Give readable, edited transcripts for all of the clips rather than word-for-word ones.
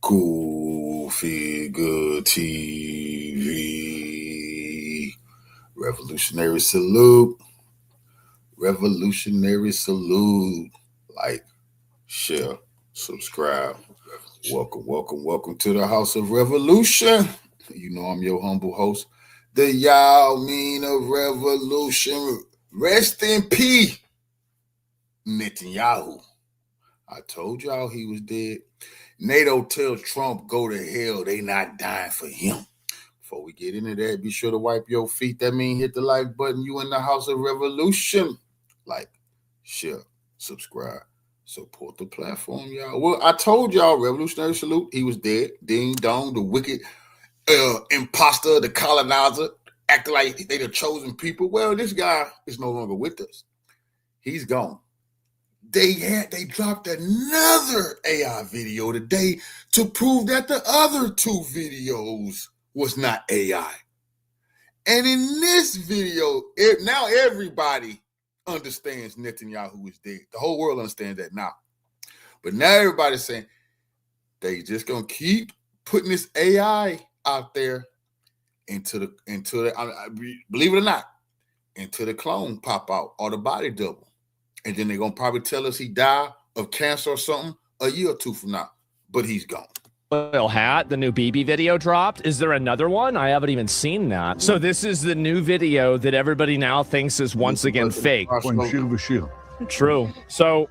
Cool Figure TV. Revolutionary salute. Revolutionary salute. Like, share, subscribe. Welcome to the House of Revolution. You know I'm your humble host, the Yall mean of revolution. Rest in peace, Netanyahu. I told y'all he was dead. NATO tells Trump go to hell. They not dying for him. Before we get into that, be sure to wipe your feet. That means hit the like button. You in the House of Revolution. Like, share, subscribe, support the platform, y'all. Well, I told y'all, revolutionary salute. He was dead. Ding dong, the wicked imposter, the colonizer, acting like they the chosen people. Well, this guy is no longer with us. He's gone. They dropped another AI video today to prove that the other two videos was not AI. And in this video, now everybody understands Netanyahu is dead. The whole world understands that now. But now everybody's saying they just gonna keep putting this AI out there into the believe it or not, until the clone pop out or the body double. And then they're going to probably tell us he died of cancer or something a year or two from now. But he's gone. Hat, the new BB video dropped. Is there another one? I haven't even seen that. So this is the new video that everybody now thinks is once again fake. True. So...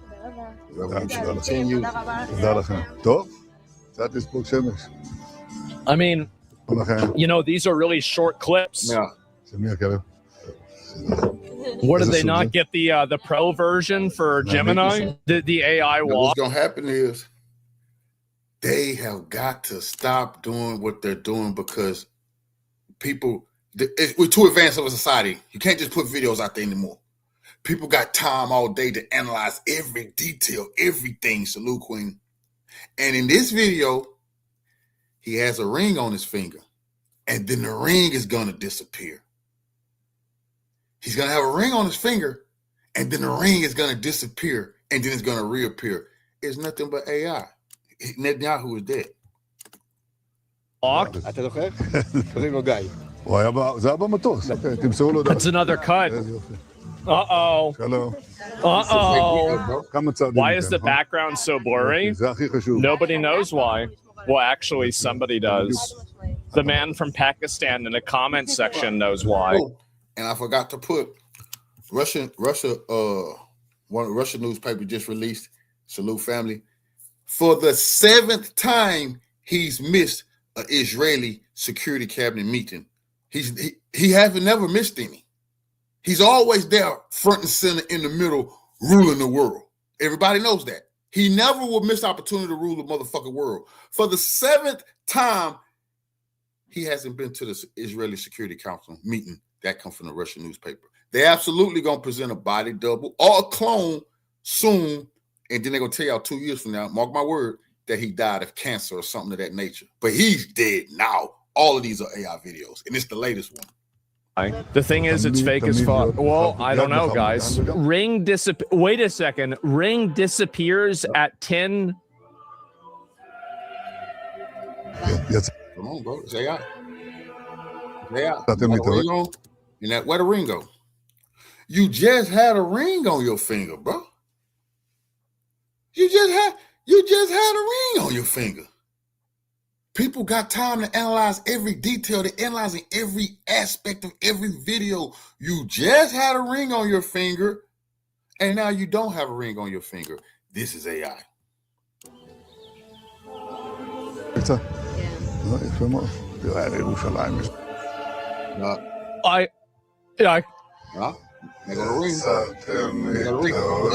I mean, you know, these are really short clips. Yeah. What did they not get the pro version for Gemini? The AI walk. What's gonna happen is they have got to stop doing what they're doing because we're too advanced of a society. You can't just put videos out there anymore. People got time all day to analyze every detail, everything. Salute, Queen. And in this video, he has a ring on his finger, and then the ring is gonna disappear. He's going to have a ring on his finger, and then the ring is going to disappear, and then it's going to reappear. It's nothing but AI. Netanyahu is dead. That's another cut. Uh-oh. Uh-oh. Why is the background so blurry? Nobody knows why. Well, actually, somebody does. The man from Pakistan in the comment section knows why. And I forgot to put one Russian newspaper just released, salute family, for the 7th time he's missed an Israeli security cabinet meeting. He hasn't never missed any. He's always there, front and center in the middle, ruling the world. Everybody knows that. He never will miss opportunity to rule the motherfucking world. For the 7th time, he hasn't been to the Israeli Security Council meeting. That comes from the Russian newspaper. They're absolutely going to present a body double or a clone soon, and then they're going to tell y'all 2 years from now, mark my word, that he died of cancer or something of that nature. But he's dead now. All of these are AI videos, and it's the latest one. The thing is, it's fake as fuck. Well, I don't know, guys. Wait a second. Ring disappears at 10. Yes. Come on, bro. It's AI. Yeah. And that where the ring go? You just had a ring on your finger, bro. You just had a ring on your finger. People got time to analyze every detail. They're analyzing every aspect of every video. You just had a ring on your finger, and now you don't have a ring on your finger. This is AI. It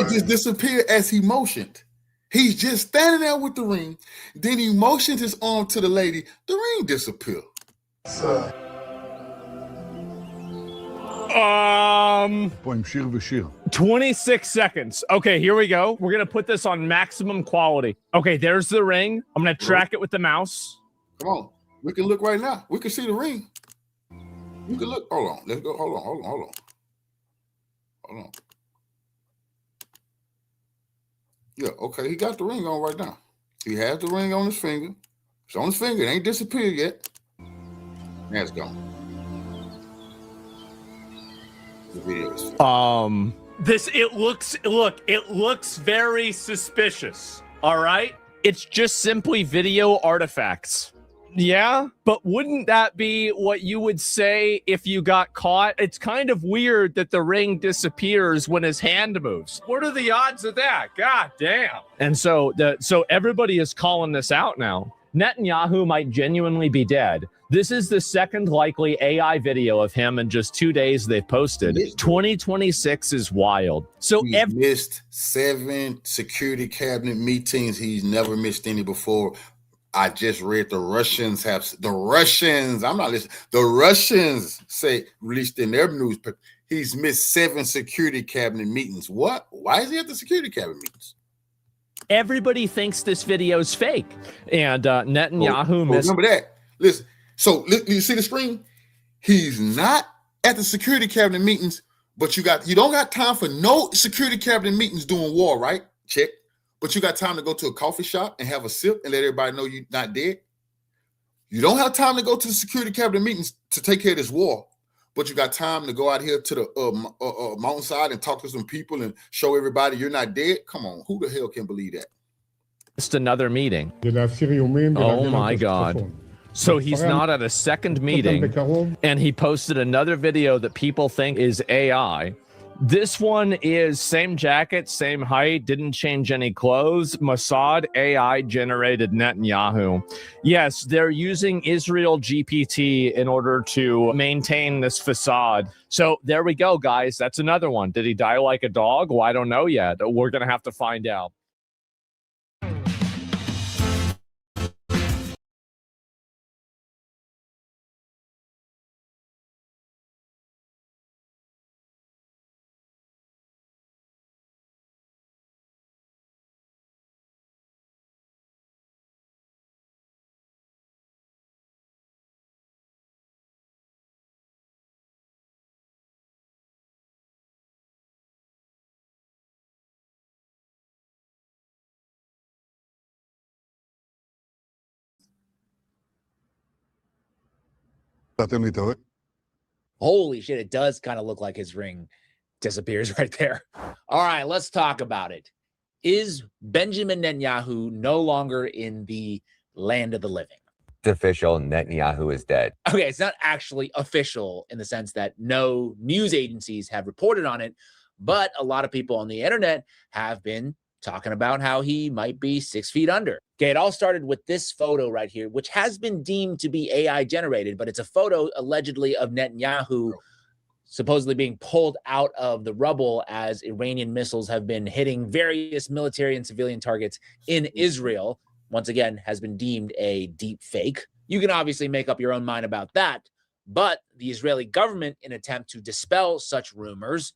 just disappeared as he motioned. He's just standing there with the ring. Then he motions his arm to the lady. The ring disappeared. 26 seconds. Okay, here we go. We're gonna put this on maximum quality. Okay, there's the ring. I'm gonna track it with the mouse. Come on. We can look right now. We can see the ring. You can look. Hold on. Let's go. Hold on. Yeah, okay. He got the ring on right now. He has the ring on his finger. It's on his finger. It ain't disappeared yet. Now it's gone. The video is it looks very suspicious. All right? It's just simply video artifacts. Yeah, but wouldn't that be what you would say if you got caught? It's kind of weird that the ring disappears when his hand moves. What are the odds of that? God damn. And so everybody is calling this out now. Netanyahu might genuinely be dead. This is the second likely AI video of him in just 2 days they've posted. 2026 is wild. So he missed 7 security cabinet meetings. He's never missed any before. I just read the Russians, I'm not listening. The Russians released in their newspaper, he's missed 7 security cabinet meetings. What? Why is he at the security cabinet meetings? Everybody thinks this video is fake. And Netanyahu missed. Remember that. Listen, so you see the screen? He's not at the security cabinet meetings, but you don't got time for no security cabinet meetings doing war, right? Check. But you got time to go to a coffee shop and have a sip and let everybody know you're not dead. You don't have time to go to the security cabinet meetings to take care of this war, but you got time to go out here to the mountainside and talk to some people and show everybody you're not dead. Come on, who the hell can believe that? Just another meeting. Oh my God. So he's not at a second meeting, and he posted another video that people think is AI. This one is same jacket, same height, didn't change any clothes. Mossad AI generated Netanyahu. Yes, they're using Israel GPT in order to maintain this facade. So there we go, guys. That's another one. Did he die like a dog? Well, I don't know yet. We're going to have to find out. Holy shit, it does kind of look like his ring disappears right there. All right, let's talk about it. Is Benjamin Netanyahu no longer in the land of the living? It's official. Netanyahu is dead. Okay, it's not actually official in the sense that no news agencies have reported on it, but a lot of people on the internet have been talking about how he might be 6 feet under. Okay, it all started with this photo right here, which has been deemed to be AI generated, but it's a photo allegedly of Netanyahu supposedly being pulled out of the rubble as Iranian missiles have been hitting various military and civilian targets in Israel. Once again, has been deemed a deep fake. You can obviously make up your own mind about that, but the Israeli government, in an attempt to dispel such rumors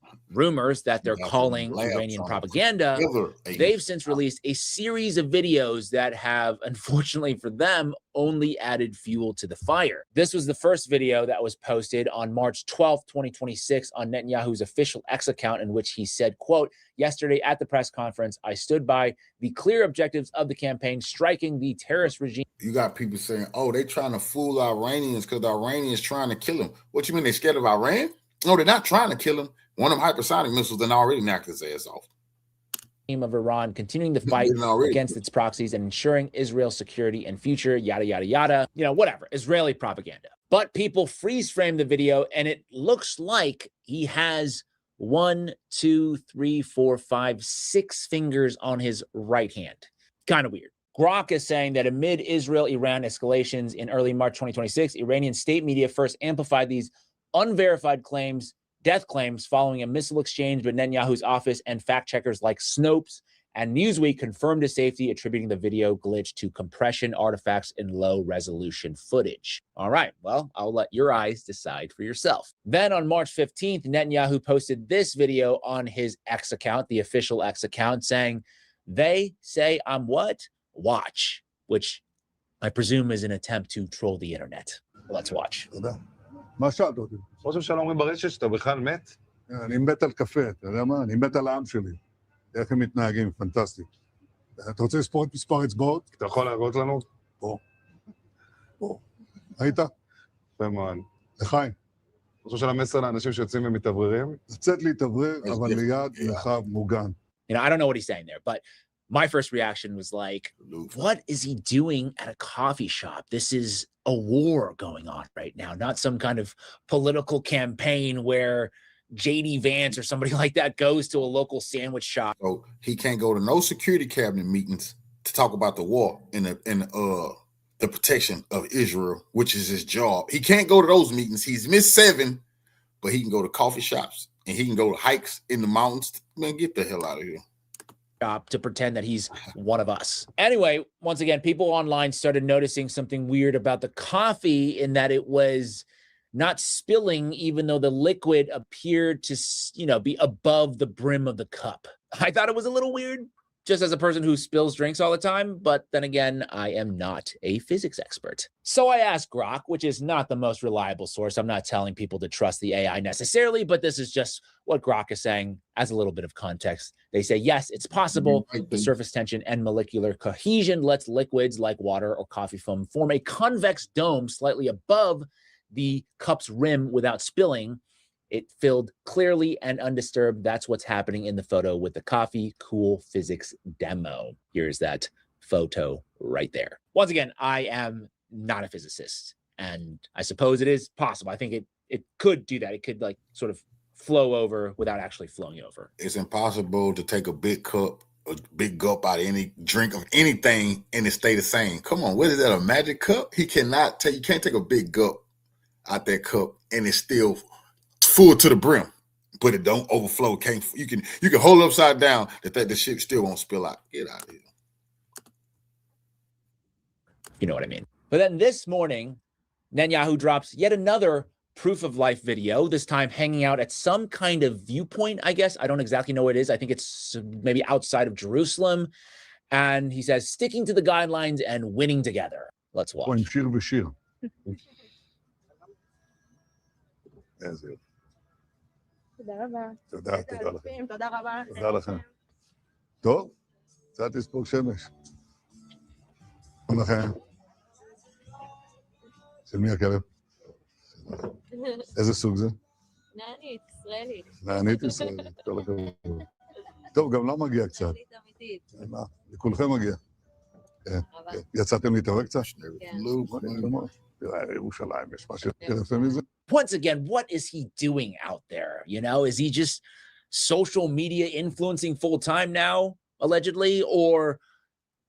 that they're calling Iranian propaganda, they've since released a series of videos that have, unfortunately for them, only added fuel to the fire. This was the first video that was posted on March 12th, 2026 on Netanyahu's official X account, in which he said, quote, "Yesterday at the press conference, I stood by the clear objectives of the campaign, striking the terrorist regime." You got people saying, oh, they trying to fool Iranians because the Iranians trying to kill him. What you mean, they scared of Iran? No, they're not trying to kill him. One of them hypersonic missiles then already knocked his ass off. Of Iran continuing to fight against its proxies and ensuring Israel's security and future, yada, yada, yada. You know, whatever, Israeli propaganda. But people freeze frame the video, and it looks like he has 1, 2, 3, 4, 5, 6 fingers on his right hand. Kind of weird. Grok is saying that amid Israel-Iran escalations in early March 2026, Iranian state media first amplified these unverified claims, death claims, following a missile exchange with Netanyahu's office, and fact checkers like Snopes and Newsweek confirmed his safety, attributing the video glitch to compression artifacts in low-resolution footage. All right, well, I'll let your eyes decide for yourself. Then on March 15th, Netanyahu posted this video on his X account, the official X account, saying, "They say I'm what? Watch," which I presume is an attempt to troll the internet. Let's watch. מה שאלת אותי? ראש הממשלה אומרים ברשת שאתה בכלל מת? אני מת על קפה, אתה יודע מה? אני מת על העם שלי. איך הם מתנהגים, פנטסטי. אתה רוצה לספור את מספר אצבעות? אתה יכול להראות לנו? פה. היית? יפה מאוד. לחיים. אני חושב שהמסר לאנשים שיוצאים ומתאווררים. לצאת להתאוורר, אבל ליד מרחב מוגן. I don't know what he's saying there, but my first reaction was like, what is he doing at a coffee shop? This is a war going on right now, not some kind of political campaign where JD Vance or somebody like that goes to a local sandwich shop. So he can't go to no security cabinet meetings to talk about the war and the protection of Israel, which is his job. He can't go to those meetings. He's missed 7, but he can go to coffee shops and he can go to hikes in the mountains. Man, get the hell out of here. To pretend that he's one of us. Anyway, once again, people online started noticing something weird about the coffee in that it was not spilling, even though the liquid appeared to, be above the brim of the cup. I thought it was a little weird, just as a person who spills drinks all the time, but then again, I am not a physics expert. So I asked Grok, which is not the most reliable source. I'm not telling people to trust the AI necessarily, but this is just what Grok is saying as a little bit of context. They say, yes, it's possible. The surface tension and molecular cohesion lets liquids like water or coffee foam form a convex dome slightly above the cup's rim without spilling. It filled clearly and undisturbed. That's what's happening in the photo with the coffee cool physics demo. Here's that photo right there. Once again, I am not a physicist, and I suppose it is possible. I think it could do that. It could like sort of flow over without actually flowing over. It's impossible to take a big cup, a big gulp out of any drink of anything and it stay the same. Come on, what is that, a magic cup? You can't take a big gulp out that cup and it's still full to the brim, but it don't overflow. You can hold it upside down that the shit still won't spill out. Get out of here. You know what I mean? But then this morning, Netanyahu drops yet another proof of life video, this time hanging out at some kind of viewpoint, I guess. I don't exactly know what it is. I think it's maybe outside of Jerusalem. And he says, sticking to the guidelines and winning together. Let's watch. תודה לכם. תודה לכם. טוב, קצת תספוג שמש. שלום לכם. של מי הכלב? איזה סוג זה? נענית, ישראלית. נענית ישראלית, כל הכבוד. טוב, גם לא מגיע קצת. לכולכם מגיע. יצאתם להתאבק קצת? כן. ירושלים, יש משהו יפה מזה? Once again, what is he doing out there? Is he just social media influencing full time now, allegedly? Or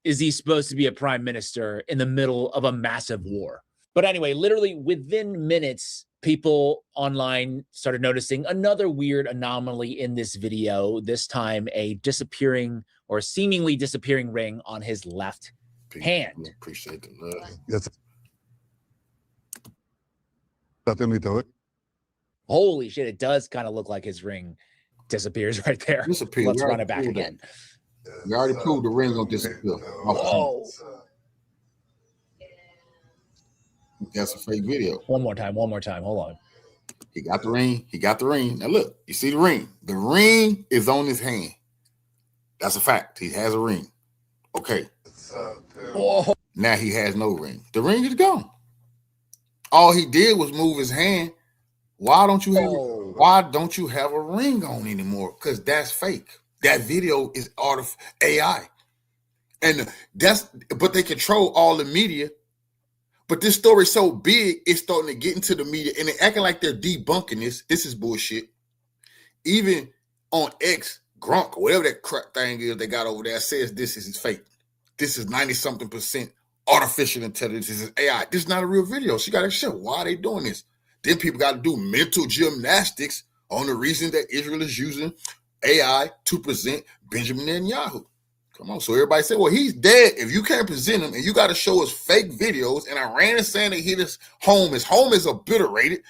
is he supposed to be a prime minister in the middle of a massive war? But anyway, literally within minutes, people online started noticing another weird anomaly in this video, this time a disappearing or seemingly disappearing ring on his left hand. Appreciate the love. Yes. Holy shit, it does kind of look like his ring disappears right there. Let's run it back again. We already proved the ring gonna disappear. Whoa. That's a fake video. One more time. Hold on. He got the ring. Now look, you see the ring. The ring is on his hand. That's a fact. He has a ring. Okay. Whoa. Now he has no ring. The ring is gone. All he did was move his hand. Why don't you have a ring on anymore? Because that's fake. That video is AI. And but they control all the media. But this story's so big, it's starting to get into the media and they're acting like they're debunking this. This is bullshit. Even on X, Grunk, whatever that crap thing is they got over there, says this is fake. This is 90-something% artificial intelligence. This is AI. This is not a real video. She got to show why they doing this. Then people got to do mental gymnastics on the reason that Israel is using AI to present Benjamin Netanyahu. Come on. So everybody said, well, he's dead. If you can't present him and you got to show us fake videos, and Iran is saying that his home is obliterated.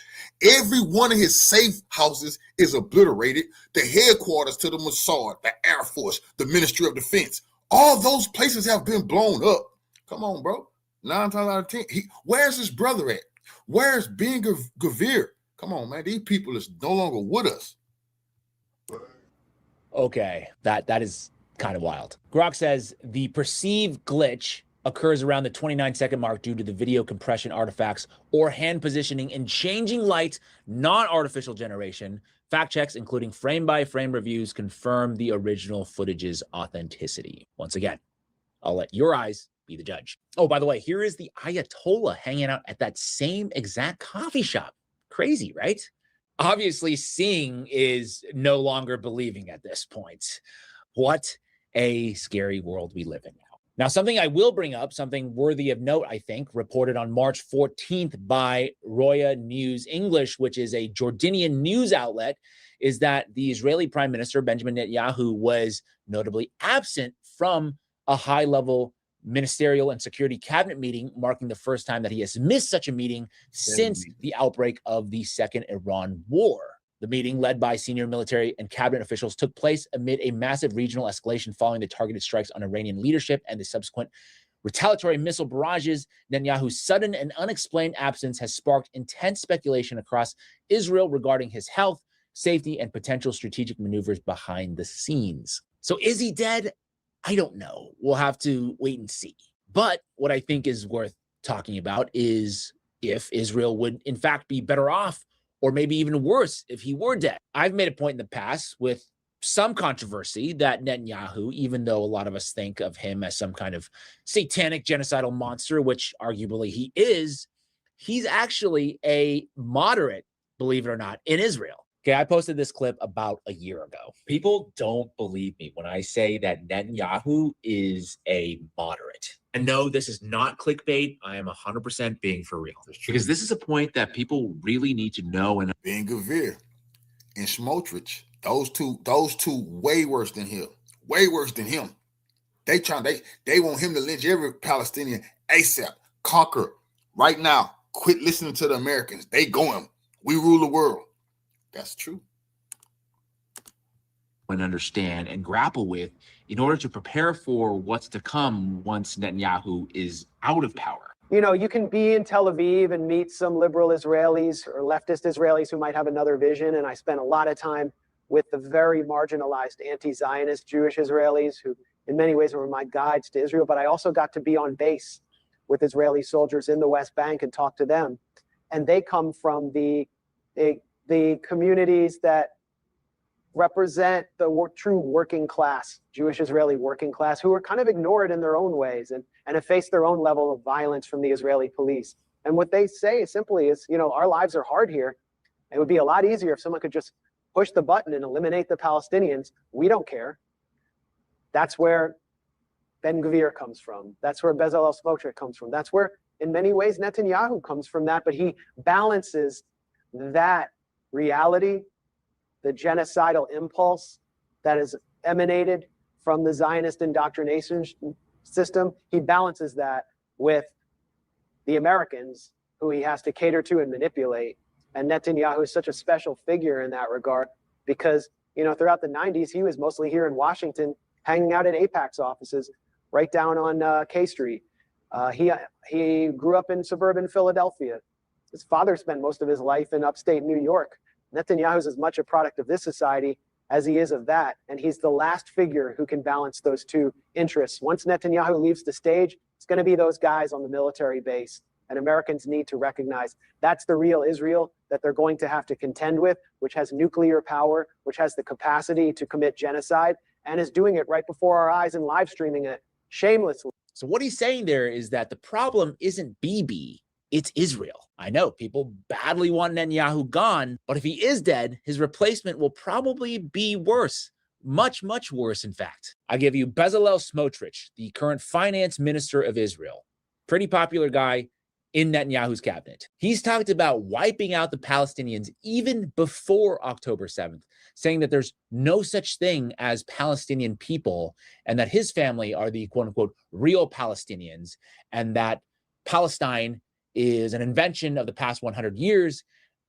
Every one of his safe houses is obliterated. The headquarters to the Mossad, the Air Force, the Ministry of Defense, all those places have been blown up. Come on, bro. 9 times out of 10. Where's his brother at? Where's Ben Gavir? Come on, man. These people is no longer with us. Okay, that is kind of wild. Grok says the perceived glitch occurs around the 29-second mark due to the video compression artifacts or hand positioning and changing light, non-artificial generation. Fact checks, including frame-by-frame reviews, confirm the original footage's authenticity. Once again, I'll let your eyes be the judge. Oh, by the way, here is the Ayatollah hanging out at that same exact coffee shop. Crazy, right? Obviously, seeing is no longer believing at this point. What a scary world we live in now. Now, something I will bring up, something worthy of note, I think, reported on March 14th by Roya News English, which is a Jordanian news outlet, is that the Israeli Prime Minister, Benjamin Netanyahu, was notably absent from a high-level ministerial and security cabinet meeting, marking the first time that he has missed such a meeting since the outbreak of the Second Iran War. The meeting, led by senior military and cabinet officials, took place amid a massive regional escalation following the targeted strikes on Iranian leadership and the subsequent retaliatory missile barrages. Netanyahu's sudden and unexplained absence has sparked intense speculation across Israel regarding his health, safety, and potential strategic maneuvers behind the scenes. So is he dead? I don't know. We'll have to wait and see. But what I think is worth talking about is if Israel would, in fact, be better off, or maybe even worse, if he were dead. I've made a point in the past with some controversy that Netanyahu, even though a lot of us think of him as some kind of satanic genocidal monster, which arguably he is, he's actually a moderate, believe it or not, in Israel. Okay, I posted this clip about a year ago. People don't believe me when I say that Netanyahu is a moderate. And no, this is not clickbait. I am 100% being for real. Because this is a point that people really need to know. And Ben-Gvir and Smotrich, those two way worse than him. Way worse than him. They want him to lynch every Palestinian ASAP. Conquer right now. Quit listening to the Americans. They going. We rule the world. That's true. And understand and grapple with in order to prepare for what's to come once Netanyahu is out of power. You know, you can be in Tel Aviv and meet some liberal Israelis or leftist Israelis who might have another vision. And I spent a lot of time with the very marginalized anti-Zionist Jewish Israelis who in many ways were my guides to Israel. But I also got to be on base with Israeli soldiers in the West Bank and talk to them. And they come from the communities that represent the true working class, Jewish Israeli working class, who are kind of ignored in their own ways and have faced their own level of violence from the Israeli police. And what they say simply is, you know, our lives are hard here. It would be a lot easier if someone could just push the button and eliminate the Palestinians. We don't care. That's where Ben-Gvir comes from. That's where Bezalel Smotrich comes from. That's where, in many ways, Netanyahu comes from that. But he balances that reality, the genocidal impulse that is emanated from the Zionist indoctrination system. He balances that with the Americans who he has to cater to and manipulate. And Netanyahu is such a special figure in that regard because, you know, throughout the 90s, he was mostly here in Washington, hanging out at AIPAC's offices right down on K Street. He grew up in suburban Philadelphia. His father spent most of his life in upstate New York. Netanyahu is as much a product of this society as he is of that. And he's the last figure who can balance those two interests. Once Netanyahu leaves the stage, it's going to be those guys on the military base. And Americans need to recognize that's the real Israel that they're going to have to contend with, which has nuclear power, which has the capacity to commit genocide, and is doing it right before our eyes and live streaming it shamelessly. So what he's saying there is that the problem isn't Bibi, it's Israel. I know people badly want Netanyahu gone, but if he is dead, his replacement will probably be worse. Much, much worse, in fact. I give you Bezalel Smotrich, the current finance minister of Israel. Pretty popular guy in Netanyahu's cabinet. He's talked about wiping out the Palestinians even before October 7th, saying that there's no such thing as Palestinian people and that his family are the quote-unquote real Palestinians and that Palestine is an invention of the past 100 years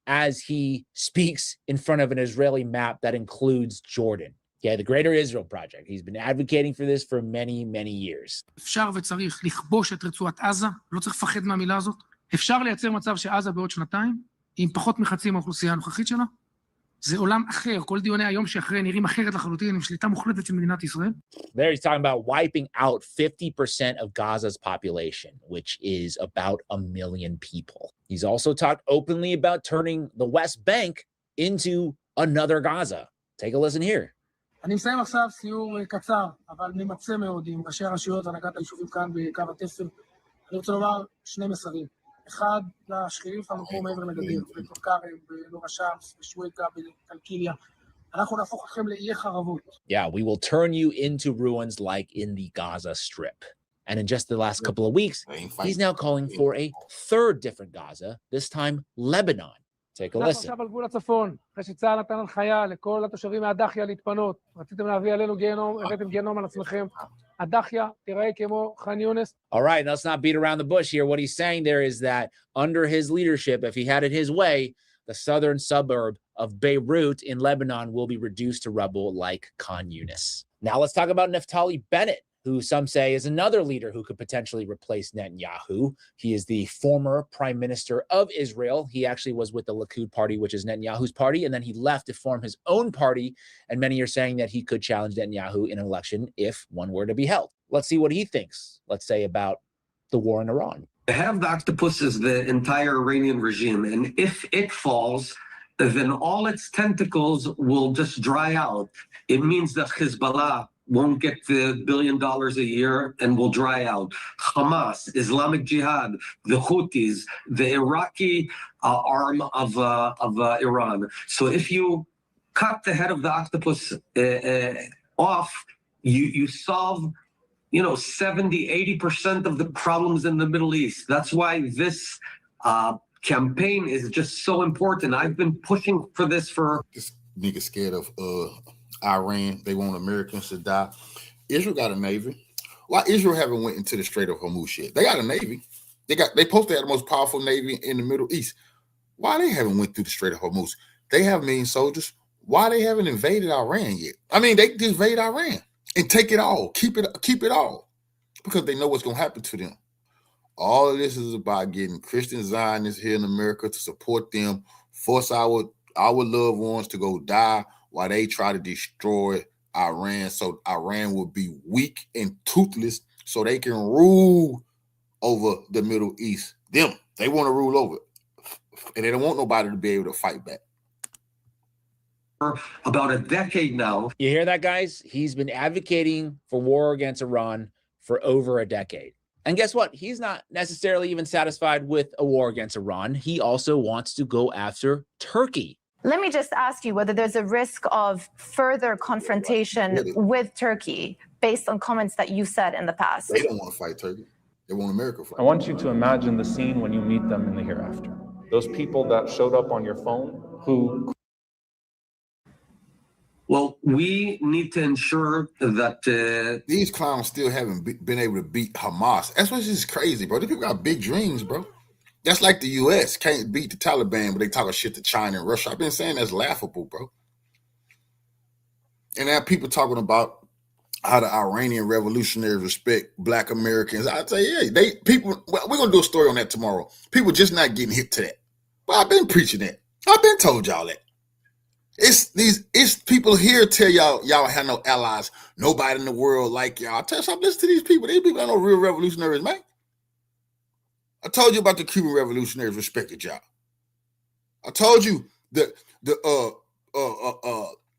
as he speaks in front of an Israeli map that includes Jordan. Yeah, the Greater Israel Project. He's been advocating for this for many, many years. אפשר וצריך לכבוש את רצועת עזה, לא צריך לפחד מהמילה הזאת. אפשר לייצר מצב שעזה בעוד שנתיים, עם פחות מחצי מהאוכלוסייה הנוכחית שלה, זה עולם אחר, כל דיוני היום שאחרי נראים אחרת לחלוטין, עם שליטה מוחלטת של מדינת ישראל. There he's talking about wiping out 50% of Gaza's population, which is about 1 million people. He's also talked openly about turning the West Bank into another Gaza. Take a listen here. אני מסיים עכשיו סיור קצר, אבל ממצה מאוד עם ראשי הרשויות והנהגת היישובים כאן בקו התפר. אני רוצה לומר שני מסרים. אחד, לשכנים שלנו פה מעבר לגדר, בטול כרם, בנור א-שמס, בשוויקה, בקלקיליה. אנחנו נהפוך אתכם לאיי חרבות. Yeah, we will turn you into ruins like in the Gaza Strip. And in just the last couple of weeks, he's now calling for a third different Gaza, this time Lebanon. Take a listen. אנחנו עכשיו על גבול הצפון, אחרי שצה"ל נתן הנחיה לכל התושבים מהדחיה להתפנות. רציתם להביא עלינו גיהנום, הבאתם גיהנום על עצמכם. הדחיה תיראה כמו ח'אן יונס. All right, let's not beat around the bush here. What he's saying there is that under his leadership, if he had it his way, the southern suburb of Beirut in Lebanon will be reduced to rubble like Khan Yunis. Now let's talk about Naftali Bennett, who some say is another leader who could potentially replace Netanyahu. He is the former prime minister of Israel. He actually was with the Likud party, which is Netanyahu's party, and then he left to form his own party. And many are saying that he could challenge Netanyahu in an election if one were to be held. Let's see what he thinks, let's say, about the war in Iran. To have the octopus as the entire Iranian regime, and if it falls, then all its tentacles will just dry out. It means that Hezbollah won't get the $1 billion a year and will dry out. Hamas, Islamic Jihad, the Houthis, the Iraqi arm of Iran. So if you cut the head of the octopus off, you solve 70-80% of the problems in the Middle East. That's why this campaign is just so important. I've been pushing for this for... This nigga scared of Iran. They want Americans to die. Israel got a navy. Why Israel haven't went into the Strait of Hormuz yet? They got a navy. They supposed to have the most powerful navy in the Middle East. Why they haven't went through the Strait of Hormuz? They have million soldiers. Why they haven't invaded Iran yet? I mean, they can invade Iran and take it all, keep it all, because they know what's gonna happen to them. All of this is about getting Christian Zionists here in America to support them, force our loved ones to go die while they try to destroy Iran, so Iran will be weak and toothless so they can rule over the Middle East. They want to rule over it, and they don't want nobody to be able to fight back. About a decade now. You hear that, guys? He's been advocating for war against Iran for over a decade. And guess what? He's not necessarily even satisfied with a war against Iran. He also wants to go after Turkey. Let me just ask you whether there's a risk of further confrontation with Turkey based on comments that you said in the past. They don't want to fight Turkey. They want America to fight. I want you to imagine the scene when you meet them in the hereafter. Those people that showed up on your phone who... Well, we need to ensure that... These clowns still haven't been able to beat Hamas. That's what's just crazy, bro. These people got big dreams, bro. That's like the U.S. can't beat the Taliban, but they talk shit to China and Russia. I've been saying that's laughable, bro. And now people talking about how the Iranian revolutionaries respect Black Americans. I tell you, we're going to do a story on that tomorrow. People just not getting hit to that. Well, I've been preaching that. I've been told y'all that. It's people here tell y'all have no allies. Nobody in the world like y'all. I tell you something, listen to these people. These people are no real revolutionaries, man. I told you about the Cuban revolutionaries respected y'all. I told you the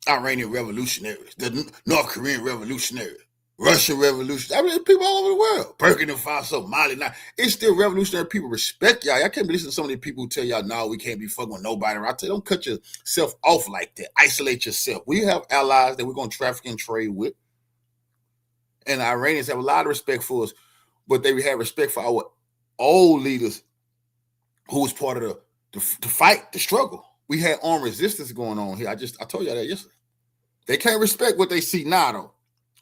Iranian revolutionaries, the North Korean revolutionaries, Russian revolutionaries. I mean, people all over the world. Burkina Faso, Mali. Now, it's still revolutionary people respect y'all. I can't listen to some of these people who tell y'all, no, we can't be fucking with nobody. I tell you, don't cut yourself off like that. Isolate yourself. We have allies that we're going to traffic and trade with. And the Iranians have a lot of respect for us, but they have respect for our old leaders who was part of the fight, the struggle. We had armed resistance going on here. I told y'all that yesterday. They can't respect what they see now, though.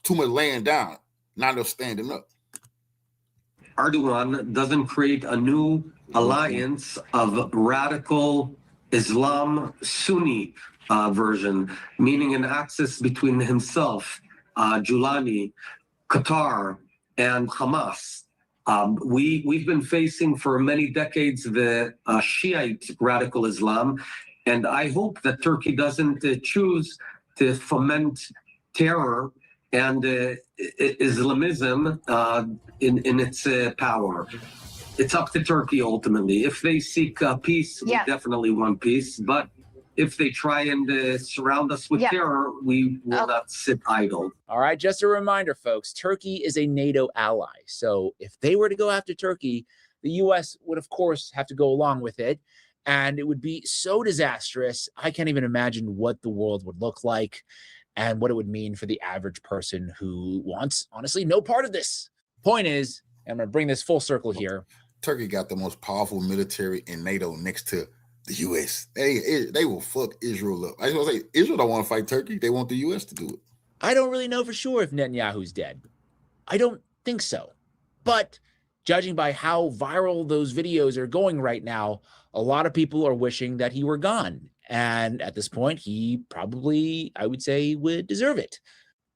Too much laying down, not enough standing up. Erdogan doesn't create a new alliance of radical Islam Sunni version, meaning an axis between himself, Julani, Qatar, and Hamas. We've been facing for many decades the Shiite radical Islam, And I hope that Turkey doesn't choose to foment terror and Islamism in its power. It's up to Turkey ultimately. If they seek peace, we definitely want peace. But if they try and surround us with terror, we will not sit idle. All right, just a reminder, folks, Turkey is a NATO ally. So if they were to go after Turkey, the U.S. would, of course, have to go along with it. And it would be so disastrous. I can't even imagine what the world would look like and what it would mean for the average person who wants, honestly, no part of this. Point is, I'm going to bring this full circle here. Turkey got the most powerful military in NATO next to the U.S. They will fuck Israel up. I was going to say, Israel don't want to fight Turkey. They want the U.S. to do it. I don't really know for sure if Netanyahu's dead. I don't think so. But judging by how viral those videos are going right now, a lot of people are wishing that he were gone. And at this point, he probably, I would say, would deserve it.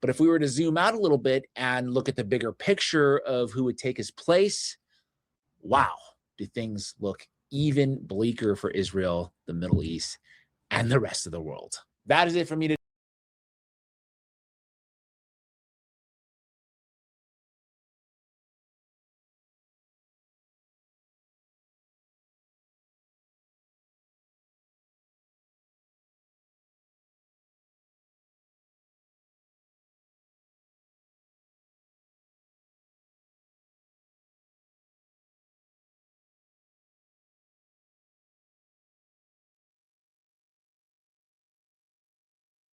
But if we were to zoom out a little bit and look at the bigger picture of who would take his place, wow, do things look even bleaker for Israel, the Middle East, and the rest of the world. That is it for me today.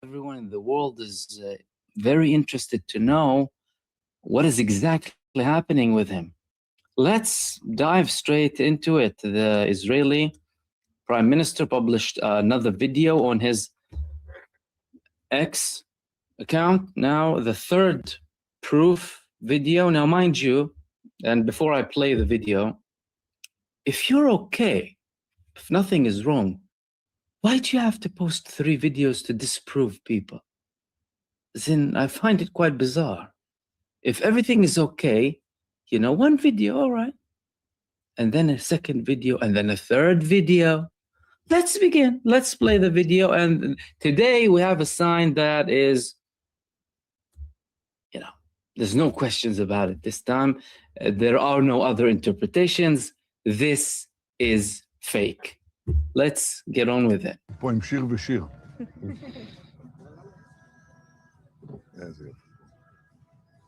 Everyone in the world is very interested to know what is exactly happening with him. Let's dive straight into it. The Israeli Prime Minister published another video on his X account. Now, the third proof video. Now, mind you, and before I play the video, if you're okay, if nothing is wrong, why do you have to post 3 videos to disprove people? Then I find it quite bizarre. If everything is okay, you know, 1 video, all right. And then a second video, and then a third video. Let's begin. Let's play the video. And today we have a sign that is, you know, there's no questions about it this time. There are no other interpretations. This is fake. Let's get on with it. פה עם שיר ושיר. איזה יופי.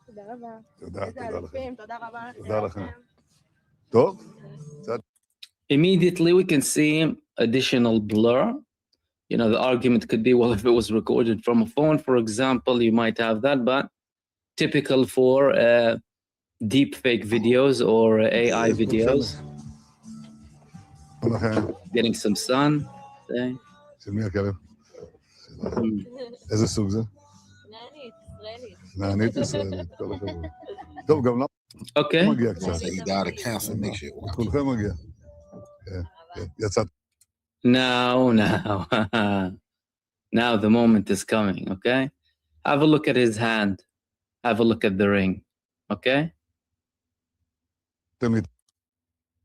תודה רבה. תודה, תודה לכם. תודה רבה. תודה לכם. טוב. Immediately we can see additional blur. You know, the argument could be, well, if it was recorded from a phone, for example, you might have that, but typical for deep fake videos or AI videos. Getting some sun. של מי הכלב? איזה סוג זה? נענית, ישראלית. נענית ישראלית, כל הכבוד. טוב, גם לא מגיע קצת. כולכם מגיע. יצאת. No. Now the moment is coming, okay? Have a look at his hand. Have a look at the ring, okay?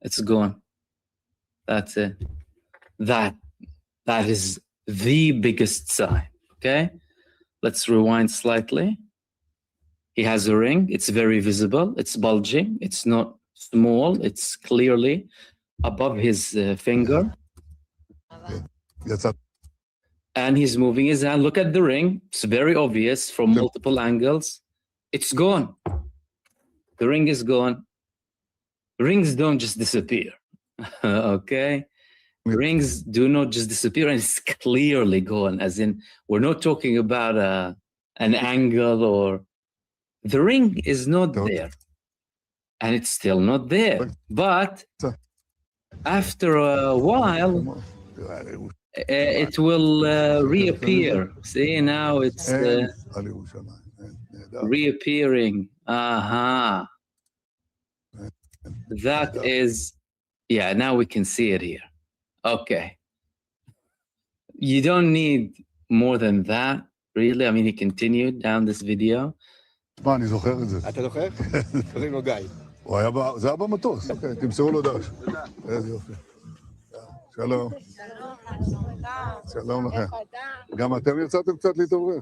It's gone. That's it. That is the biggest sign, okay? Let's rewind slightly. He has a ring. It's very visible. It's bulging. It's not small. It's clearly above his finger. And he's moving his hand. Look at the ring. It's very obvious from multiple angles. It's gone. The ring is gone. Rings don't just disappear. Okay? Rings do not just disappear, and it's clearly gone, as in we're not talking about an angle or the ring is not there, and it's still not there. But after a while, it will reappear. See, now it's reappearing. Aha. That is, yeah, now we can see it here. Okay. You don't need more than that, really. I mean, he continued down this video. מה, אני זוכר את זה. אתה זוכר? קוראים לו גיא. זה היה במטוס, אוקיי, תמסרו לו דש. איזה יופי. שלום. שלום לכם. גם אתם יצאתם קצת להתעורר?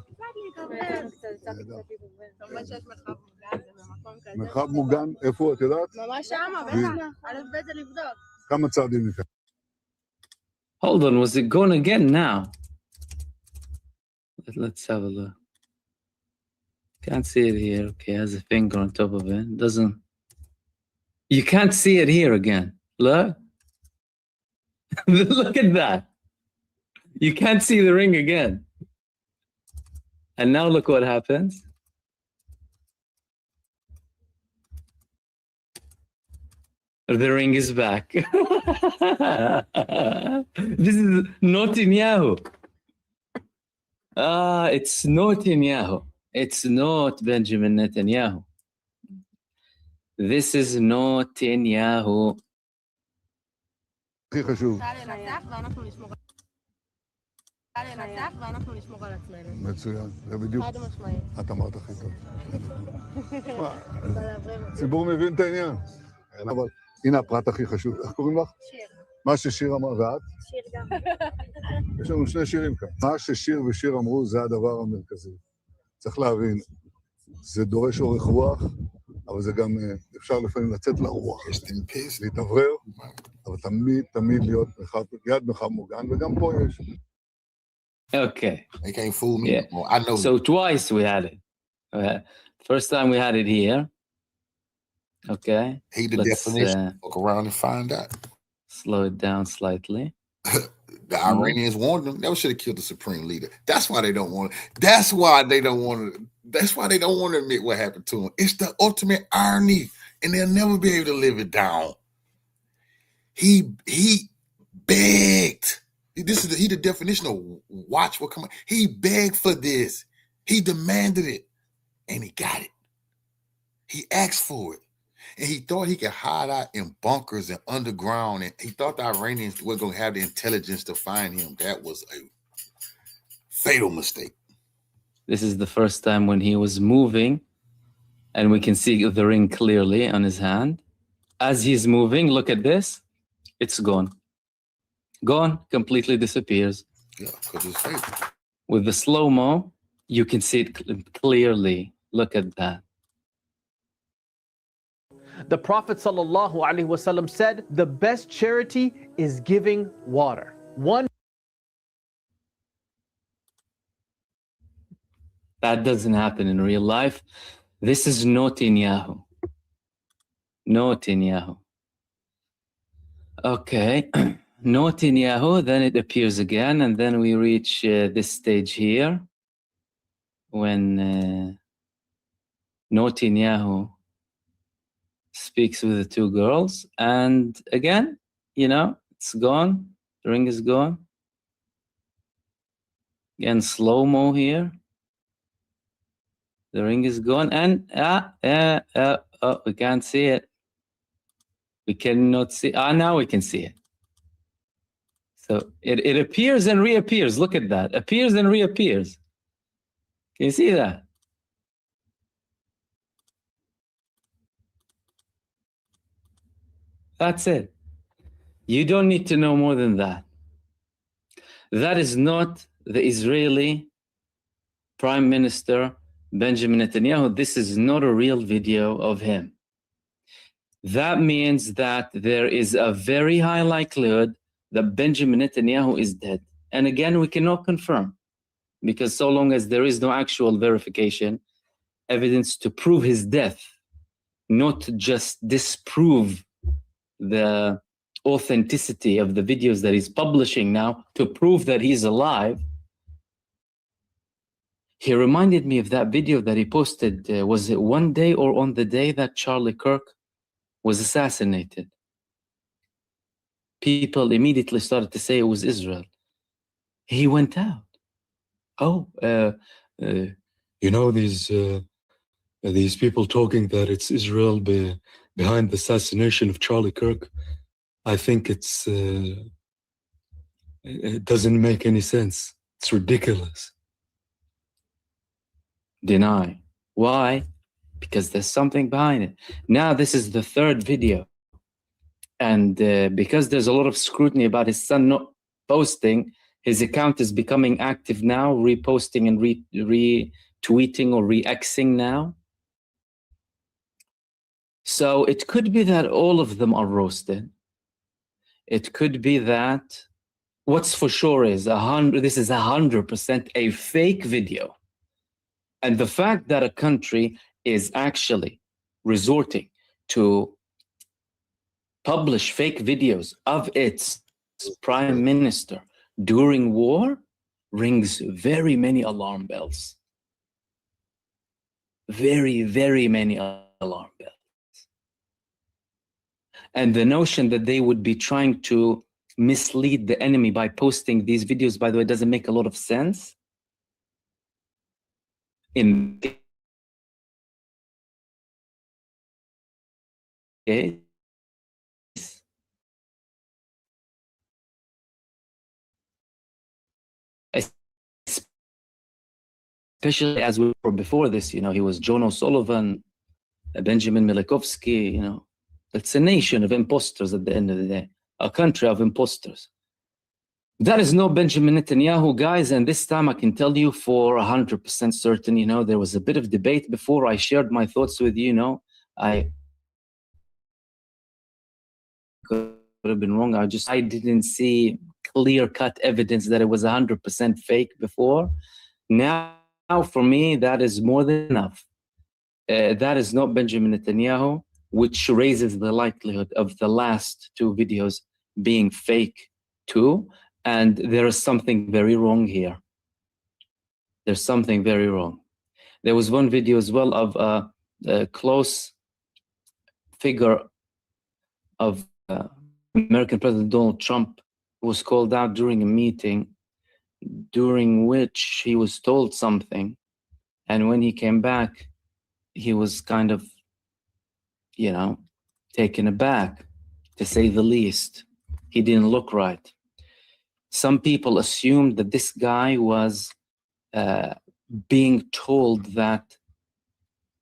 מרחב מוגן, איפה את יודעת? ממש שמה, בטח. א' ב' זה לבדוק. כמה צעדים מכאן? Hold on, was it gone again now? Let's have a look. Can't see it here. Okay, has a finger on top of it. Doesn't. You can't see it here again. Look. Look at that. You can't see the ring again. And now look what happens. The ring is back. This is Netanyahu. It's Netanyahu. It's not Benjamin Netanyahu. This is Netanyahu. הכי חשוב. מצוין, זה בדיוק. את אמרת הכי טוב. הציבור מבין את העניין. אבל הנה הפרט הכי חשוב. איך קוראים לך? שיר. מה ששיר אמר, ואת? שיר גם. יש לנו שני שירים כאן. מה ששיר ושיר אמרו זה הדבר המרכזי. צריך להבין, זה דורש אורך רוח, אבל זה גם אפשר לפעמים לצאת לרוח, להתאוורר, אבל תמיד להיות יד מרחב מוגן, וגם פה יש. Okay. They can't fool me. Yeah. Well, I know. So twice we had it. First time we had it here. Okay. He the definition. Look around and find out. Slow it down slightly. The Iranians warned them. They should have killed the supreme leader. That's why they don't want. That's why they don't want to. That's why they don't want to admit what happened to him. It's the ultimate irony, and they'll never be able to live it down. He begged. He the definition of watch what come. He begged for this. He demanded it, and he got it. He asked for it, and he thought he could hide out in bunkers and underground, and he thought the Iranians were going to have the intelligence to find him. That was a fatal mistake. This is the first time when he was moving, and we can see the ring clearly on his hand. As he's moving, look at this. It's gone. Gone, completely disappears. Yeah, because it's fake. With the slow-mo, you can see it clearly. Look at that. The Prophet ﷺ said, the best charity is giving water. That doesn't happen in real life. This is Netanyahu. Netanyahu. Okay. Netanyahu, then it appears again, and then we reach this stage here when Netanyahu speaks with the two girls, and again, you know, it's gone. The ring is gone. Again, slow-mo here. The ring is gone, and we can't see it. We cannot see. Now we can see it. So it appears and reappears. Look at that. Appears and reappears. Can you see that? That's it. You don't need to know more than that. That is not the Israeli Prime Minister Benjamin Netanyahu. This is not a real video of him. That means that there is a very high likelihood that Benjamin Netanyahu is dead. And again, we cannot confirm, because so long as there is no actual verification, evidence to prove his death, not just disprove the authenticity of the videos that he's publishing now to prove that he's alive. He reminded me of that video that he posted, was it one day or on the day that Charlie Kirk was assassinated? People immediately started to say it was Israel. He went out. You know, these people talking that it's Israel behind the assassination of Charlie Kirk. I think it doesn't make any sense. It's ridiculous. Deny. Why? Because there's something behind it. Now this is the third video. And because there's a lot of scrutiny about his son not posting, his account is becoming active now, reposting and retweeting or re-Xing now. So it could be that all of them are roasted. It could be that what's for sure is this is 100% a fake video. And the fact that a country is actually resorting to publish fake videos of its prime minister during war rings very many alarm bells. Very, very many alarm bells. And the notion that they would be trying to mislead the enemy by posting these videos, by the way, doesn't make a lot of sense. In case, especially as we were before this, you know, he was John O'Sullivan, Benjamin Milikovsky, you know, it's a nation of imposters at the end of the day, a country of imposters. That is no Benjamin Netanyahu, guys, and this time I can tell you for 100% certain, you know, there was a bit of debate before I shared my thoughts with you, you know, I could have been wrong. I didn't see clear-cut evidence that it was 100% fake before. Now, for me, that is more than enough. That is not Benjamin Netanyahu, which raises the likelihood of the last two videos being fake too. And there is something very wrong here. There's something very wrong. There was one video as well of a close figure of American President Donald Trump, who was called out during a meeting during which he was told something. And when he came back, he was kind of, you know, taken aback, to say the least. He didn't look right. Some people assumed that this guy was being told that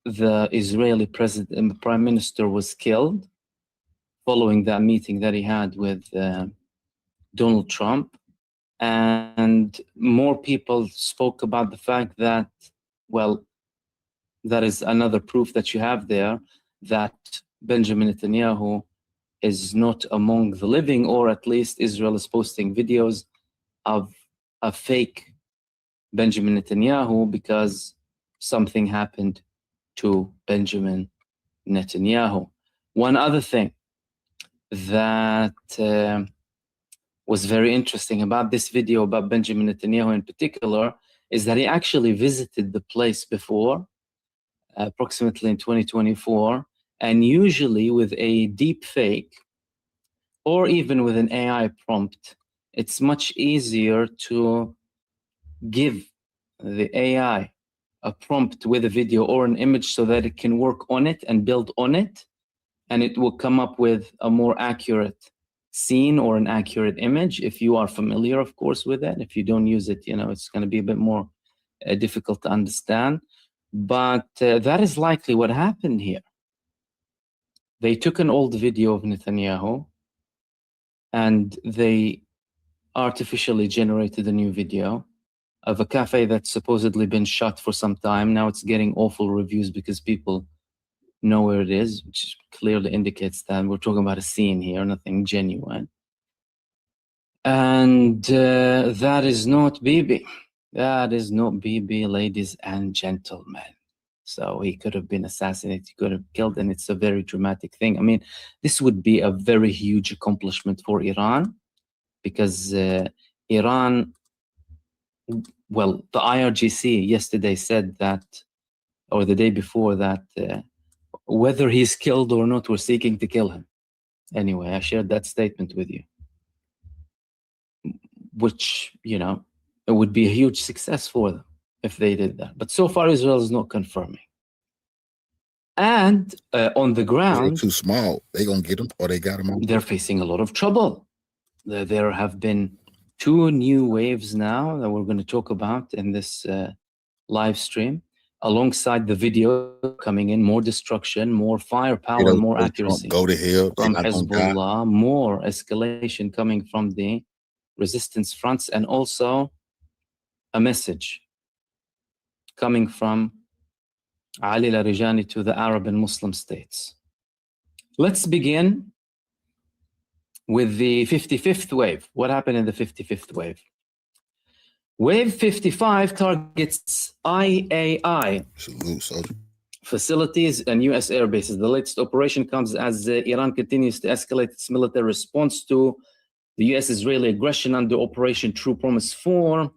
the Israeli president and the prime minister was killed following that meeting that he had with Donald Trump. And more people spoke about the fact that, well, that is another proof that you have there that Benjamin Netanyahu is not among the living, or at least Israel is posting videos of a fake Benjamin Netanyahu because something happened to Benjamin Netanyahu. One other thing that was very interesting about this video about Benjamin Netanyahu in particular is that he actually visited the place before, approximately in 2024, and usually with a deep fake or even with an AI prompt, it's much easier to give the AI a prompt with a video or an image so that it can work on it and build on it, and it will come up with a more accurate scene or an accurate image if you are familiar, of course, with it. If you don't use it, you know, it's going to be a bit more difficult to understand. But that is likely what happened here. They took an old video of Netanyahu and they artificially generated a new video of a cafe that's supposedly been shut for some time. Now it's getting awful reviews because people know where it is, which clearly indicates that we're talking about a scene here, nothing genuine. And that is not Bibi. That is not Bibi, ladies and gentlemen. So he could have been assassinated, he could have killed, and it's a very dramatic thing. I mean, this would be a very huge accomplishment for Iran, because Iran, well, the IRGC yesterday said that, or the day before that, whether he's killed or not, we're seeking to kill him. Anyway, I shared that statement with you, which, you know, it would be a huge success for them if they did that. But so far, Israel is not confirming. And on the ground, they're too small. They gonna get them, or they got them. They're facing a lot of trouble. There have been 2 new waves now that we're going to talk about in this live stream. alongside the video coming in, more destruction, more firepower, more accuracy go to hell from Hezbollah, more escalation coming from the resistance fronts, and also a message coming from Ali Larijani to the Arab and Muslim states. Let's begin with the 55th wave. What happened in the 55th wave? Wave 55 targets IAI facilities and U.S. air bases. The latest operation comes as Iran continues to escalate its military response to the U.S.-Israeli aggression under Operation True Promise 4,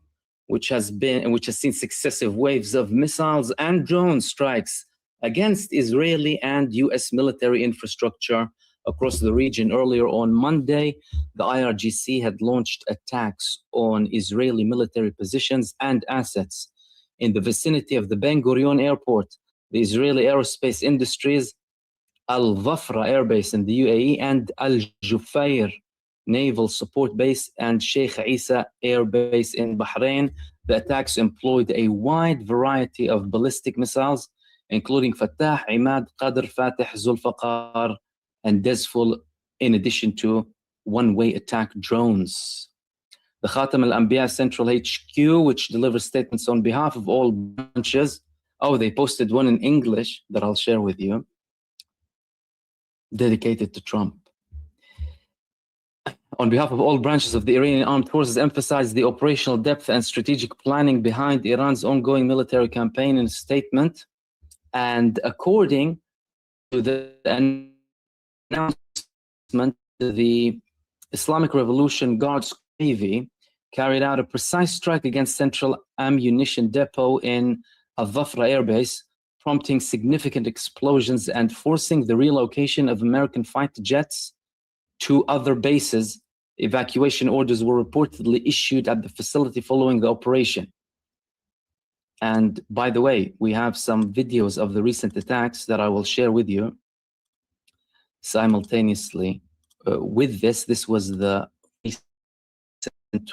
which has seen successive waves of missiles and drone strikes against Israeli and U.S. military infrastructure across the region. Earlier on Monday, the IRGC had launched attacks on Israeli military positions and assets in the vicinity of the Ben Gurion Airport, the Israeli Aerospace Industries, Al Dhafra Air Base in the UAE, and Al Jufair Naval Support Base and Sheikh Isa Air Base in Bahrain. The attacks employed a wide variety of ballistic missiles, including Fattah, Imad, Qadr, Fatih, Zulfaqar, and Dezful, in addition to one-way attack drones. The Khatam al-Anbiya Central HQ, which delivers statements on behalf of all branches. Oh, they posted one in English that I'll share with you, dedicated to Trump. On behalf of all branches of the Iranian armed forces, emphasized the operational depth and strategic planning behind Iran's ongoing military campaign in a statement. And according to the announcement, the Islamic Revolution Guards Navy carried out a precise strike against Central Ammunition Depot in Al Dhafra Air Base, prompting significant explosions and forcing the relocation of American fighter jets to other bases. Evacuation orders were reportedly issued at the facility following the operation. And by the way, we have some videos of the recent attacks that I will share with you simultaneously with this. This was the recent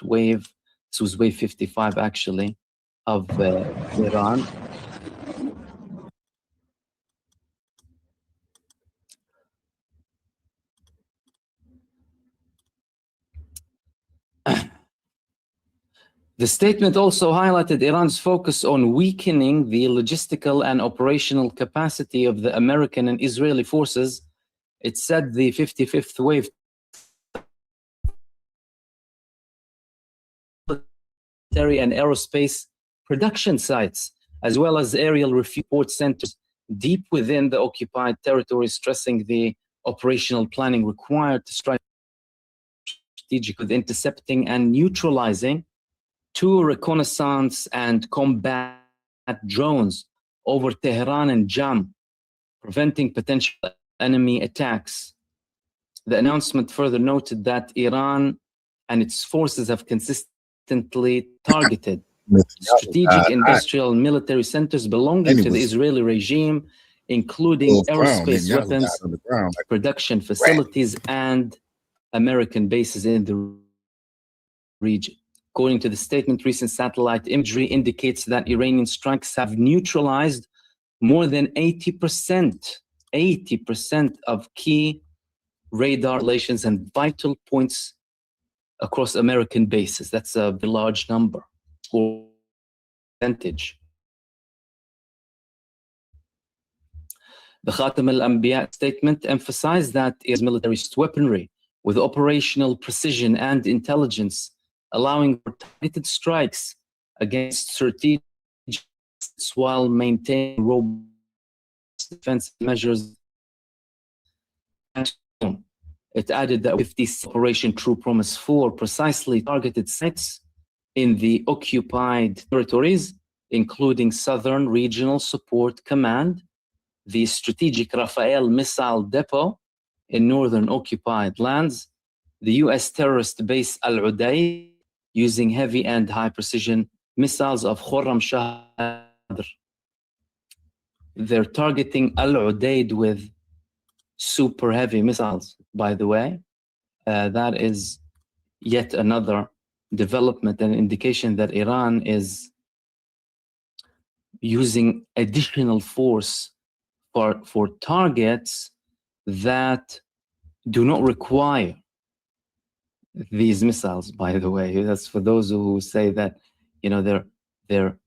wave. This was wave 55, actually, of Iran. The statement also highlighted Iran's focus on weakening the logistical and operational capacity of the American and Israeli forces. It said the 55th wave military and aerospace production sites, as well as aerial refuge port centers deep within the occupied territory, stressing the operational planning required to strike strategic with intercepting and neutralizing 2 reconnaissance and combat drones over Tehran and Jam, preventing potential enemy attacks. The announcement further noted that Iran and its forces have consistently targeted strategic industrial and military centers belonging to the Israeli regime, including aerospace weapons production facilities and American bases in the region. According to the statement, recent satellite imagery indicates that Iranian strikes have neutralized more than 80% of key radar stations and vital points across American bases. That's a large number or percentage. The Khatam al-Anbiya statement emphasized that Iran's military weaponry with operational precision and intelligence, allowing for targeted strikes against strategic while maintaining robust defense measures. It added that with this Operation True Promise 4 precisely targeted sites in the occupied territories, including Southern Regional Support Command, the strategic Rafael Missile Depot in northern occupied lands, the U.S. terrorist base Al-Udaid, using heavy and high-precision missiles of Khorram Shah. They're targeting Al-Udaid with super heavy missiles, by the way. That is yet another development and indication that Iran is using additional force for targets that do not require these missiles, by the way. That's for those who say that, you know, they're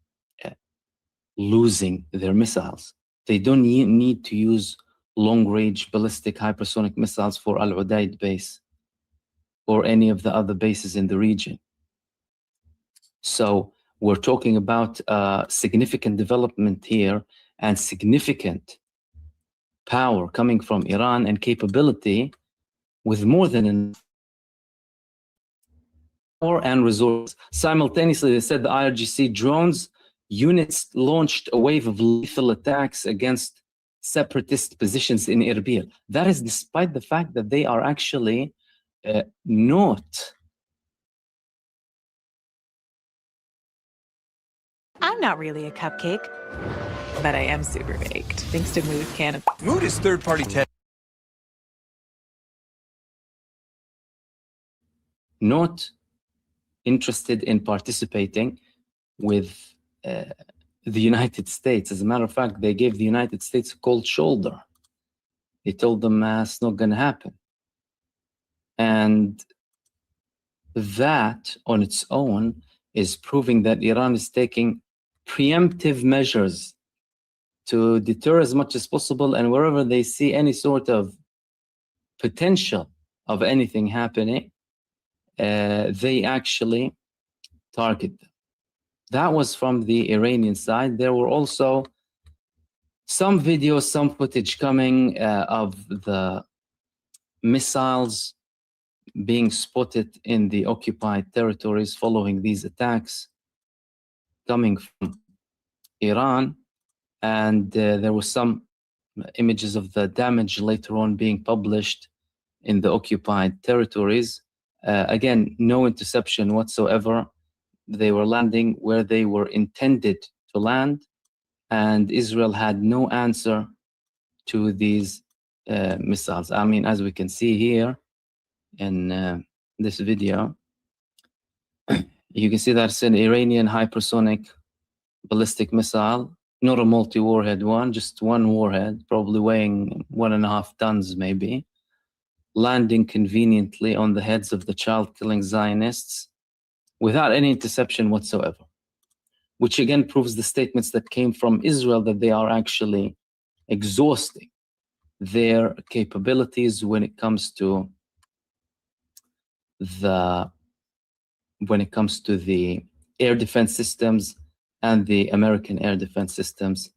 losing their missiles. They don't need to use long-range ballistic hypersonic missiles for Al-Udaid base or any of the other bases in the region. So we're talking about significant development here and significant power coming from Iran and capability with more than enough power and resources. Simultaneously, they said the IRGC drones units launched a wave of lethal attacks against separatist positions in Erbil. That is despite the fact that they are actually not. I'm not really a cupcake, but I am super baked, thanks to Mood Canada. Mood is third-party tech. Not interested in participating with the United States. As a matter of fact, they gave the United States a cold shoulder. They told them it's not going to happen. And that on its own is proving that Iran is taking preemptive measures to deter as much as possible, and wherever they see any sort of potential of anything happening, they actually target them. That was from the Iranian side. There were also some videos, some footage coming of the missiles being spotted in the occupied territories following these attacks coming from Iran. And there were some images of the damage later on being published in the occupied territories. Again, no interception whatsoever. They were landing where they were intended to land, and Israel had no answer to these missiles. I mean, as we can see here in this video, you can see that's an Iranian hypersonic ballistic missile, not a multi-warhead one, just one warhead, probably weighing 1.5 tons maybe, landing conveniently on the heads of the child-killing Zionists without any interception whatsoever, which again proves the statements that came from Israel that they are actually exhausting their capabilities when it comes to the air defense systems and the American air defense systems.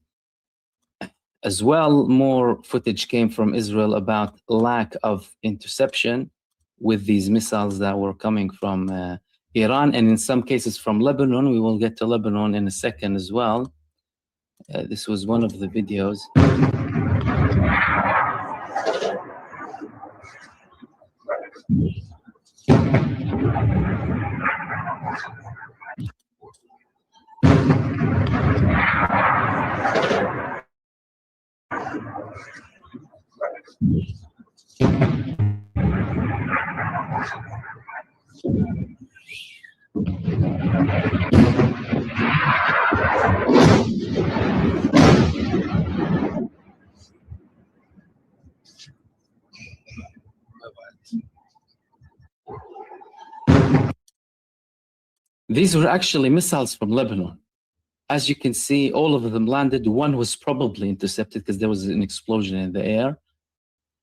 As well, more footage came from Israel about lack of interception with these missiles that were coming from Iran, and in some cases from Lebanon. We will get to Lebanon in a second as well. This was one of the videos. These were actually missiles from Lebanon. As you can see, all of them landed. One was probably intercepted because there was an explosion in the air.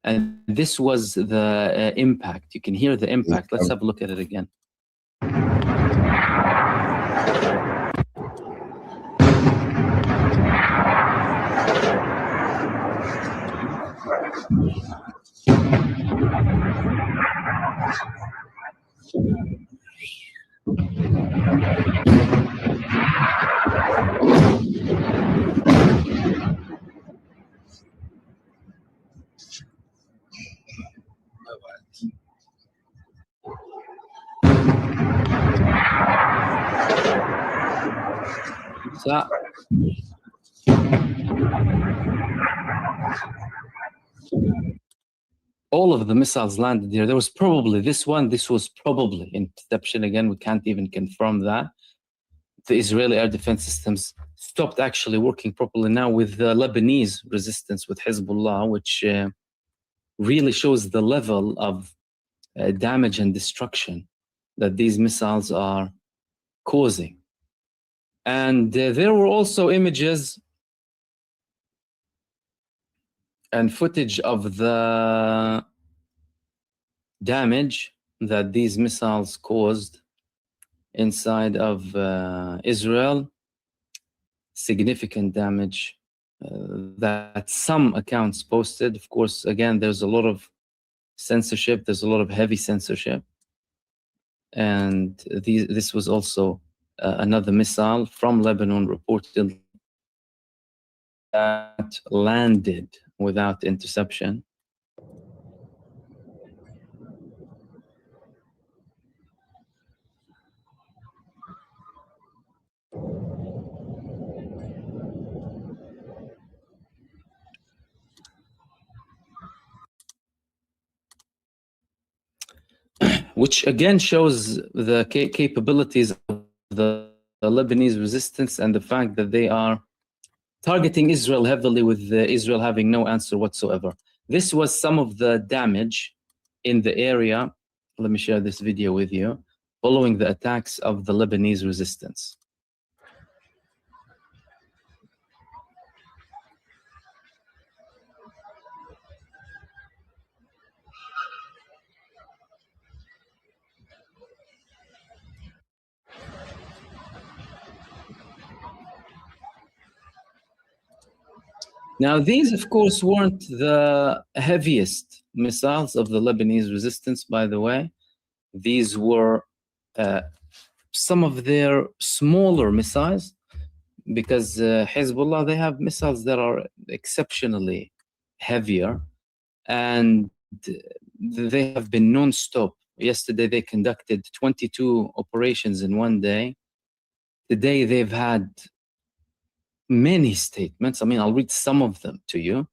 And this was the impact. You can hear the impact. Let's have a look at it again. So, all of the missiles landed here. There was probably this one. This was probably interception. Again, we can't even confirm that. The Israeli air defense systems stopped actually working properly now with the Lebanese resistance with Hezbollah, which really shows the level of damage and destruction that these missiles are causing. And there were also images and footage of the damage that these missiles caused inside of Israel. Significant damage that some accounts posted. Of course, again, there's a lot of censorship. There's a lot of heavy censorship. And this was also another missile from Lebanon reported that landed without interception. Which again shows the capabilities of the Lebanese resistance and the fact that they are targeting Israel heavily, with Israel having no answer whatsoever. This was some of the damage in the area. Let me share this video with you, following the attacks of the Lebanese resistance. Now, these, of course, weren't the heaviest missiles of the Lebanese resistance, by the way. These were some of their smaller missiles, because Hezbollah, they have missiles that are exceptionally heavier, and they have been non-stop. Yesterday, they conducted 22 operations in one day. Today, they've had many statements. I mean, I'll read some of them to you.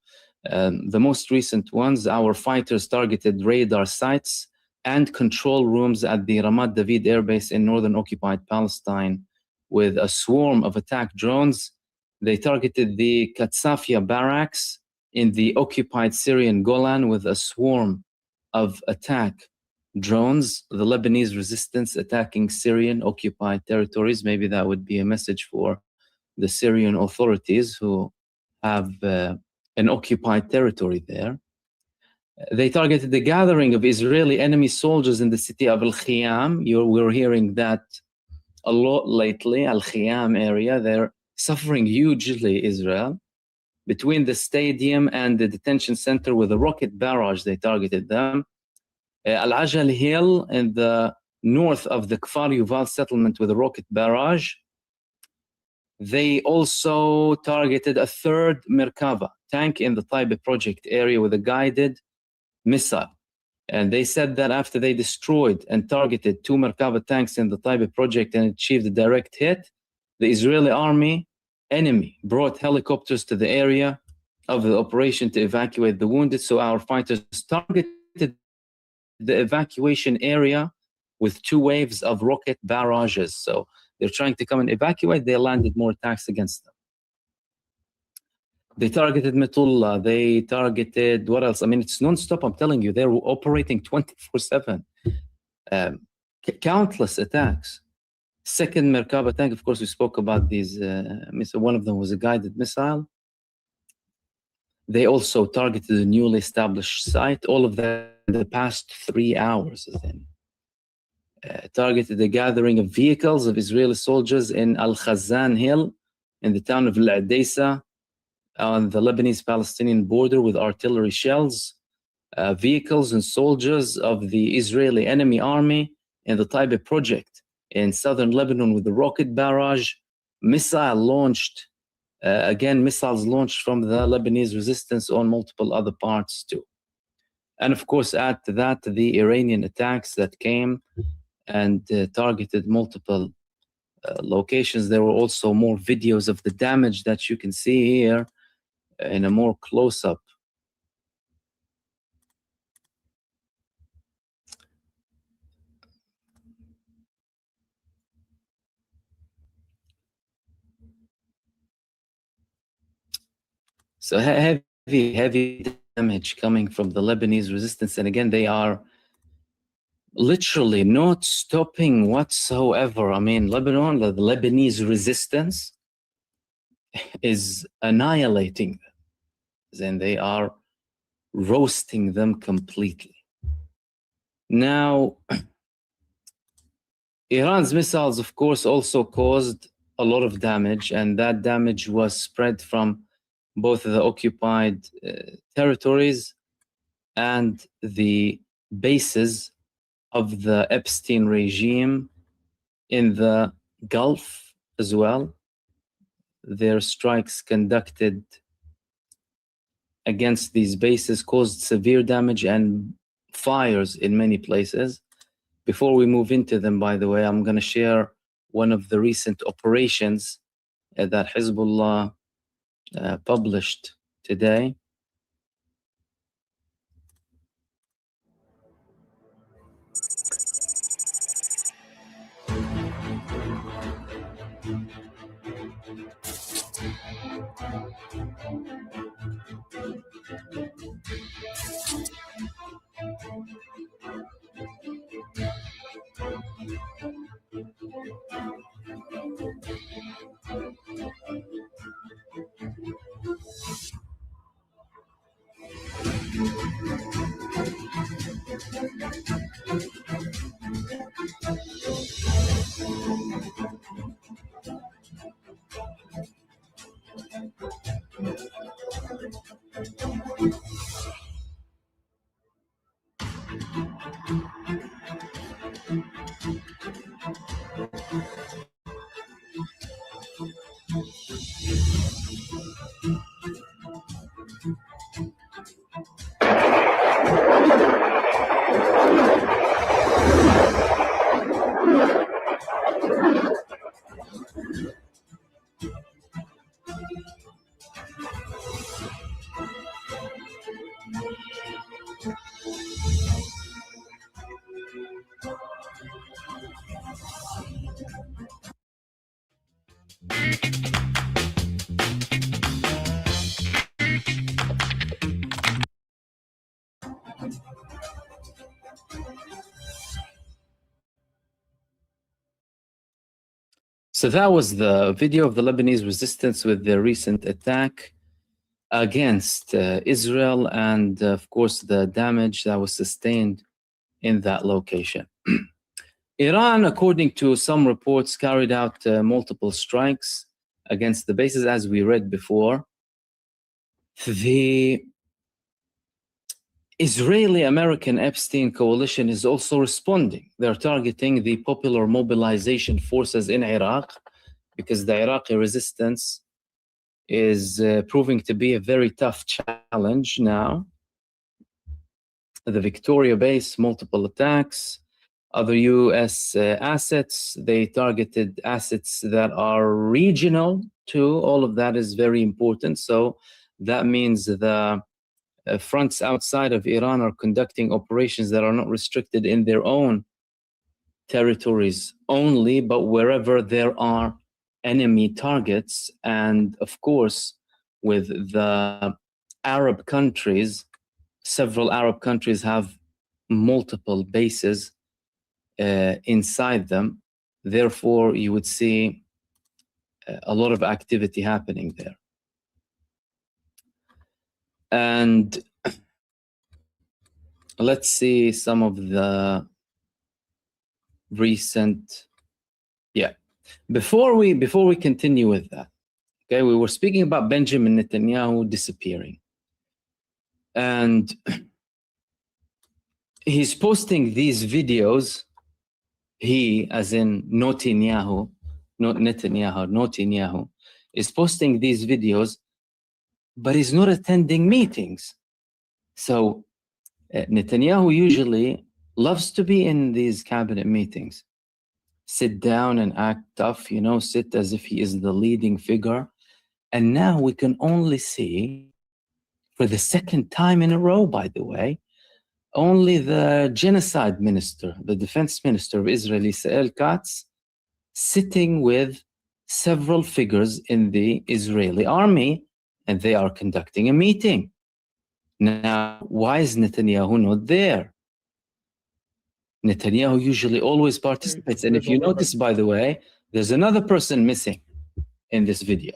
The most recent ones: our fighters targeted radar sites and control rooms at the Ramat David Air Base in northern occupied Palestine with a swarm of attack drones. They targeted the Katsafia barracks in the occupied Syrian Golan with a swarm of attack drones. The Lebanese resistance attacking Syrian occupied territories. Maybe that would be a message for the Syrian authorities who have an occupied territory there. They targeted the gathering of Israeli enemy soldiers in the city of Al-Khiyam. We're hearing that a lot lately. Al-Khiyam area, they're suffering hugely, Israel. Between the stadium and the detention center with a rocket barrage, they targeted them. Al-Ajal Hill in the north of the Kfar Yuval settlement with a rocket barrage. They also targeted a third Merkava tank in the Taiba project area with a guided missile. And they said that after they destroyed and targeted 2 Merkava tanks in the Taiba project and achieved a direct hit, the Israeli enemy brought helicopters to the area of the operation to evacuate the wounded. So our fighters targeted the evacuation area with 2 waves of rocket barrages. So they're trying to come and evacuate. They landed more attacks against them. They targeted Metullah. They targeted, what else? I mean, it's non-stop. I'm telling you, they're operating 24/7. Countless attacks. Second Merkava tank, of course, we spoke about these. One of them was a guided missile. They also targeted a newly established site. All of that in the past 3 hours, then. Targeted the gathering of vehicles of Israeli soldiers in Al-Khazan Hill in the town of Al-Adesa on the Lebanese-Palestinian border with artillery shells. Vehicles and soldiers of the Israeli enemy army in the Taiba project in southern Lebanon with the rocket barrage. Missiles launched from the Lebanese resistance on multiple other parts too. And of course, add to that the Iranian attacks that came and targeted multiple locations. There were also more videos of the damage that you can see here in a more close-up. So heavy damage coming from the Lebanese resistance. And again, they are literally not stopping whatsoever. I mean, Lebanon, the Lebanese resistance is annihilating them. And they are roasting them completely. Now, Iran's missiles, of course, also caused a lot of damage, and that damage was spread from both the occupied territories and the bases of the Epstein regime in the Gulf as well. Their strikes conducted against these bases caused severe damage and fires in many places. Before we move into them, by the way, I'm going to share one of the recent operations that Hezbollah published today. So that was the video of the Lebanese resistance with their recent attack against Israel and, of course, the damage that was sustained in that location. Iran, according to some reports, carried out multiple strikes against the bases, as we read before. The Israeli-American Epstein coalition is also responding. They're targeting the popular mobilization forces in Iraq because the Iraqi resistance is proving to be a very tough challenge now. The Victoria base, multiple attacks, other U.S. assets. They targeted assets that are regional too. All of that is very important. So that means the fronts outside of Iran are conducting operations that are not restricted in their own territories only, but wherever there are enemy targets. And of course, with the Arab countries, several Arab countries have multiple bases inside them. Therefore, you would see a lot of activity happening there. And let's see some of the recent, before we continue with that, okay, we were speaking about Benjamin Netanyahu disappearing, and he's posting these videos. He, as in Netanyahu, not Netanyahu, Netanyahu, is posting these videos, but he's not attending meetings. So Netanyahu usually loves to be in these cabinet meetings, sit down and act tough, you know, sit as if he is the leading figure. And now we can only see, for the second time in a row, by the way, only the genocide minister, the defense minister of Israel, Israel Katz, sitting with several figures in the Israeli army and they are conducting a meeting. Now, why is Netanyahu not there? Netanyahu usually always participates. And if you notice, by the way, there's another person missing in this video.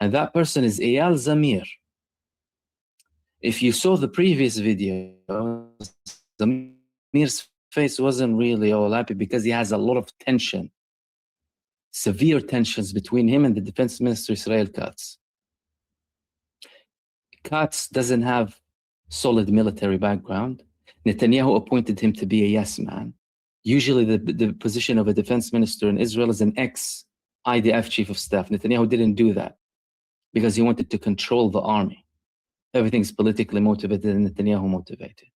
And that person is Yall Zamir. If you saw the previous video, Zamir's face wasn't really all happy because he has a lot of tension, severe tensions between him and the defense minister, Israel Katz. Katz doesn't have solid military background. Netanyahu appointed him to be a yes man. Usually the position of a defense minister in Israel is an ex-IDF chief of staff. Netanyahu didn't do that because he wanted to control the army. Everything's politically motivated and Netanyahu motivated.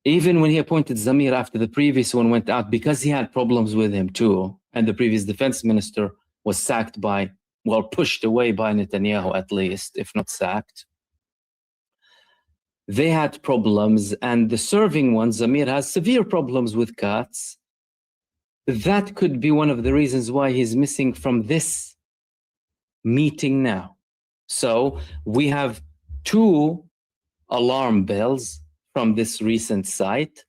Even when he appointed Zamir after the previous one went out, because he had problems with him too, and the previous defense minister was sacked by, well, pushed away by Netanyahu at least, if not sacked. They had problems, and the serving one, Zamir, has severe problems with Katz. That could be one of the reasons why he's missing from this meeting now. So we have two alarm bells from this recent site.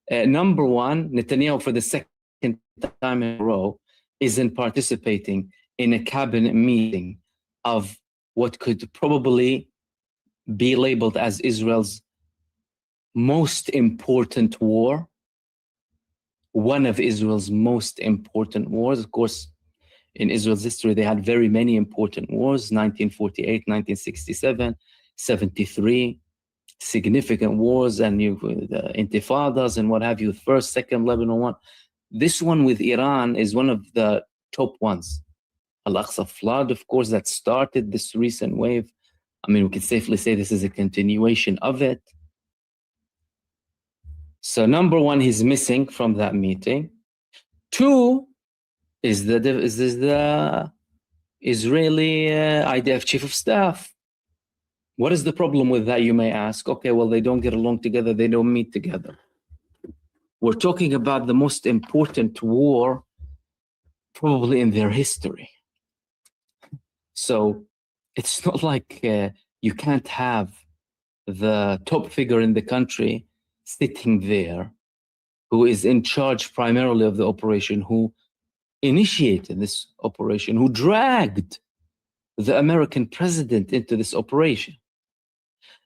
Number one, Netanyahu, for the second time in a row, isn't participating in a cabinet meeting of what could probably be labeled as Israel's most important war, one of Israel's most important wars. Of course, in Israel's history, they had very many important wars: 1948, 1967, 73, significant wars, and the intifadas and what have you, first, second Lebanon one. This one with Iran is one of the top ones. Al-Aqsa flood, of course, that started this recent wave. I mean, we can safely say this is a continuation of it. So number one, he's missing from that meeting. Two, is the Israeli IDF chief of staff. What is the problem with that, you may ask? Okay, well, they don't get along together, they don't meet together. We're talking about the most important war probably in their history. So it's not like you can't have the top figure in the country sitting there who is in charge primarily of the operation, who initiated this operation, who dragged the American president into this operation.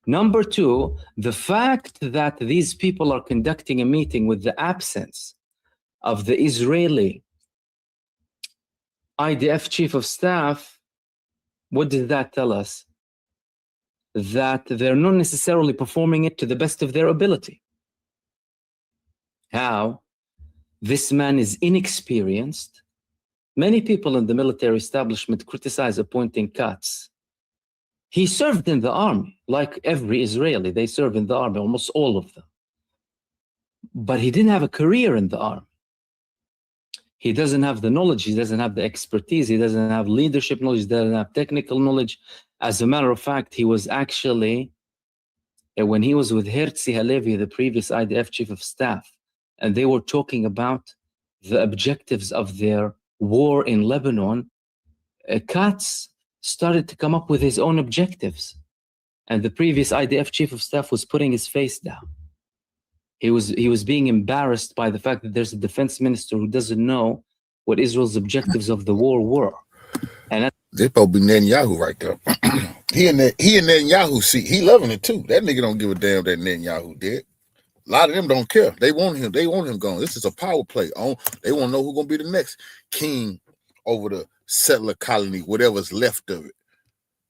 Number two, the fact that these people are conducting a meeting with the absence of the Israeli IDF chief of staff, what does that tell us? That they're not necessarily performing it to the best of their ability. How? This man is inexperienced. Many people in the military establishment criticize appointing Katz. He served in the army, like every Israeli. They serve in the army, almost all of them. But he didn't have a career in the army. He doesn't have the knowledge, he doesn't have the expertise, he doesn't have leadership knowledge, he doesn't have technical knowledge. As a matter of fact, he was actually, when he was with Herzi Halevi, the previous IDF chief of staff, and they were talking about the objectives of their war in Lebanon, Katz started to come up with his own objectives. And the previous IDF chief of staff was putting his face down. He was being embarrassed by the fact that there's a defense minister who doesn't know what Israel's objectives of the war were. And this probably Netanyahu right there. he in Netanyahu seat. He loving it too. That nigga don't give a damn that Netanyahu did. A lot of them don't care. They want him. They want him gone. This is a power play. They want to know who's gonna be the next king over the settler colony, whatever's left of it.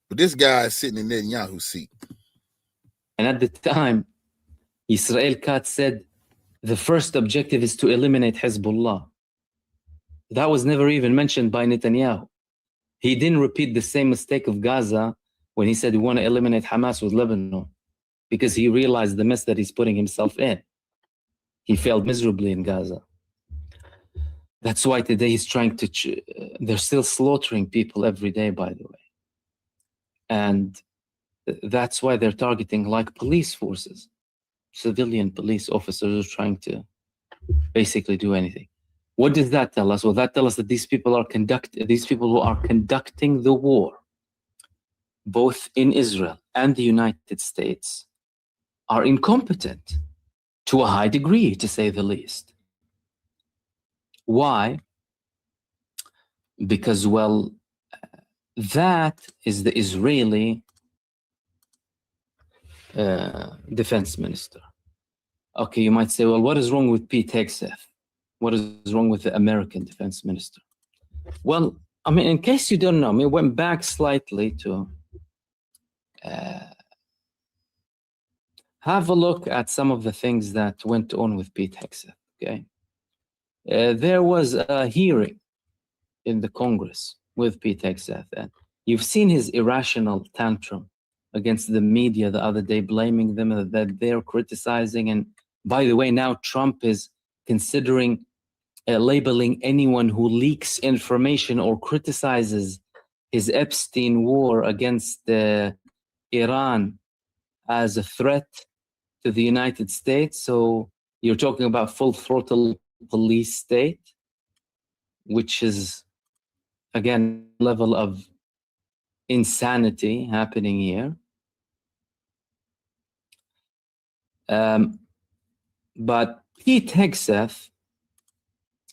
But this guy is sitting in Netanyahu's seat. And at the time, Israel Katz said the first objective is to eliminate Hezbollah. That was never even mentioned by Netanyahu. He didn't repeat the same mistake of Gaza when he said we want to eliminate Hamas with Lebanon, because he realized the mess that he's putting himself in. He failed miserably in Gaza. That's why today he's trying to, they're still slaughtering people every day, by the way. And that's why they're targeting like police forces. Civilian police officers are trying to basically do anything. What does that tell us? Well, that tells us that these people who are conducting the war both in Israel and the United States, are incompetent to a high degree, to say the least. Why? Because, well, that is the Israeli defense minister. Okay, you might say, well, what is wrong with Pete Hegseth? What is wrong with the American defense minister? Well, I mean, in case you don't know, I mean, went back slightly to have a look at some of the things that went on with Pete Hegseth, okay? There was a hearing in the Congress with Pete Hegseth, and you've seen his irrational tantrum against the media the other day, blaming them that they're criticizing. And by the way, now Trump is considering labeling anyone who leaks information or criticizes his Epstein war against Iran as a threat to the United States. So you're talking about full throttle police state, which is, again, level of insanity happening here. But Pete Hegseth,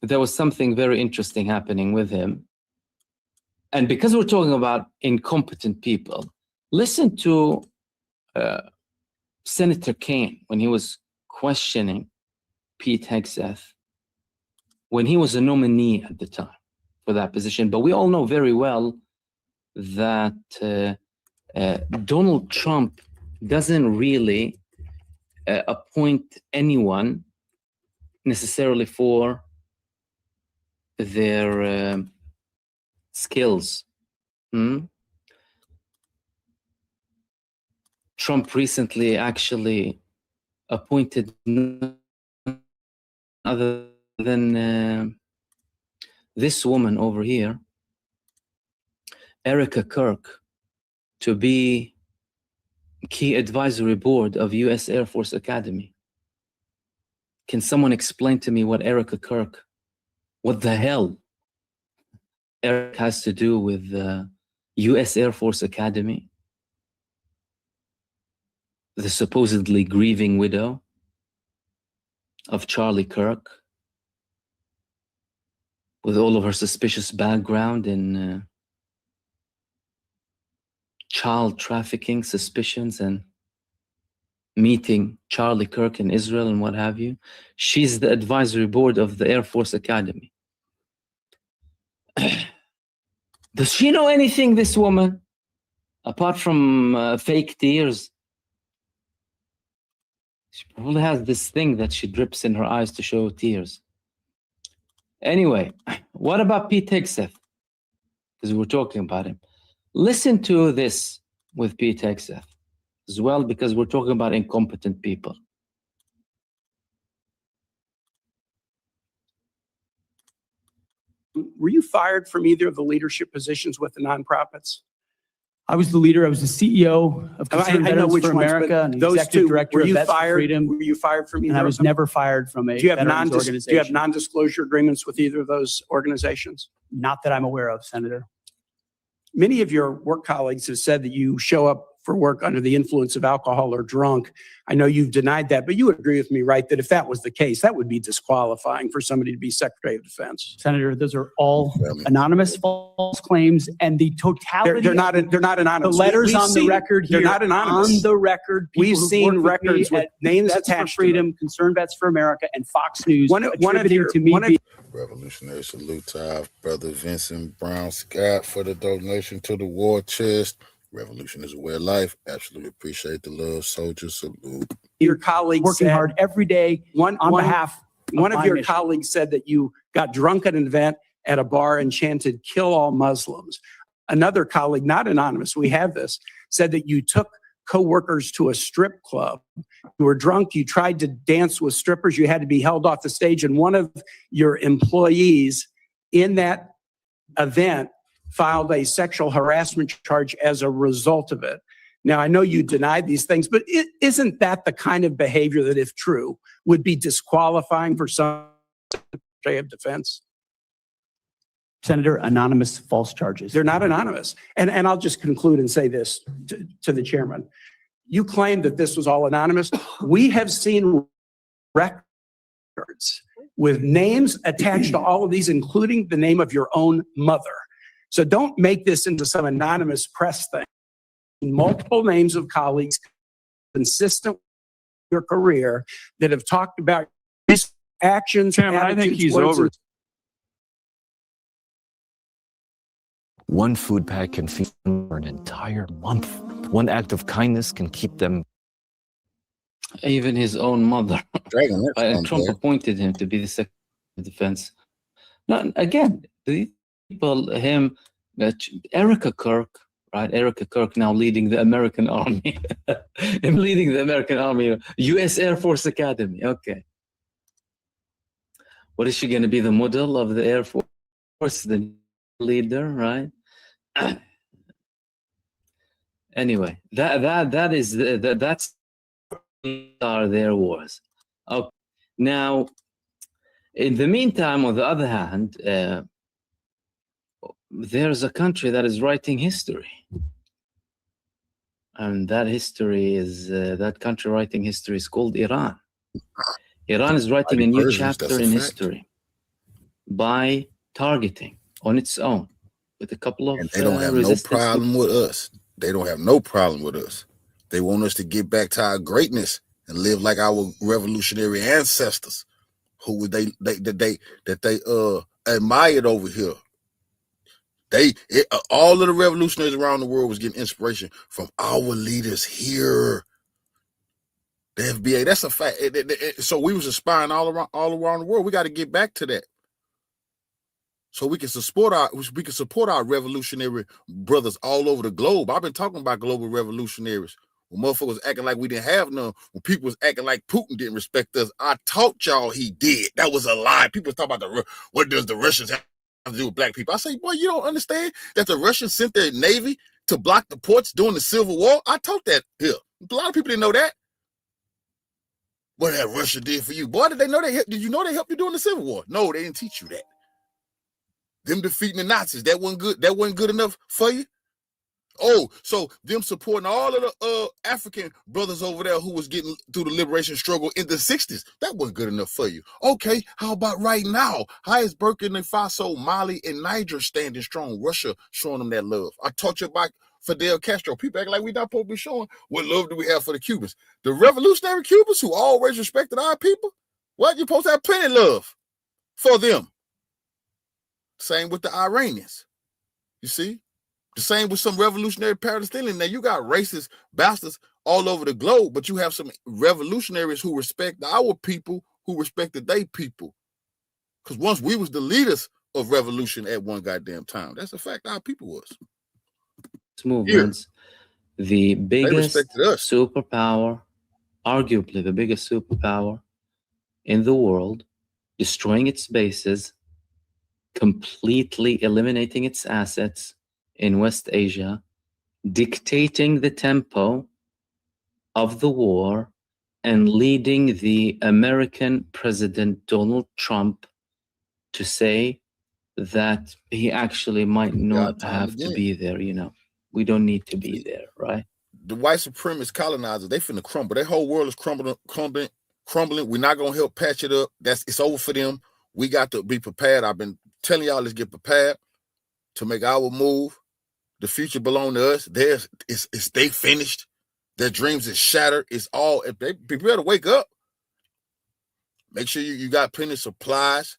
there was something very interesting happening with him. And because we're talking about incompetent people, listen to Senator Kaine when he was questioning Pete Hegseth, when he was a nominee at the time for that position. But we all know very well that Donald Trump doesn't really appoint anyone necessarily for their skills. Trump recently actually appointed none other than this woman over here, Erica Kirk, to be key advisory board of U.S. Air Force Academy. Can someone explain to me what Erica Kirk, what the hell Eric has to do with U.S. Air Force Academy? The supposedly grieving widow of Charlie Kirk, with all of her suspicious background in child trafficking suspicions and meeting Charlie Kirk in Israel and what have you. She's the advisory board of the Air Force Academy. Does she know anything, this woman, apart from fake tears? She probably has this thing that she drips in her eyes to show tears. Anyway, what about Pete Hegseth? Because we're talking about him. Listen to this with Pete Hegseth as well, because we're talking about incompetent people. Were you fired from either of the leadership positions with the nonprofits? I was the leader. I was the CEO of Concerned Veterans for America and the executive director of Vets for Freedom. Were you fired from either? And I was never fired from a veterans organization. Do you have non-disclosure agreements with either of those organizations? Not that I'm aware of, Senator. Many of your work colleagues have said that you show up for work under the influence of alcohol or drunk. I know you've denied that, but you would agree with me, right, that if that was the case, that would be disqualifying for somebody to be Secretary of Defense. Senator, those are all anonymous false claims, and the totality. They're not anonymous. The letters on the record here. They're not anonymous. On the record, we've seen records with names attached to Freedom, Concerned Vets for America, and Fox News attributing to me. Revolutionary salute to our brother Vincent Brown Scott for the donation to the war chest. Revolution is a way of life. Absolutely appreciate the love, soldiers. Salute. Your colleagues working hard every day on behalf. One of your colleagues said that you got drunk at an event at a bar and chanted "Kill all Muslims." Another colleague, not anonymous, we have this, said that you took co-workers to a strip club. You were drunk. You tried to dance with strippers. You had to be held off the stage, and one of your employees in that event filed a sexual harassment charge as a result of it. Now, I know you denied these things, but isn't that the kind of behavior that, if true, would be disqualifying for some Secretary of Defense? Senator, anonymous false charges. They're not anonymous. And I'll just conclude and say this to the chairman. You claim that this was all anonymous. We have seen records with names attached to all of these, including the name of your own mother. So don't make this into some anonymous press thing. Multiple names of colleagues consistent with your career that have talked about his actions. Chairman, I think he's over. One food pack can feed them for an entire month. One act of kindness can keep them. Even his own mother. Trump appointed him to be the Secretary of Defense. Now, again, the people, Erica Kirk, right? Erica Kirk now leading the American Army. Him leading the American Army, U.S. Air Force Academy. Okay. What is she going to be, the model of the Air Force, the leader, right? Anyway, that's are their wars. Okay. Now, in the meantime, on the other hand, there's a country that is writing history, and that history is that country writing history is called Iran. Iran is writing a new chapter in history by targeting on its own with a couple of. And they don't have no problem with us. They don't have no problem with us. They want us to get back to our greatness and live like our revolutionary ancestors, who they admired over here. All of the revolutionaries around the world was getting inspiration from our leaders here. The FBA, that's a fact. So we was aspiring all around the world. We got to get back to that, so we can support our revolutionary brothers all over the globe. I've been talking about global revolutionaries. When motherfuckers was acting like we didn't have none, when people was acting like Putin didn't respect us, I taught y'all he did. That was a lie. People talk about what does the Russians have to do with black people? I say, boy, you don't understand that the Russians sent their navy to block the ports during the Civil War? I taught that here. A lot of people didn't know that. What that Russia did for you. Boy, did you know they helped you during the Civil War? No, they didn't teach you that. Them defeating the Nazis, that wasn't good enough for you? Oh, so them supporting all of the African brothers over there who was getting through the liberation struggle in the 60s, that wasn't good enough for you. Okay, how about right now? How is Burkina Faso, Mali, and Niger standing strong? Russia showing them that love. I taught you about Fidel Castro. People act like we not supposed to be showing what love do we have for the Cubans. The revolutionary Cubans who always respected our people, what? You're supposed to have plenty of love for them. Same with the Iranians. You see? The same with some revolutionary Palestinians. Now, you got racist bastards all over the globe, but you have some revolutionaries who respect our people, who respected their people. Because once we was the leaders of revolution at one goddamn time. That's a fact our people was. Movements, the biggest superpower, arguably the biggest superpower in the world, destroying its bases, completely eliminating its assets in West Asia, dictating the tempo of the war, and leading the American President Donald Trump to say that he actually might not have to be there, you know. We don't need to be there, right? The white supremacist colonizers, they finna crumble. Their whole world is crumbling. We're not gonna help patch it up. It's over for them. We got to be prepared. I've been telling y'all, let's get prepared to make our move. The future belongs to us. They finished. Their dreams is shattered. It's all. If they prepare to wake up, make sure you got plenty of supplies.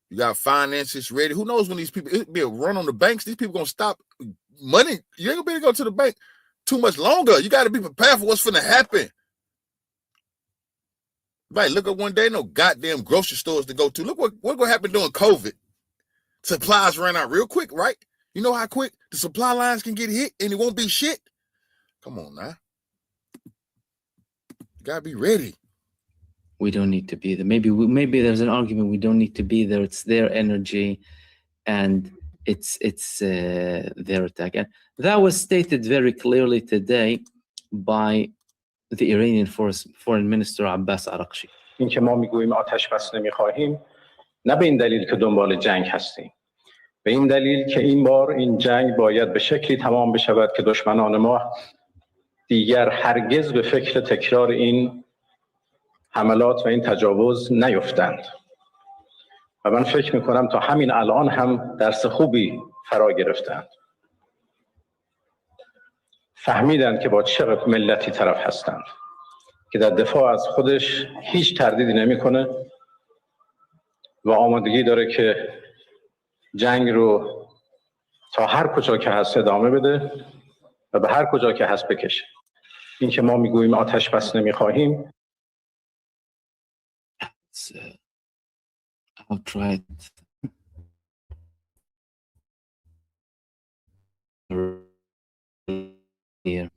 You got finances ready. Who knows when these people, it'll be a run on the banks. These people gonna stop money. You ain't gonna be able to go to the bank too much longer. You got to be prepared for what's finna happen. Right, look at one day, no goddamn grocery stores to go to. Look what gonna happen during COVID. Supplies ran out real quick, right? You know how quick the supply lines can get hit and it won't be shit? Come on now. You gotta be ready. We don't need to be there. Maybe there's an argument we don't need to be there. It's their energy and it's their attack. And that was stated very clearly today by the Iranian Foreign Minister Abbas Araghchi. این که ما میگوییم آتش بس نمیخواهیم نه به این دلیل که دنبال جنگ هستیم به این دلیل که این بار این جنگ باید به شکلی تمام بشود که دشمنان ما دیگر هرگز به فکر تکرار این حملات و این تجاوز نیفتند. و من فکر میکنم تا همین الان هم درس خوبی فرا گرفتند. فهمیدند که با چه ملتی طرف هستند که در دفاع از خودش هیچ تردیدی نمیکنه و آمادگی داره که جنگ رو تا هر کجا که هست ادامه بده و به هر کجا که هست بکشه. این که ما میگوییم آتش بس نمیخواهیم outright here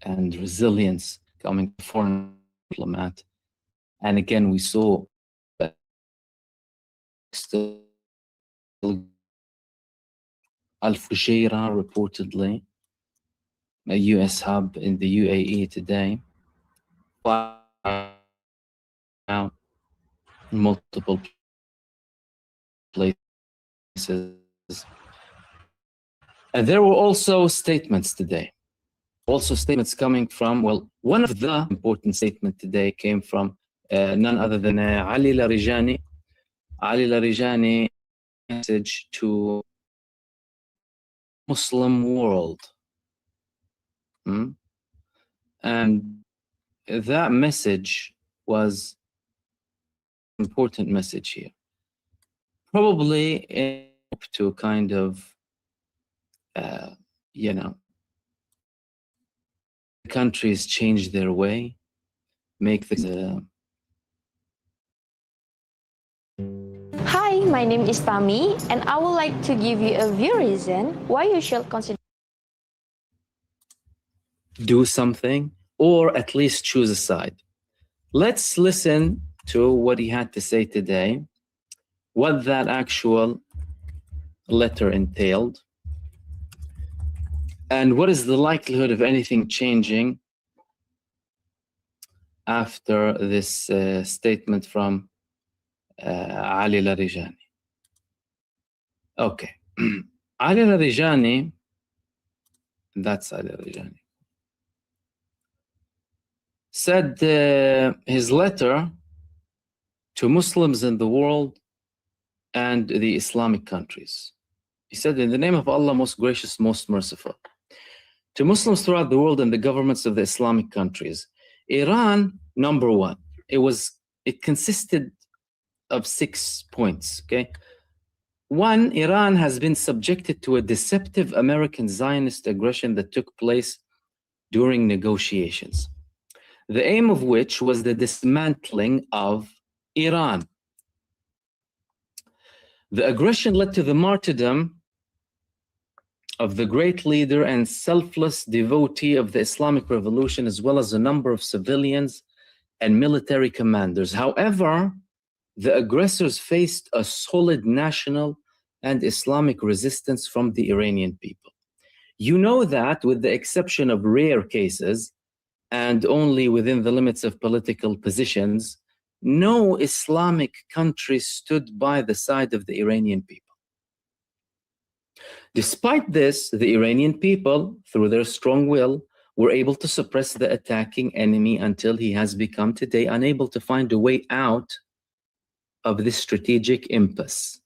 and resilience coming from foreign diplomat. And again, we saw still Al-Fujairah reportedly, a US hub in the UAE today, out in multiple places. And there were also statements today. Also statements coming from, well, one of the important statements today came from none other than Ali Larijani. Ali Larijani message to Muslim world. And that message was an important message here. Probably to kind of, countries change their way, make the Hi, my name is Tami, and I would like to give you a few reasons why you should consider do something or at least choose a side. Let's listen to what he had to say today, what that actual letter entailed, and what is the likelihood of anything changing after this statement from Ali Larijani. Okay. Ali Larijani, that's Ali Larijani, said his letter to Muslims in the world and the Islamic countries. He said, in the name of Allah, most gracious, most merciful, to Muslims throughout the world and the governments of the Islamic countries. Iran, number one, it consisted of 6 points, okay? One, Iran has been subjected to a deceptive American Zionist aggression that took place during negotiations, the aim of which was the dismantling of Iran. The aggression led to the martyrdom of the great leader and selfless devotee of the Islamic Revolution, as well as a number of civilians and military commanders. However, the aggressors faced a solid national and Islamic resistance from the Iranian people. You know that, with the exception of rare cases and only within the limits of political positions, no Islamic country stood by the side of the Iranian people. Despite this, the Iranian people, through their strong will, were able to suppress the attacking enemy until he has become today unable to find a way out of this strategic impasse.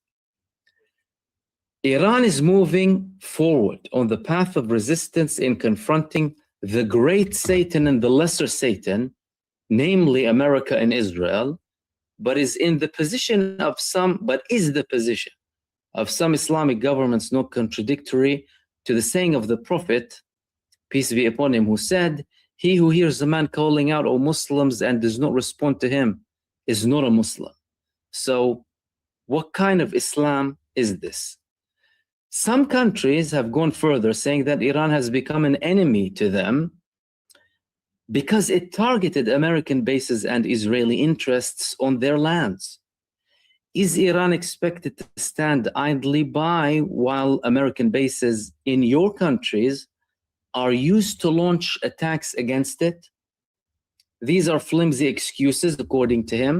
Iran is moving forward on the path of resistance in confronting the great Satan and the lesser Satan, namely America and Israel, but is the position of some Islamic governments not contradictory to the saying of the Prophet, peace be upon him, who said, "He who hears a man calling out, 'O Muslims,' and does not respond to him is not a Muslim." So what kind of Islam is this? Some countries have gone further, saying that Iran has become an enemy to them because it targeted American bases and Israeli interests on their lands. Is Iran expected to stand idly by while American bases in your countries are used to launch attacks against it? These are flimsy excuses, according to him.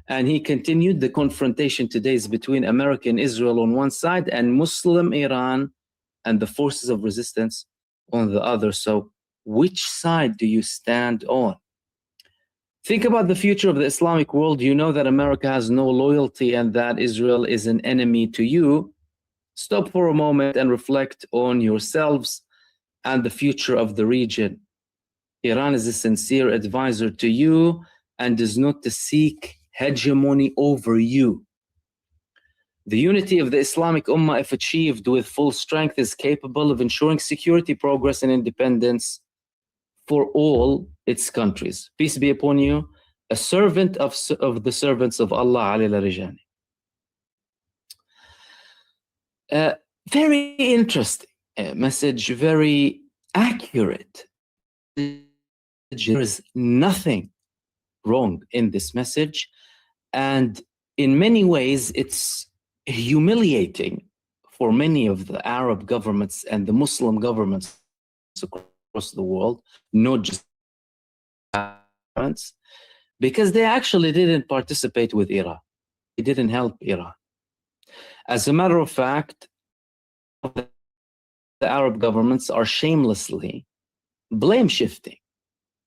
And he continued, the confrontation today is between America and Israel on one side and Muslim Iran and the forces of resistance on the other. So which side do you stand on? Think about the future of the Islamic world. You know that America has no loyalty and that Israel is an enemy to you. Stop for a moment and reflect on yourselves and the future of the region. Iran is a sincere advisor to you and does not to seek hegemony over you. The unity of the Islamic Ummah, if achieved with full strength, is capable of ensuring security, progress, and independence for all its countries. Peace be upon you, a servant of the servants of Allah, Ali Larijani. Very interesting message, very accurate. There is nothing wrong in this message, and in many ways it's humiliating for many of the Arab governments and the Muslim governments across the world, not just governments, because they actually didn't participate with Iran. It didn't help Iran. As a matter of fact, the Arab governments are shamelessly blame shifting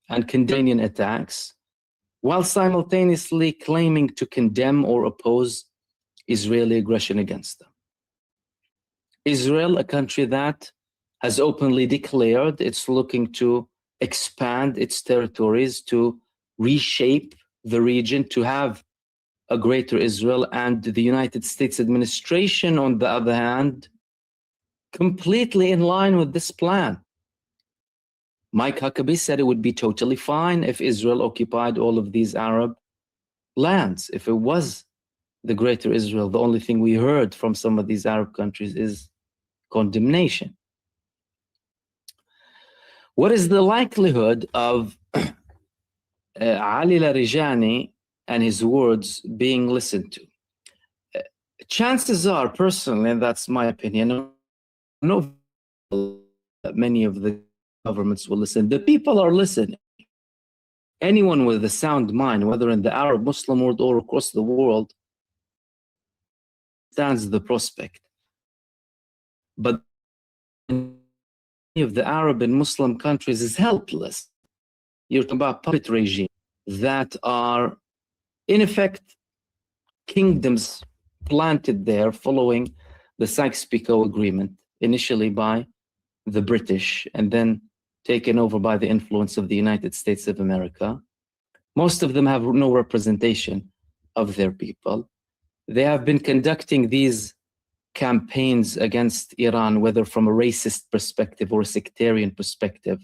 and condemning attacks while simultaneously claiming to condemn or oppose Israeli aggression against them. Israel, a country that has openly declared it's looking to expand its territories, to reshape the region, to have a greater Israel, and the United States administration, on the other hand, completely in line with this plan. Mike Huckabee said it would be totally fine if Israel occupied all of these Arab lands. If it was the greater Israel, the only thing we heard from some of these Arab countries is condemnation. What is the likelihood of Ali Larijani and his words being listened to? Chances are, personally, and that's my opinion, I know that many of the governments will listen. The people are listening. Anyone with a sound mind, whether in the Arab Muslim world or across the world, stands the prospect. But many of the Arab and Muslim countries is helpless. You're talking about puppet regimes that are, in effect, kingdoms planted there following the Sykes-Picot agreement, initially by the British and then taken over by the influence of the United States of America. Most of them have no representation of their people. They have been conducting these campaigns against Iran, whether from a racist perspective or a sectarian perspective,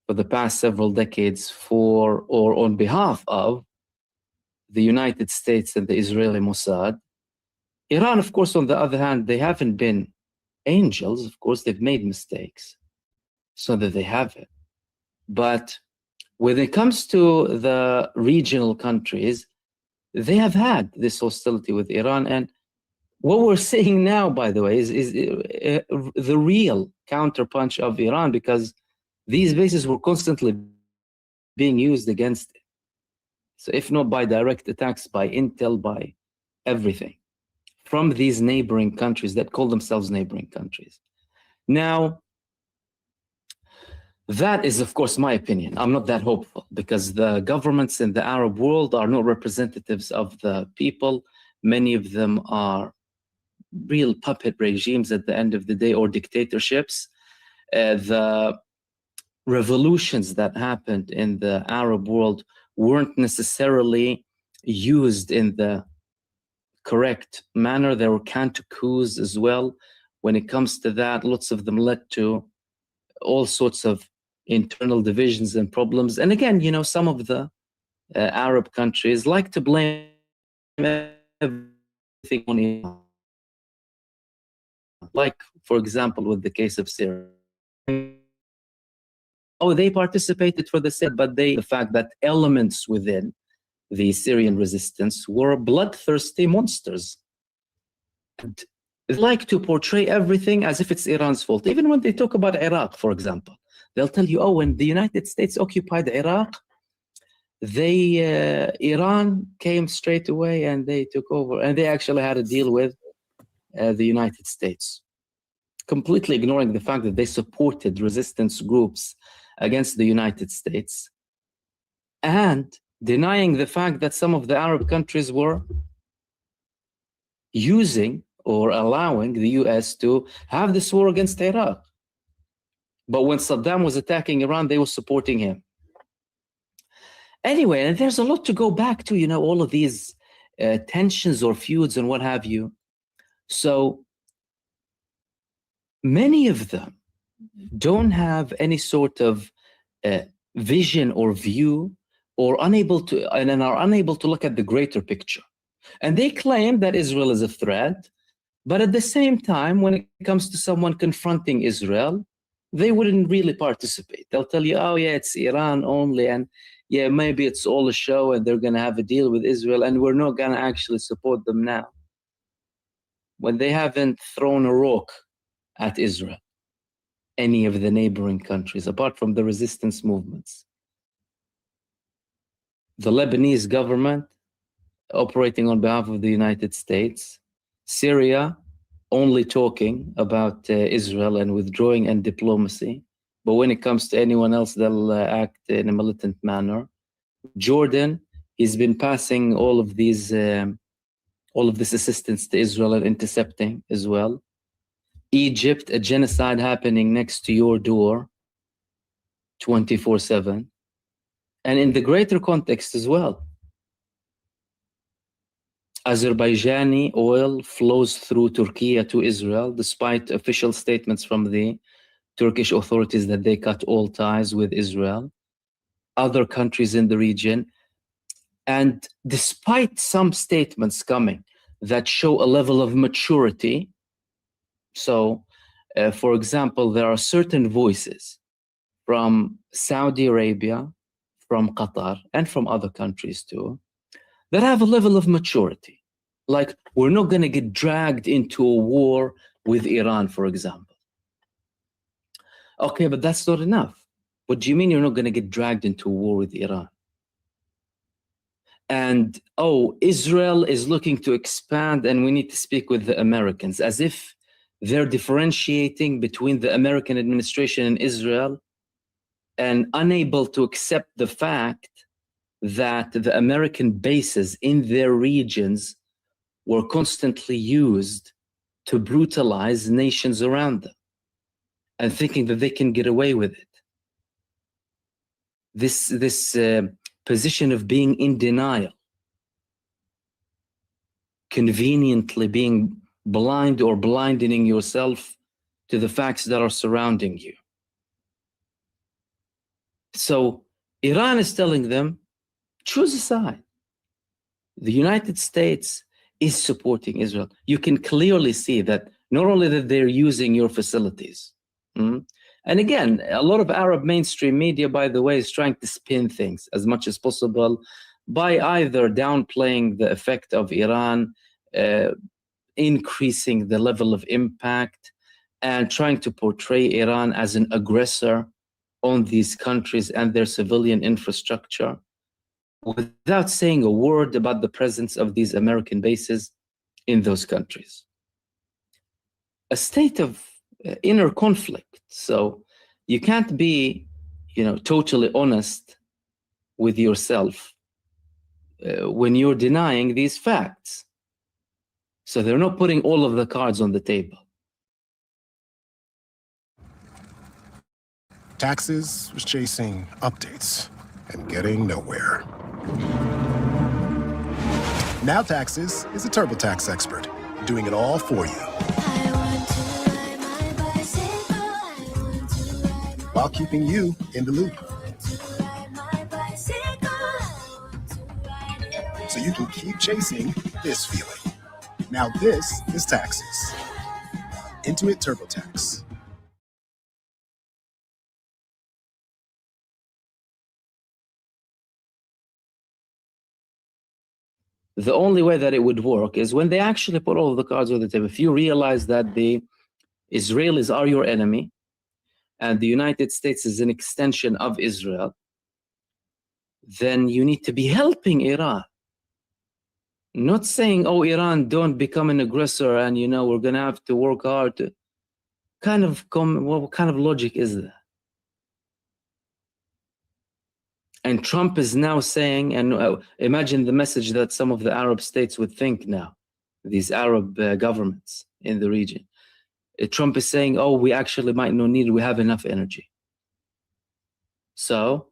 for the past several decades for or on behalf of the United States and the Israeli Mossad. Iran, of course, on the other hand, they haven't been angels. Of course, they've made mistakes, so that they have it. But when it comes to the regional countries, they have had this hostility with Iran. And what we're seeing now, by the way, is the real counterpunch of Iran, because these bases were constantly being used against it. So if not by direct attacks, by intel, by everything, from these neighboring countries that call themselves neighboring countries. Now, that is, of course, my opinion. I'm not that hopeful, because the governments in the Arab world are not representatives of the people. Many of them are real puppet regimes at the end of the day, or dictatorships. The revolutions that happened in the Arab world weren't necessarily used in the correct manner. There were counter coups as well. When it comes to that, lots of them led to all sorts of internal divisions and problems. And again, you know, some of the Arab countries like to blame everything on Iran. Like, for example, with the case of Syria. Oh, they participated for the sake, but the fact that elements within the Syrian resistance were bloodthirsty monsters. And they like to portray everything as if it's Iran's fault. Even when they talk about Iraq, for example, they'll tell you, oh, when the United States occupied Iraq, Iran came straight away and they took over, and they actually had a deal with the United States, completely ignoring the fact that they supported resistance groups against the United States and denying the fact that some of the Arab countries were using or allowing the US to have this war against Iraq. But when Saddam was attacking Iran, they were supporting him. Anyway, and there's a lot to go back to, all of these tensions or feuds and what have you. So many of them don't have any sort of vision or view, or are unable to look at the greater picture. And they claim that Israel is a threat, but at the same time, when it comes to someone confronting Israel, they wouldn't really participate. They'll tell you, oh yeah, it's Iran only, and yeah, maybe it's all a show and they're going to have a deal with Israel, and we're not going to actually support them now, when they haven't thrown a rock at Israel, any of the neighboring countries, apart from the resistance movements. The Lebanese government operating on behalf of the United States, Syria only talking about Israel and withdrawing and diplomacy, but when it comes to anyone else, they'll act in a militant manner. Jordan, he's been passing all of this assistance to Israel and intercepting as well. Egypt, a genocide happening next to your door 24/7. And in the greater context as well, Azerbaijani oil flows through Turkey to Israel, despite official statements from the Turkish authorities that they cut all ties with Israel, other countries in the region. And despite some statements coming that show a level of maturity, so for example, there are certain voices from Saudi Arabia, from Qatar, and from other countries too, that have a level of maturity. Like, we're not going to get dragged into a war with Iran, for example. Okay, but that's not enough. What do you mean you're not going to get dragged into a war with Iran? And, oh, Israel is looking to expand and we need to speak with the Americans, as if they're differentiating between the American administration and Israel, and unable to accept the fact that the American bases in their regions were constantly used to brutalize nations around them, and thinking that they can get away with it. This position of being in denial, conveniently being blind or blinding yourself to the facts that are surrounding you. So Iran is telling them, choose a side. The United States is supporting Israel. You can clearly see that not only that they're using your facilities. And again, a lot of Arab mainstream media, by the way, is trying to spin things as much as possible by either downplaying the effect of Iran, increasing the level of impact, and trying to portray Iran as an aggressor on these countries and their civilian infrastructure, without saying a word about the presence of these American bases in those countries. A state of inner conflict. So you can't be, totally honest with yourself when you're denying these facts. So they're not putting all of the cards on the table. Taxes was chasing updates and getting nowhere. Now Taxes is a TurboTax expert, doing it all for you, while keeping you in the loop, so you can keep chasing this feeling. Now this is Taxes. Intuit TurboTax. The only way that it would work is when they actually put all of the cards on the table. If you realize that the Israelis are your enemy, and the United States is an extension of Israel, then you need to be helping Iran. Not saying, oh, Iran, don't become an aggressor and, you know, we're going to have to work hard. What kind of logic is that? And Trump is now saying, and imagine the message that some of the Arab states would think now, these Arab governments in the region. Trump is saying, oh, we actually might not need it. We have enough energy. So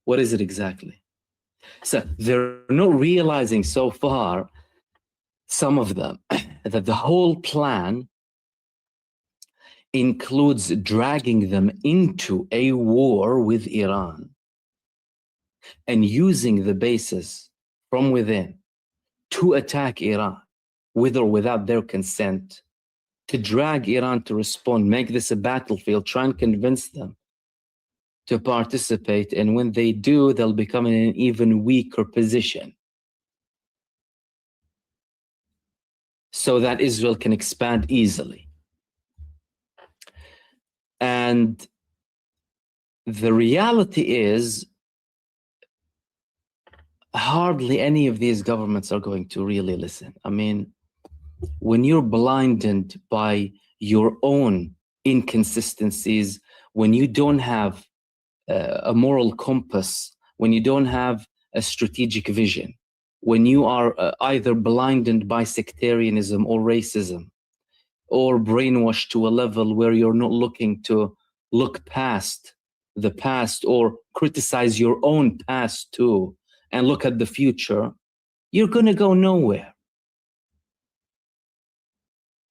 what is it exactly? So they're not realizing so far, some of them, that the whole plan includes dragging them into a war with Iran and using the bases from within to attack Iran, with or without their consent, to drag Iran to respond, make this a battlefield, try and convince them to participate, and when they do, they'll become in an even weaker position so that Israel can expand easily. And the reality is, hardly any of these governments are going to really listen. I mean, when you're blinded by your own inconsistencies, when you don't have a moral compass, when you don't have a strategic vision, when you are either blinded by sectarianism or racism, or brainwashed to a level where you're not looking to look past the past or criticize your own past too, and look at the future, you're going to go nowhere.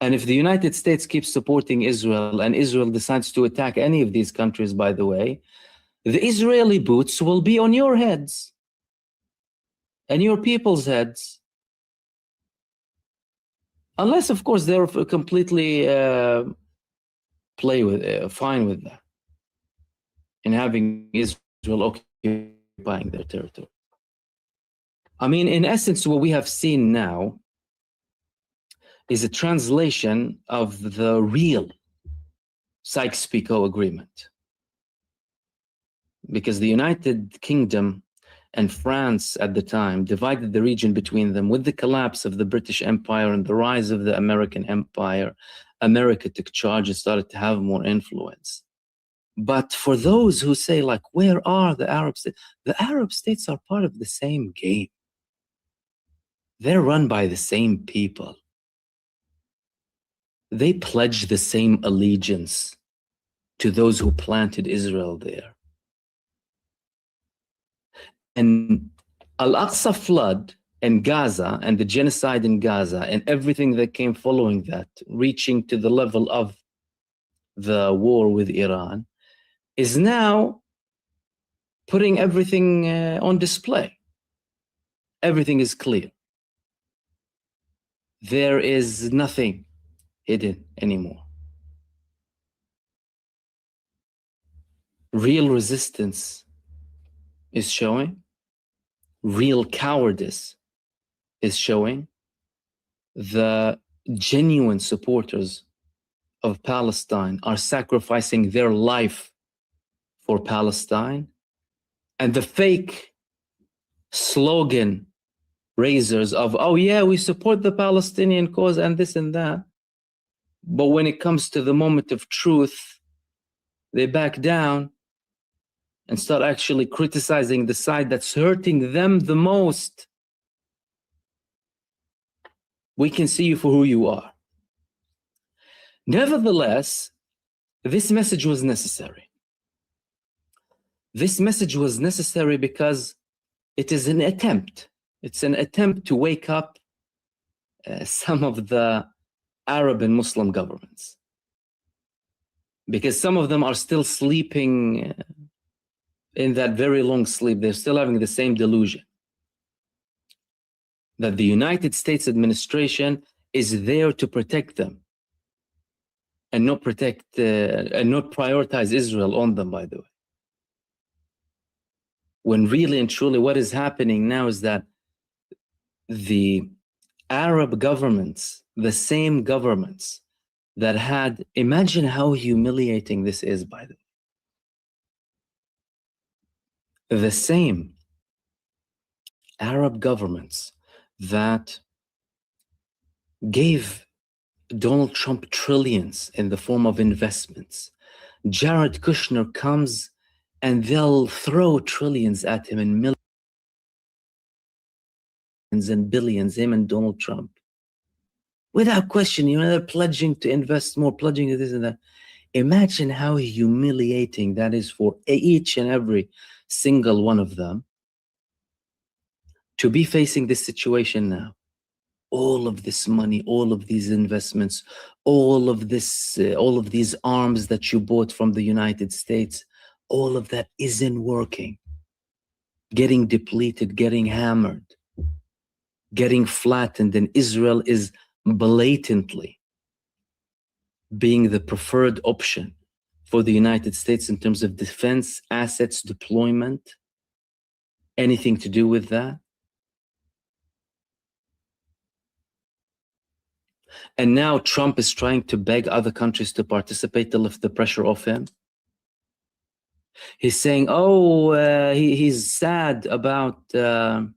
And if the United States keeps supporting Israel and Israel decides to attack any of these countries, by the way, the Israeli boots will be on your heads and your people's heads. Unless, of course, they're completely fine with that and having Israel occupying their territory. I mean, in essence, what we have seen now is a translation of the real Sykes-Picot agreement. Because the United Kingdom and France at the time divided the region between them. With the collapse of the British Empire and the rise of the American Empire, America took charge and started to have more influence. But for those who say, like, where are the Arab states? The Arab states are part of the same game. They're run by the same people. They pledge the same allegiance to those who planted Israel there. And Al-Aqsa flood and Gaza and the genocide in Gaza and everything that came following that, reaching to the level of the war with Iran, is now putting everything on display. Everything is clear. There is nothing hidden anymore. Real resistance is showing. Real cowardice is showing. The genuine supporters of Palestine are sacrificing their life for Palestine. And the fake slogan raisers of, oh yeah, we support the Palestinian cause and this and that. But when it comes to the moment of truth, they back down and start actually criticizing the side that's hurting them the most. We can see you for who you are. Nevertheless, this message was necessary. This message was necessary because it is an attempt. It's an attempt to wake up some of the Arab and Muslim governments. Because some of them are still sleeping in that very long sleep. They're still having the same delusion that the United States administration is there to protect them and not protect and not prioritize Israel on them, by the way. When really and truly what is happening now is that the Arab governments, the same governments that had, imagine how humiliating this is, by the way. The same Arab governments that gave Donald Trump trillions in the form of investments. Jared Kushner comes and they'll throw trillions at him and millions and billions, him and Donald Trump. Without question, they're pledging to invest more, pledging to this and that. Imagine how humiliating that is for each and every single one of them to be facing this situation now. All of this money, all of these investments, all of these arms that you bought from the United States, all of that isn't working. Getting depleted, getting hammered, getting flattened, and Israel is blatantly being the preferred option for the United States in terms of defense, assets, deployment, anything to do with that. And now Trump is trying to beg other countries to participate to lift the pressure off him. He's saying, he's sad about the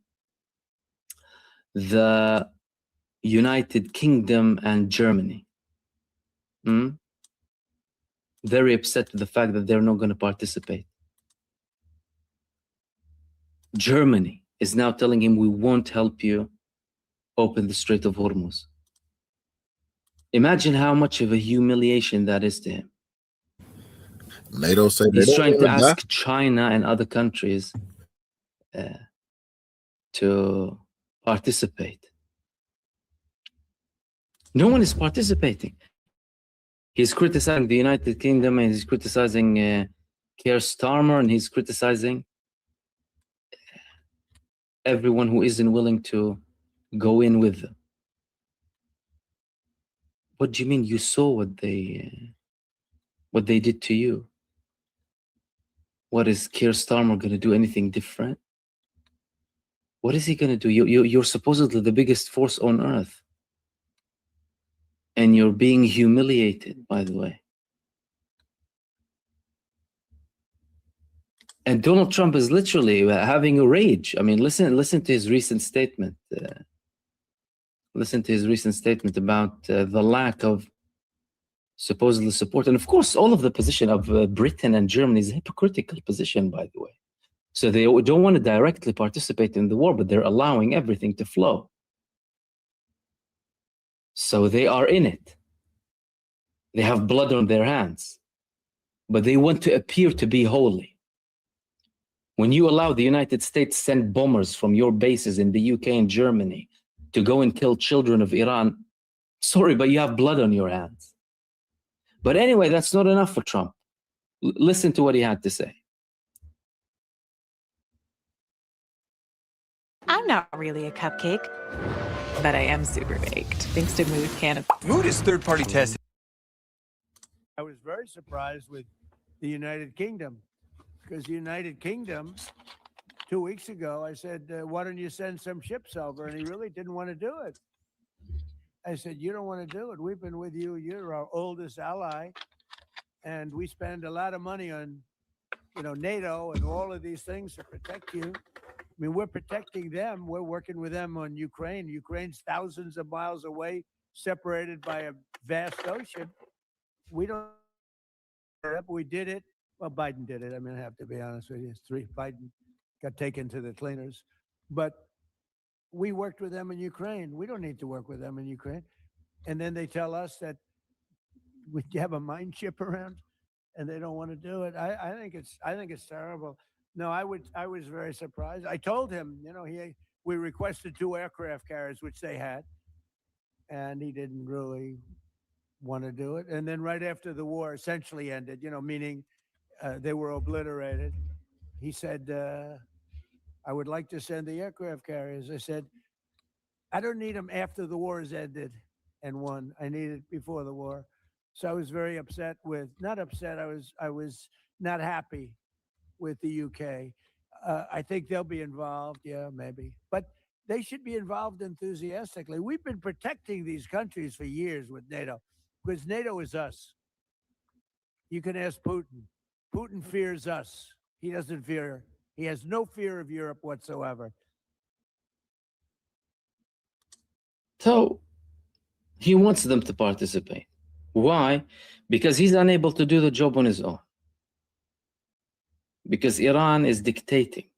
United Kingdom and Germany. Very upset with the fact that they're not going to participate. Germany is now telling him, we won't help you open the Strait of Hormuz. Imagine how much of a humiliation that is to him. NATO said he's trying to ask China and other countries to participate. No one is participating. He's criticizing the United Kingdom, and he's criticizing Keir Starmer, and he's criticizing everyone who isn't willing to go in with them. What do you mean? You saw what they did to you. What is Keir Starmer going to do? Anything different? What is he going to do? You're supposedly the biggest force on earth. And you're being humiliated, by the way. And Donald Trump is literally having a rage. I mean, listen to his recent statement. Listen to his recent statement about the lack of supposedly support. And of course, all of the position of Britain and Germany is a hypocritical position, by the way. So they don't want to directly participate in the war, but they're allowing everything to flow. So they are in it. They have blood on their hands, but they want to appear to be holy. When you allow the United States send bombers from your bases in the UK and Germany to go and kill children of Iran, sorry, but you have blood on your hands. But anyway, that's not enough for Trump. Listen to what he had to say. I'm not really a cupcake, but I am super baked, thanks to Mood Can. Mood is third-party tested. I was very surprised with the United Kingdom, because the United Kingdom, 2 weeks ago, I said, why don't you send some ships over? And he really didn't want to do it. I said, you don't want to do it. We've been with you. You're our oldest ally. And we spend a lot of money on, NATO and all of these things to protect you. I mean, we're protecting them. We're working with them on Ukraine. Ukraine's thousands of miles away, separated by a vast ocean. We don't, we did it. Well, Biden did it. I mean, I have to be honest with you. Biden got taken to the cleaners. But we worked with them in Ukraine. We don't need to work with them in Ukraine. And then they tell us that we have a mine ship around, and they don't want to do it. I think it's terrible. No, I was very surprised. I told him, we requested 2 aircraft carriers, which they had, and he didn't really want to do it. And then right after the war essentially ended, meaning they were obliterated, he said, I would like to send the aircraft carriers. I said, I don't need them after the war has ended and won. I need it before the war. So I was very upset not upset, I was not happy with the UK. I think they'll be involved, yeah, maybe. But they should be involved enthusiastically. We've been protecting these countries for years with NATO, because NATO is us. You can ask Putin. Putin fears us. He has no fear of Europe whatsoever. So he wants them to participate. Why? Because he's unable to do the job on his own. Because Iran is dictating.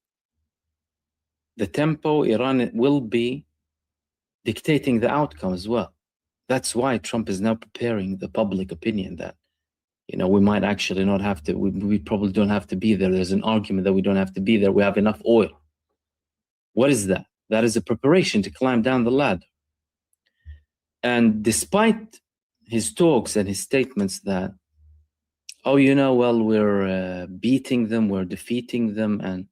The tempo, Iran will be dictating the outcome as well. That's why Trump is now preparing the public opinion that, we might actually not have to, we probably don't have to be there. There's an argument that we don't have to be there. We have enough oil. What is that? That is a preparation to climb down the ladder. And despite his talks and his statements that, we're beating them, we're defeating them, and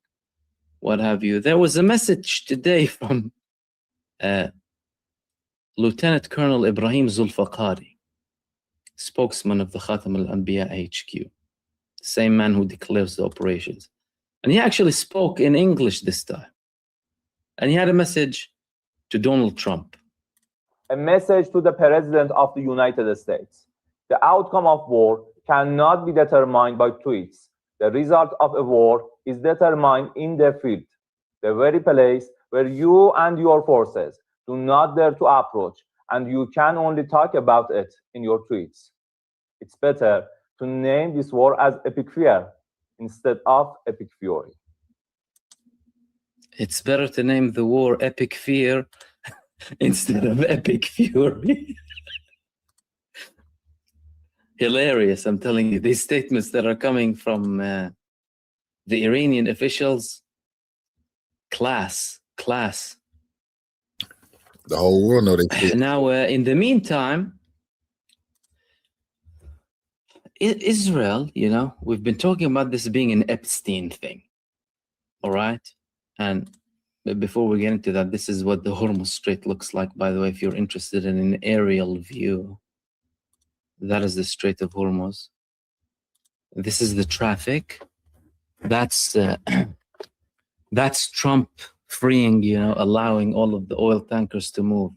what have you, there was a message today from Lieutenant Colonel Ibrahim Zulfaqari, spokesman of the Khatam al-Anbiya HQ, same man who declares the operations. And he actually spoke in English this time. And he had a message to Donald Trump. A message to the President of the United States. The outcome of war cannot be determined by tweets. The result of a war is determined in the field, the very place where you and your forces do not dare to approach, and you can only talk about it in your tweets. It's better to name this war as epic fear instead of epic fury. It's better to name the war epic fear instead of epic fury. Hilarious, I'm telling you. These statements that are coming from the Iranian officials, class. The whole world know they. Now, in the meantime, Israel, we've been talking about this being an Epstein thing. All right? And before we get into that, this is what the Hormuz Strait looks like, by the way, if you're interested in an aerial view. That is the Strait of Hormuz. This is the traffic. That's Trump freeing, allowing all of the oil tankers to move.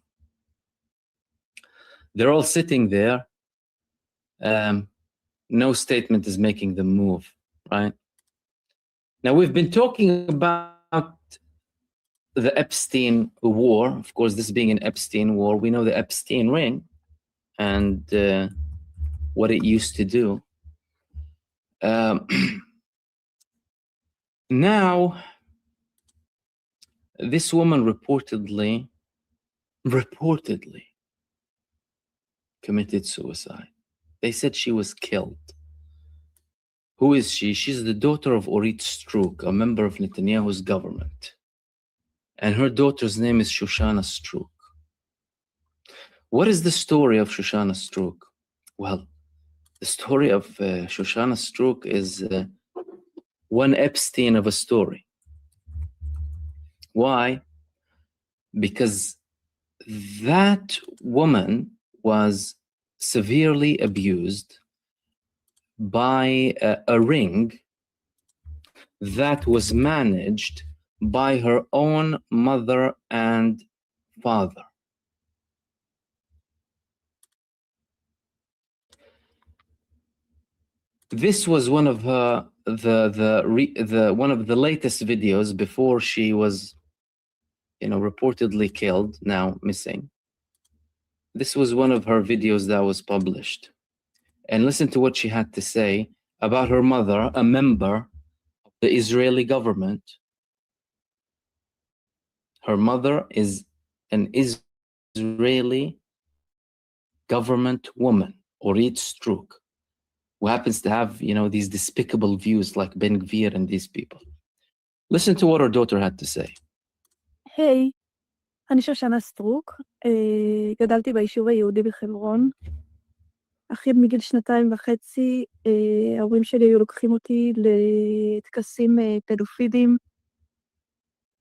They're all sitting there. No statement is making them move, right? Now, we've been talking about the Epstein war. Of course, this being an Epstein war, we know the Epstein ring and what it used to do. Now, this woman reportedly committed suicide. They said she was killed. Who is she? She's the daughter of Orit Strouk, a member of Netanyahu's government. And her daughter's name is Shoshana Strouk. What is the story of Shoshana Strouk? Well, the story of Shoshana Strouk is one Epstein of a story. Why? Because that woman was severely abused by a ring that was managed by her own mother and father. This was one of her one of the latest videos before she was, reportedly killed, now missing. This was one of her videos that was published. And listen to what she had to say about her mother, a member of the Israeli government. Her mother is an Israeli government woman, Orit Strouk, who happens to have, these despicable views like Ben Gvir and these people. Listen to what her daughter had to say. Hey, אני שושנה סטרוק, גדלתי ביישוב היהודי בחברון. אחי מגיל 2.5, ההורים שלי היו לוקחים אותי לטקסים פדופילים,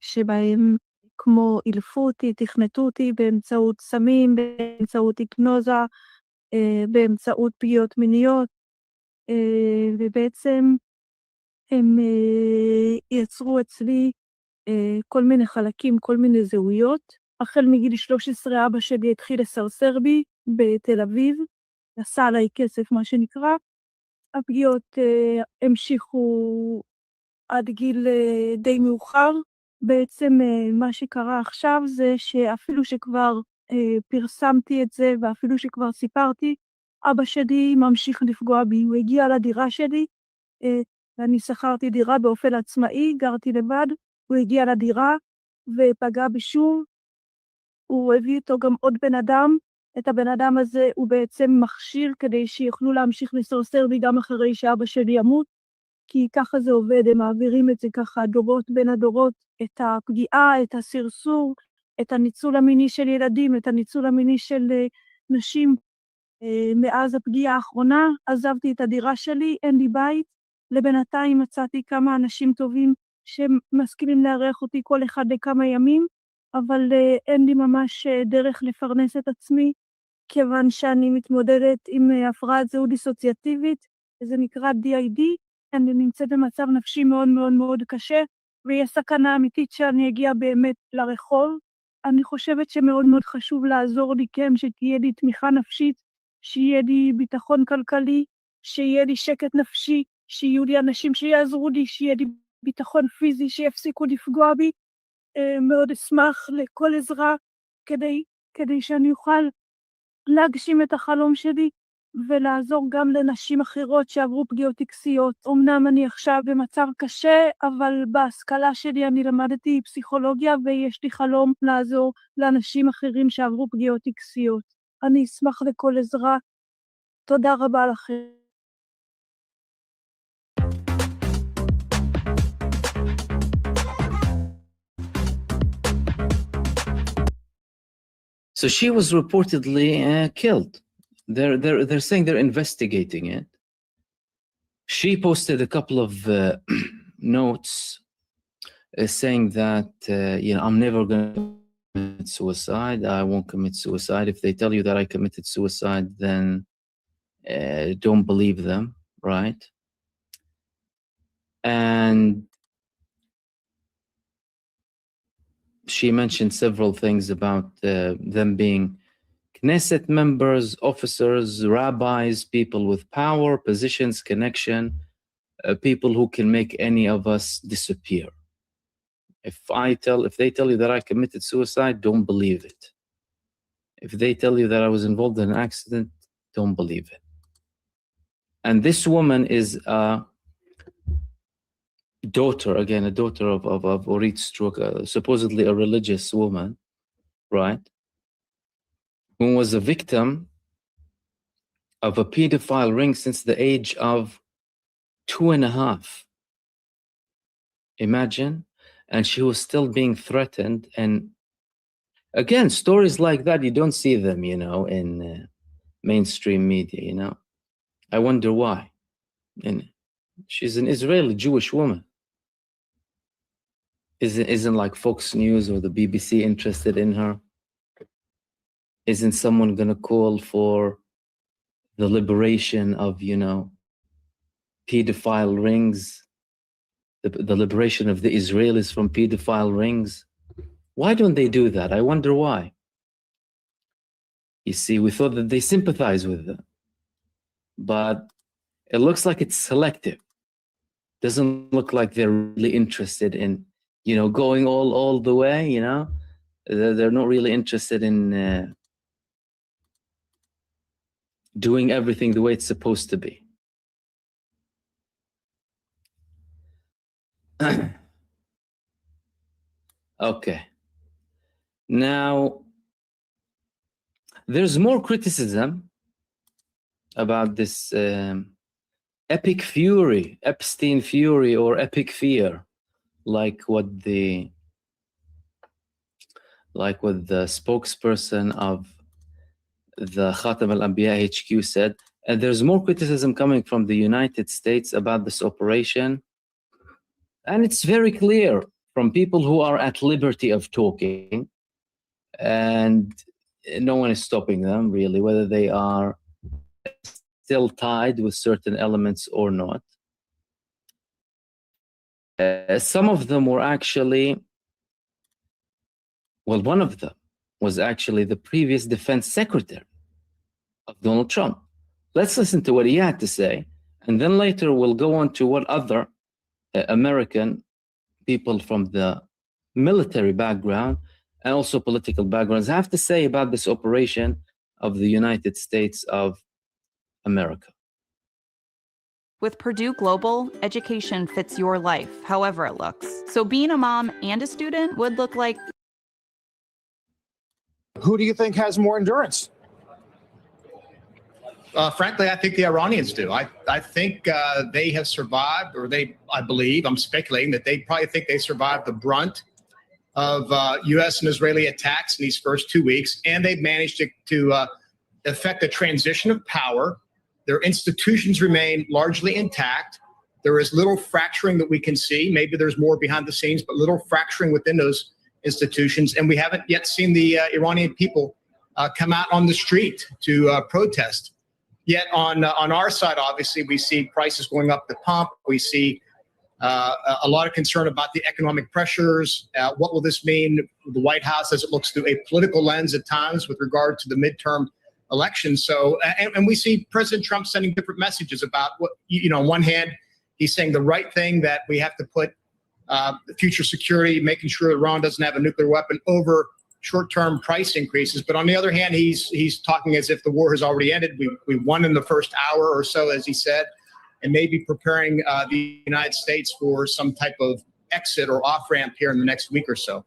שבהם כמו אילפו אותי, תכנתו אותי באמצעות סמים, באמצעות היפנוזה, באמצעות פגיעות מיניות, ובעצם הם יצרו אצלי כל מיני חלקים, כל מיני זהויות. החל מגיל 13 אבא שלי התחיל לסרסר בי בתל אביב, עשה עליי כסף מה שנקרא. הפגיעות המשיכו עד גיל די מאוחר. בעצם מה שקרה עכשיו זה שאפילו שכבר פרסמתי את זה, ואפילו שכבר סיפרתי, אבא שלי ממשיך לפגוע בי. הוא הגיע לדירה שלי, ואני שכרתי דירה באופן עצמאי, גרתי לבד, הוא הגיע לדירה ופגע בי שוב. הוא הביא איתו גם עוד בן אדם, את הבן אדם הזה הוא בעצם מכשיר כדי שיוכלו להמשיך לסרסר בי גם אחרי שאבא שלי ימות, כי ככה זה עובד, הם מעבירים את זה ככה דורות בין הדורות, את הפגיעה, את הסרסור, את הניצול המיני של ילדים, את הניצול המיני של נשים. מאז הפגיעה האחרונה עזבתי את הדירה שלי, אין לי בית, לבינתיים מצאתי כמה אנשים טובים שמסכימים לארח אותי כל אחד לכמה ימים, אבל אין לי ממש דרך לפרנס את עצמי, כיוון שאני מתמודדת עם הפרעת זהות דיסוציאטיבית, זה נקרא DID, אני נמצאת במצב נפשי מאוד מאוד מאוד קשה, ויש סכנה אמיתית שאני אגיע באמת לרחוב. אני חושבת שמאוד מאוד חשוב לעזור לי, כן, שתהיה לי תמיכה נפשית, שיהיה לי ביטחון כלכלי, שיהיה לי שקט נפשי, שיהיו לי אנשים שיעזרו לי, שיהיה לי ביטחון פיזי, שיפסיקו לפגוע בי. מאוד אשמח לכל עזרה כדי שאני אוכל להגשים את החלום שלי ולעזור גם לנשים אחרות שעברו פגיעות טקסיות. אמנם אני עכשיו במצב קשה, אבל בהשכלה שלי אני למדתי פסיכולוגיה ויש לי חלום לעזור לאנשים אחרים שעברו פגיעות טקסיות. אני אשמח לכל עזרה. תודה רבה לכם. So she was reportedly killed. They're saying they're investigating it. She posted a couple of notes saying that I'm never going to commit suicide. I won't commit suicide. If they tell you that I committed suicide, then don't believe them, right? And she mentioned several things about them being Knesset members, officers, rabbis, people with power, positions, connection, people who can make any of us disappear. If they tell you that I committed suicide, don't believe it. If they tell you that I was involved in an accident, don't believe it. And this woman is a daughter of Orit Struk, supposedly a religious woman, right? Who was a victim of a pedophile ring since the age of 2.5. Imagine. And she was still being threatened. And again, stories like that, you don't see them, in mainstream media, I wonder why. And she's an Israeli Jewish woman. Isn't like Fox News or the BBC interested in her? Isn't someone going to call for the liberation of, pedophile rings, the liberation of the Israelis from pedophile rings? Why don't they do that? I wonder why. You see, we thought that they sympathize with them, but it looks like it's selective. Doesn't look like they're really interested in, going all the way, They're not really interested in doing everything the way it's supposed to be. Okay. Now, there's more criticism about this epic fury, Epstein fury, or epic fear, like what the spokesperson of the Khatam al-Anbiya HQ said. And there's more criticism coming from the United States about this operation. And it's very clear from people who are at liberty of talking, and no one is stopping them, really, whether they are still tied with certain elements or not. Some of them were actually, one of them was actually the previous defense secretary of Donald Trump. Let's listen to what he had to say, and then later we'll go on to what other American people from the military background and also political backgrounds have to say about this operation of the United States of America. With Purdue Global, education fits your life, however it looks. So being a mom and a student would look like... Who do you think has more endurance? Frankly, I think the Iranians do. I think they have survived, or I believe, I'm speculating, that they probably think they survived the brunt of U.S. and Israeli attacks in these first 2 weeks, and they've managed to effect a transition of power. Their institutions remain largely intact. There is little fracturing that we can see. Maybe there's more behind the scenes, but little fracturing within those institutions. And we haven't yet seen the Iranian people come out on the street to protest. Yet on our side, obviously, we see prices going up the pump. We see a lot of concern about the economic pressures. What will this mean for the White House as it looks through a political lens at times with regard to the midterm elections? So, and we see President Trump sending different messages about what, on one hand, he's saying the right thing, that we have to put future security, making sure Iran doesn't have a nuclear weapon, over short-term price increases. But on the other hand, he's talking as if the war has already ended. We won in the first hour or so, as he said, and maybe preparing the United States for some type of exit or off-ramp here in the next week or so.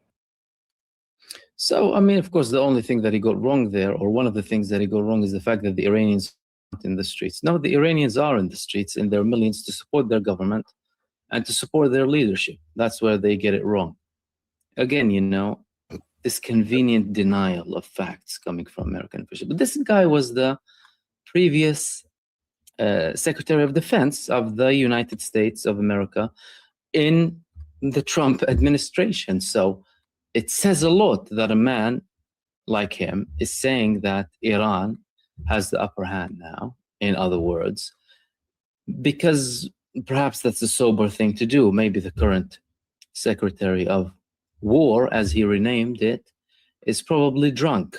So, I mean, of course, the only thing that he got wrong there, or one of the things that he got wrong, is the fact that the Iranians aren't in the streets. No, the Iranians are in the streets in their millions to support their government and to support their leadership. That's where they get it wrong. Again, this convenient denial of facts coming from American officials. But this guy was the previous Secretary of Defense of the United States of America in the Trump administration. So it says a lot that a man like him is saying that Iran has the upper hand now, in other words, because perhaps that's a sober thing to do. Maybe the current Secretary of War, as he renamed it, is probably drunk.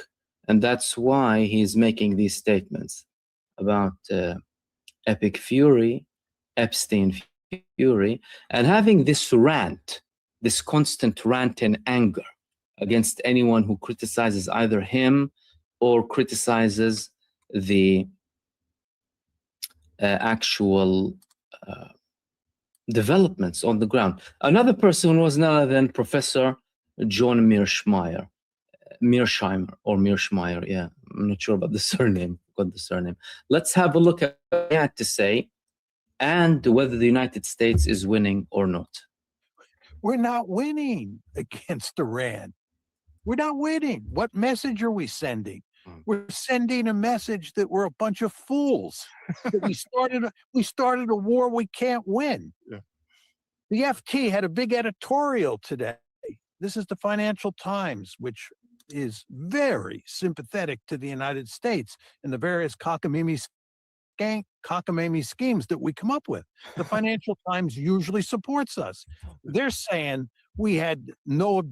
And that's why he's making these statements about epic fury, Epstein fury, and having this rant, this constant rant and anger against anyone who criticizes either him or criticizes the actual developments on the ground. Another person was none other than Professor John Mearsheimer, yeah. I'm not sure about the surname. Let's have a look at what he had to say and whether the United States is winning or not. We're not winning against Iran. We're not winning. What message are we sending? We're sending a message that we're a bunch of fools. That we started a war we can't win. Yeah. The FT had a big editorial today. This is the Financial Times, which is very sympathetic to the United States and the various cockamamie schemes that we come up with. The Financial Times usually supports us. They're saying we had no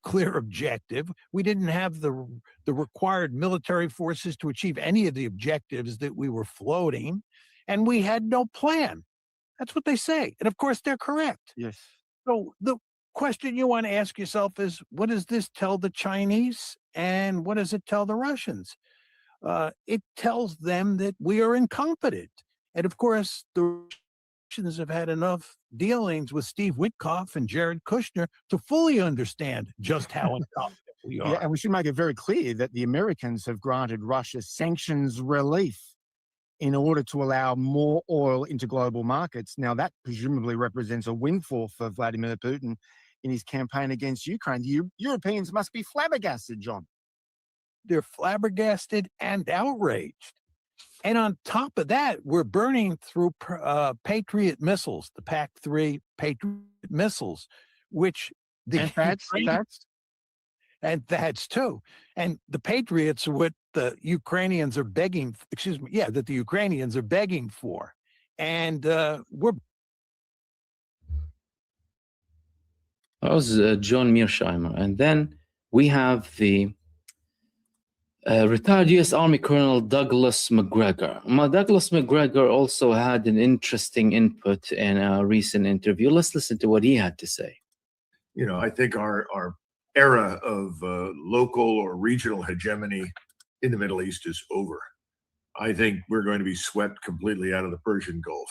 clear objective. We didn't have the required military forces to achieve any of the objectives that we were floating, and we had no plan. That's what they say. And of course, they're correct. Yes. So the question you want to ask yourself is, what does this tell the Chinese and what does it tell the Russians? It tells them that we are incompetent. And of course, the Russians have had enough dealings with Steve Witkoff and Jared Kushner to fully understand just how incompetent we are. Yeah, and we should make it very clear that the Americans have granted Russia sanctions relief in order to allow more oil into global markets. Now, that presumably represents a windfall for Vladimir Putin in his campaign against Ukraine. The Europeans must be flabbergasted, John. They're flabbergasted and outraged. And on top of that, we're burning through Patriot missiles, the PAC-3 Patriot missiles, which and THAADs too. And the Patriots are what the Ukrainians are begging, that the Ukrainians are begging for. And we're... That was John Mearsheimer. And then we have the retired U.S. Army Colonel Douglas Macgregor. Douglas Macgregor also had an interesting input in a recent interview. Let's listen to what he had to say. I think our era of local or regional hegemony in the Middle East is over. I think we're going to be swept completely out of the Persian Gulf.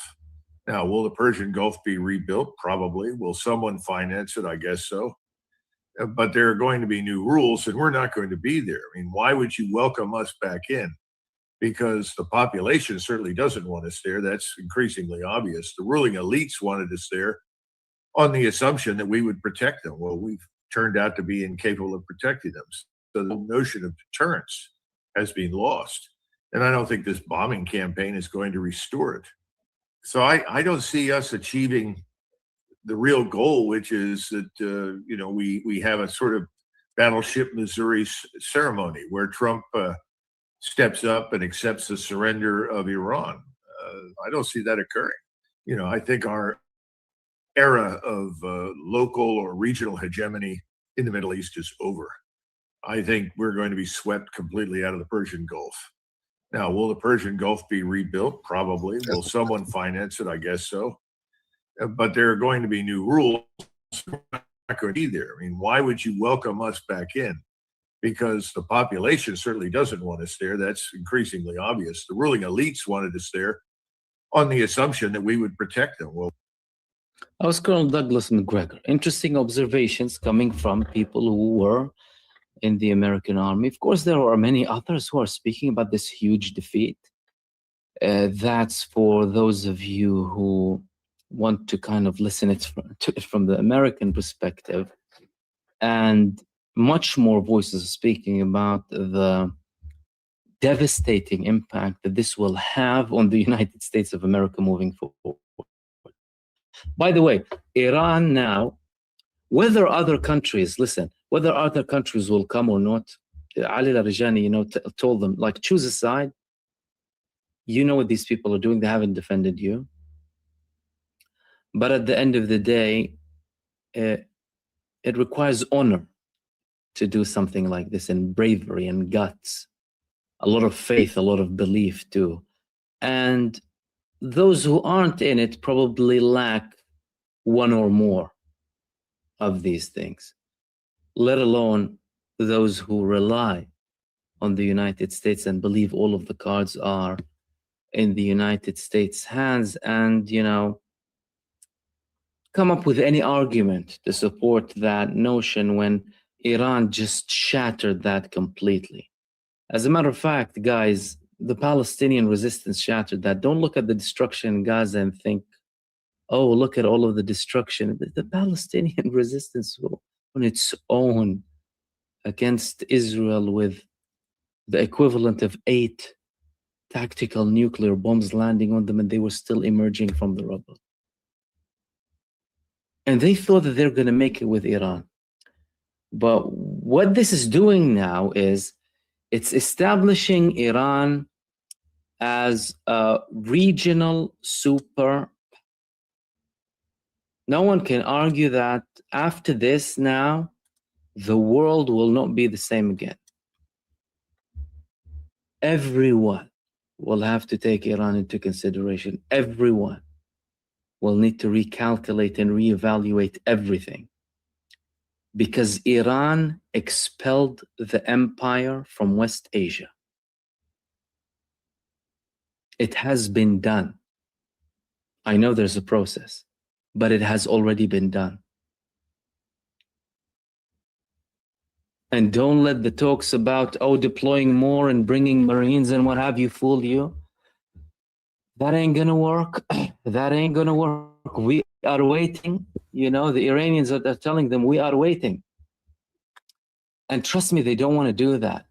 Now, will the Persian Gulf be rebuilt? Probably. Will someone finance it? I guess so. But there are going to be new rules, and we're not going to be there. I mean, why would you welcome us back in? Because the population certainly doesn't want us there. That's increasingly obvious. The ruling elites wanted us there on the assumption that we would protect them. Well, we've turned out to be incapable of protecting them. So the notion of deterrence has been lost. And I don't think this bombing campaign is going to restore it. So I don't see us achieving the real goal, which is that, we have a sort of Battleship Missouri ceremony where Trump steps up and accepts the surrender of Iran. I don't see that occurring. I think our era of local or regional hegemony in the Middle East is over. I think we're going to be swept completely out of the Persian Gulf. Now, will the Persian Gulf be rebuilt? Probably. Will someone finance it? I guess so. But there are going to be new rules. We're not going to be there. I mean, why would you welcome us back in? Because the population certainly doesn't want us there. That's increasingly obvious. The ruling elites wanted us there on the assumption that we would protect them. Well, I was Colonel Douglas McGregor. Interesting observations coming from people who were in the American army. Of course, there are many others who are speaking about this huge defeat. That's for those of you who want to kind of listen to it from the American perspective. And much more voices are speaking about the devastating impact that this will have on the United States of America moving forward. By the way, Iran now, whether other countries, whether other countries will come or not, Ali Larijani, told them, choose a side. You know what these people are doing. They haven't defended you. But at the end of the day, it requires honor to do something like this, and bravery and guts, a lot of faith, a lot of belief too. And those who aren't in it probably lack one or more of these things, let alone those who rely on the United States and believe all of the cards are in the United States' hands, and, come up with any argument to support that notion when Iran just shattered that completely. As a matter of fact, guys, the Palestinian resistance shattered that. Don't look at the destruction in Gaza and think, oh, look at all of the destruction. The Palestinian resistance on its own against Israel, with the equivalent of 8 tactical nuclear bombs landing on them, and they were still emerging from the rubble. And they thought that they're going to make it with Iran. But what this is doing now is it's establishing Iran as a regional super. No one can argue that after this now, the world will not be the same again. Everyone will have to take Iran into consideration. Everyone will need to recalculate and reevaluate everything. Because Iran expelled the empire from West Asia. It has been done. I know there's a process, but it has already been done. And don't let the talks about, deploying more and bringing Marines and what have you fool you. That ain't gonna work. That ain't gonna work. We are waiting. The Iranians are telling them we are waiting. And trust me, they don't want to do that.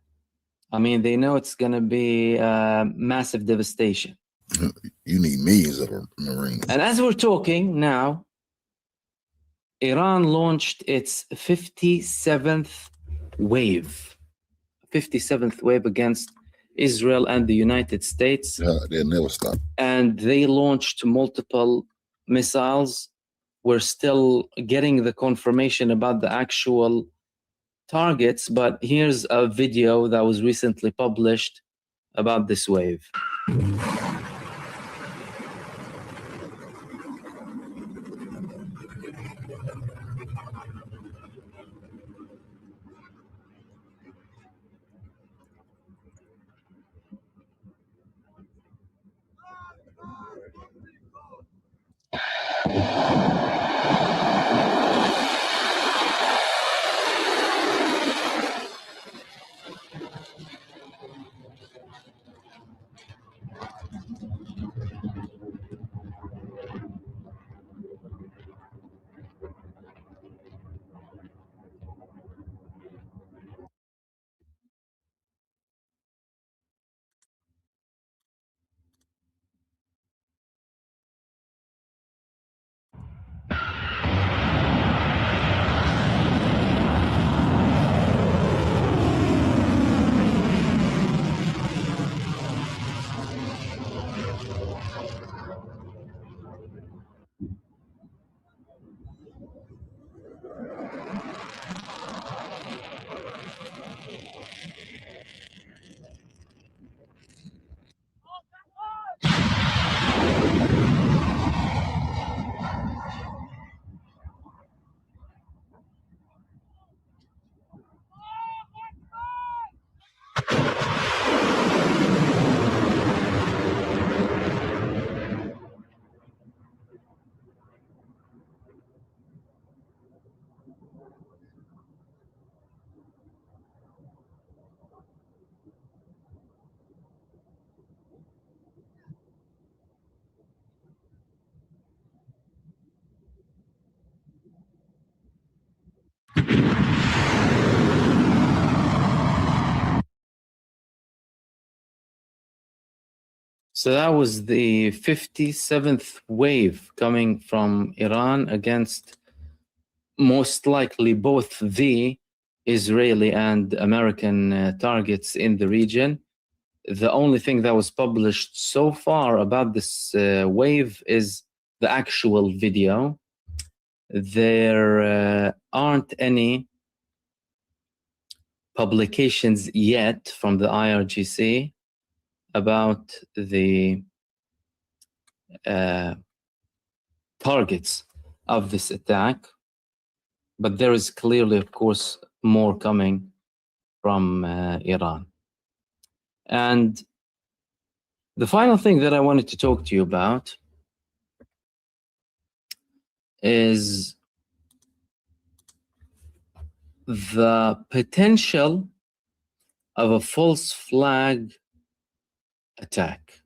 I mean, they know it's gonna be massive devastation. You need millions of Marines. And as we're talking now, Iran launched its 57th wave. 57th wave against Israel and the United States. They'll never stop. And they launched multiple missiles. We're still getting the confirmation about the actual targets, but here's a video that was recently published about this wave. So that was the 57th wave coming from Iran against most likely both the Israeli and American targets in the region. The only thing that was published so far about this wave is the actual video. There aren't any publications yet from the IRGC about the targets of this attack, but there is clearly, of course, more coming from Iran. And the final thing that I wanted to talk to you about is the potential of a false flag attack.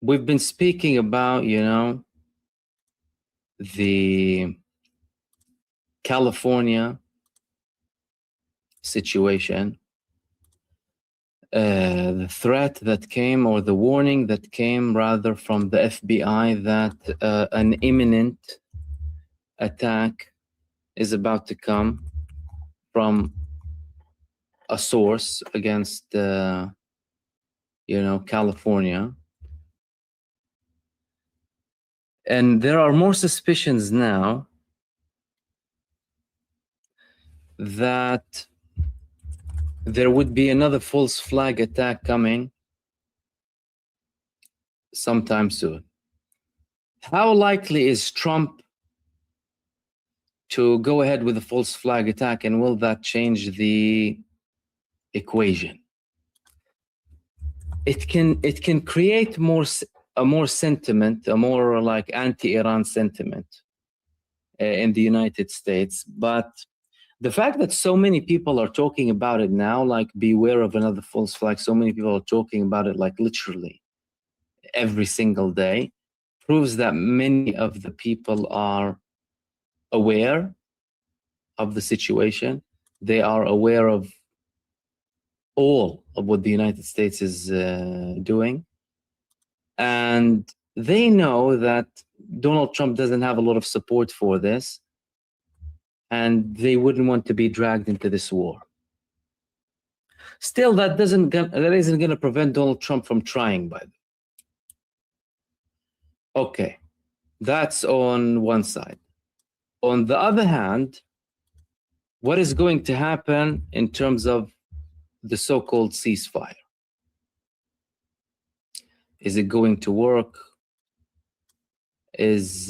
We've been speaking about, the California situation, the threat that came, or the warning that came rather, from the FBI that an imminent attack is about to come from a source against, California. And there are more suspicions now that there would be another false flag attack coming sometime soon. How likely is Trump to go ahead with a false flag attack, and will that change the equation? It can create a more sentiment, a more like anti-Iran sentiment in the United States. But the fact that so many people are talking about it now, like beware of another false flag, so many people are talking about it like literally every single day, proves that many of the people are aware of the situation. They are aware of all of what the United States is doing. And they know that Donald Trump doesn't have a lot of support for this, and they wouldn't want to be dragged into this war. Still, that isn't going to prevent Donald Trump from trying, by the way. Okay, that's on one side. On the other hand, what is going to happen in terms of the so-called ceasefire? Is it going to work? Is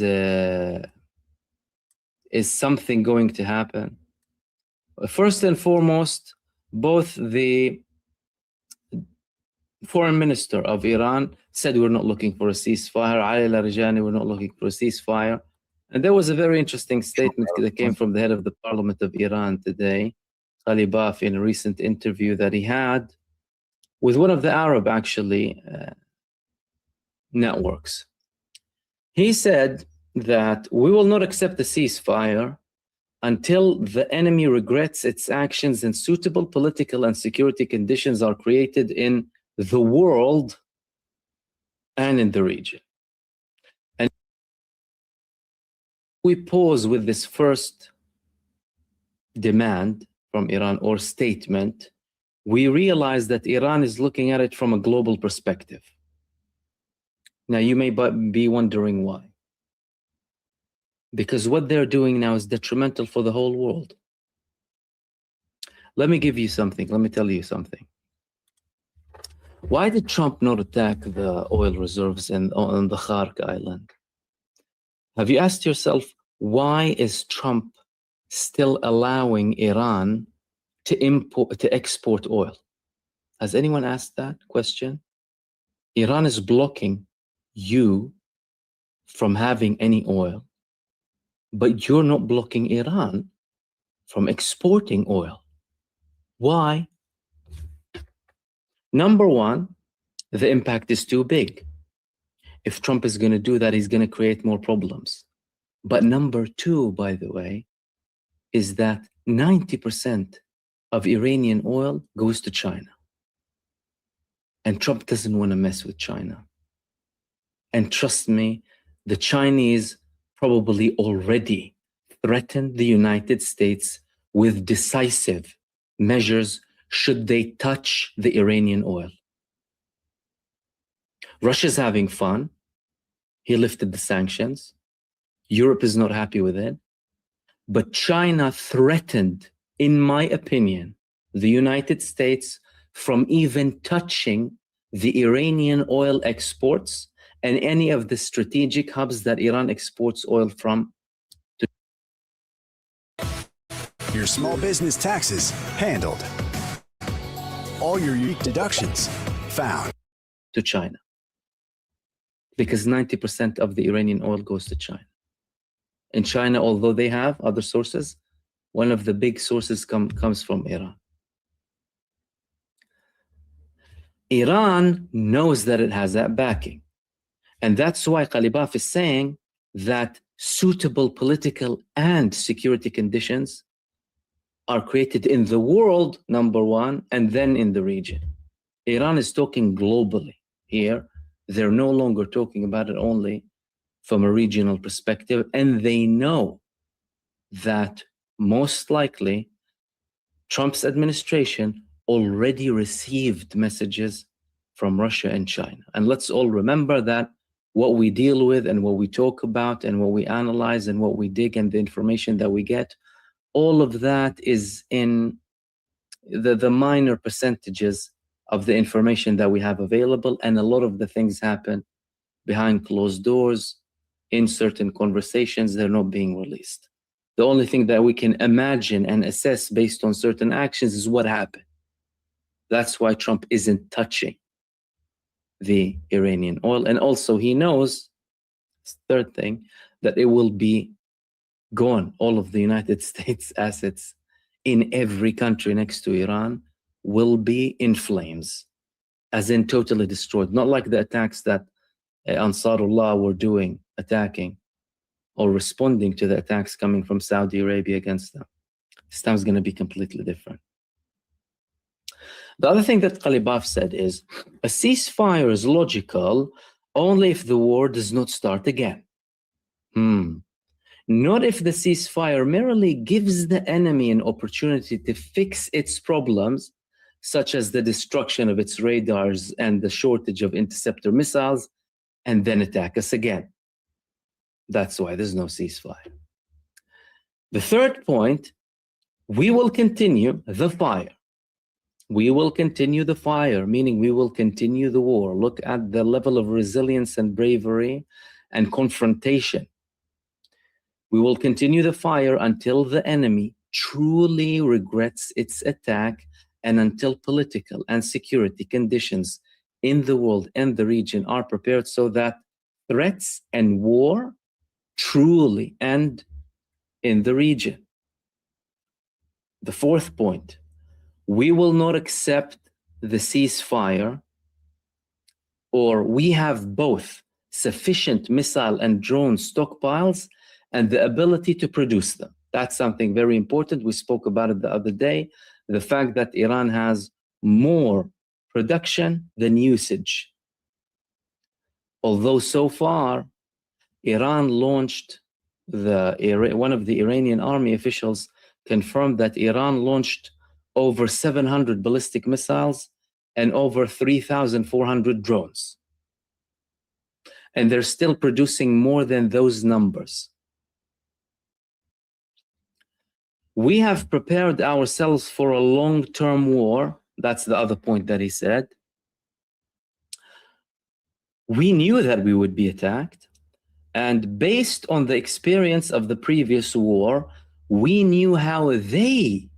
something going to happen? First and foremost, both the foreign minister of Iran said we're not looking for a ceasefire. Ali Larijani, we're not looking for a ceasefire. And there was a very interesting statement that came from the head of the parliament of Iran today, Ali Baf, in a recent interview that he had with one of the Arab, actually, networks. He said that we will not accept the ceasefire until the enemy regrets its actions and suitable political and security conditions are created in the world and in the region. And we pause with this first demand from Iran, or statement, we realize that Iran is looking at it from a global perspective. Now, you may be wondering why. Because what they're doing now is detrimental for the whole world. Let me give you something. Let me tell you something. Why did Trump not attack the oil reserves on the Khark Island? Have you asked yourself, why is Trump still allowing Iran to export oil? Has anyone asked that question? Iran is blocking you from having any oil, but you're not blocking Iran from exporting oil. Why? Number one, the impact is too big. If Trump is going to do that, he's going to create more problems. But number two, by the way, is that 90% of Iranian oil goes to China. And Trump doesn't want to mess with China. And trust me, the Chinese probably already threatened the United States with decisive measures should they touch the Iranian oil. Russia's having fun. He lifted the sanctions. Europe is not happy with it. But China threatened, in my opinion, the United States from even touching the Iranian oil exports and any of the strategic hubs that Iran exports oil from. Your small business taxes handled. All your unique deductions found. To China. Because 90% of the Iranian oil goes to China. In China, although they have other sources, one of the big sources comes from Iran. Iran knows that it has that backing. And that's why Ghalibaf is saying that suitable political and security conditions are created in the world, number one, and then in the region. Iran is talking globally here. They're no longer talking about it only from a regional perspective, and they know that most likely Trump's administration already received messages from Russia and China. And let's all remember that what we deal with and what we talk about and what we analyze and what we dig and the information that we get, all of that is in the minor percentages of the information that we have available, and a lot of the things happen behind closed doors in certain conversations. They're not being released. The only thing that we can imagine and assess based on certain actions is what happened. That's why Trump isn't touching the Iranian oil. And also he knows, third thing, that it will be gone. All of the United States assets in every country next to Iran will be in flames, as in totally destroyed. Not like the attacks that Ansarullah were doing, attacking or responding to the attacks coming from Saudi Arabia against them. This time is going to be completely different. The other thing that Ghalibaf said is, a ceasefire is logical only if the war does not start again. Not if the ceasefire merely gives the enemy an opportunity to fix its problems, such as the destruction of its radars and the shortage of interceptor missiles, and then attack us again. That's why there's no ceasefire. The third point, we will continue the fire. We will continue the fire, meaning we will continue the war. Look at the level of resilience and bravery and confrontation. We will continue the fire until the enemy truly regrets its attack and until political and security conditions in the world and the region are prepared so that threats and war truly end in the region. The fourth point, we will not accept the ceasefire, or we have both sufficient missile and drone stockpiles and the ability to produce them. That's something very important. We spoke about it the other day. The fact that Iran has more production than usage. Although so far, Iran launched, one of the Iranian army officials confirmed that Iran launched over 700 ballistic missiles and over 3,400 drones. And they're still producing more than those numbers. We have prepared ourselves for a long-term war. That's the other point that he said. We knew that we would be attacked. And based on the experience of the previous war, we knew how they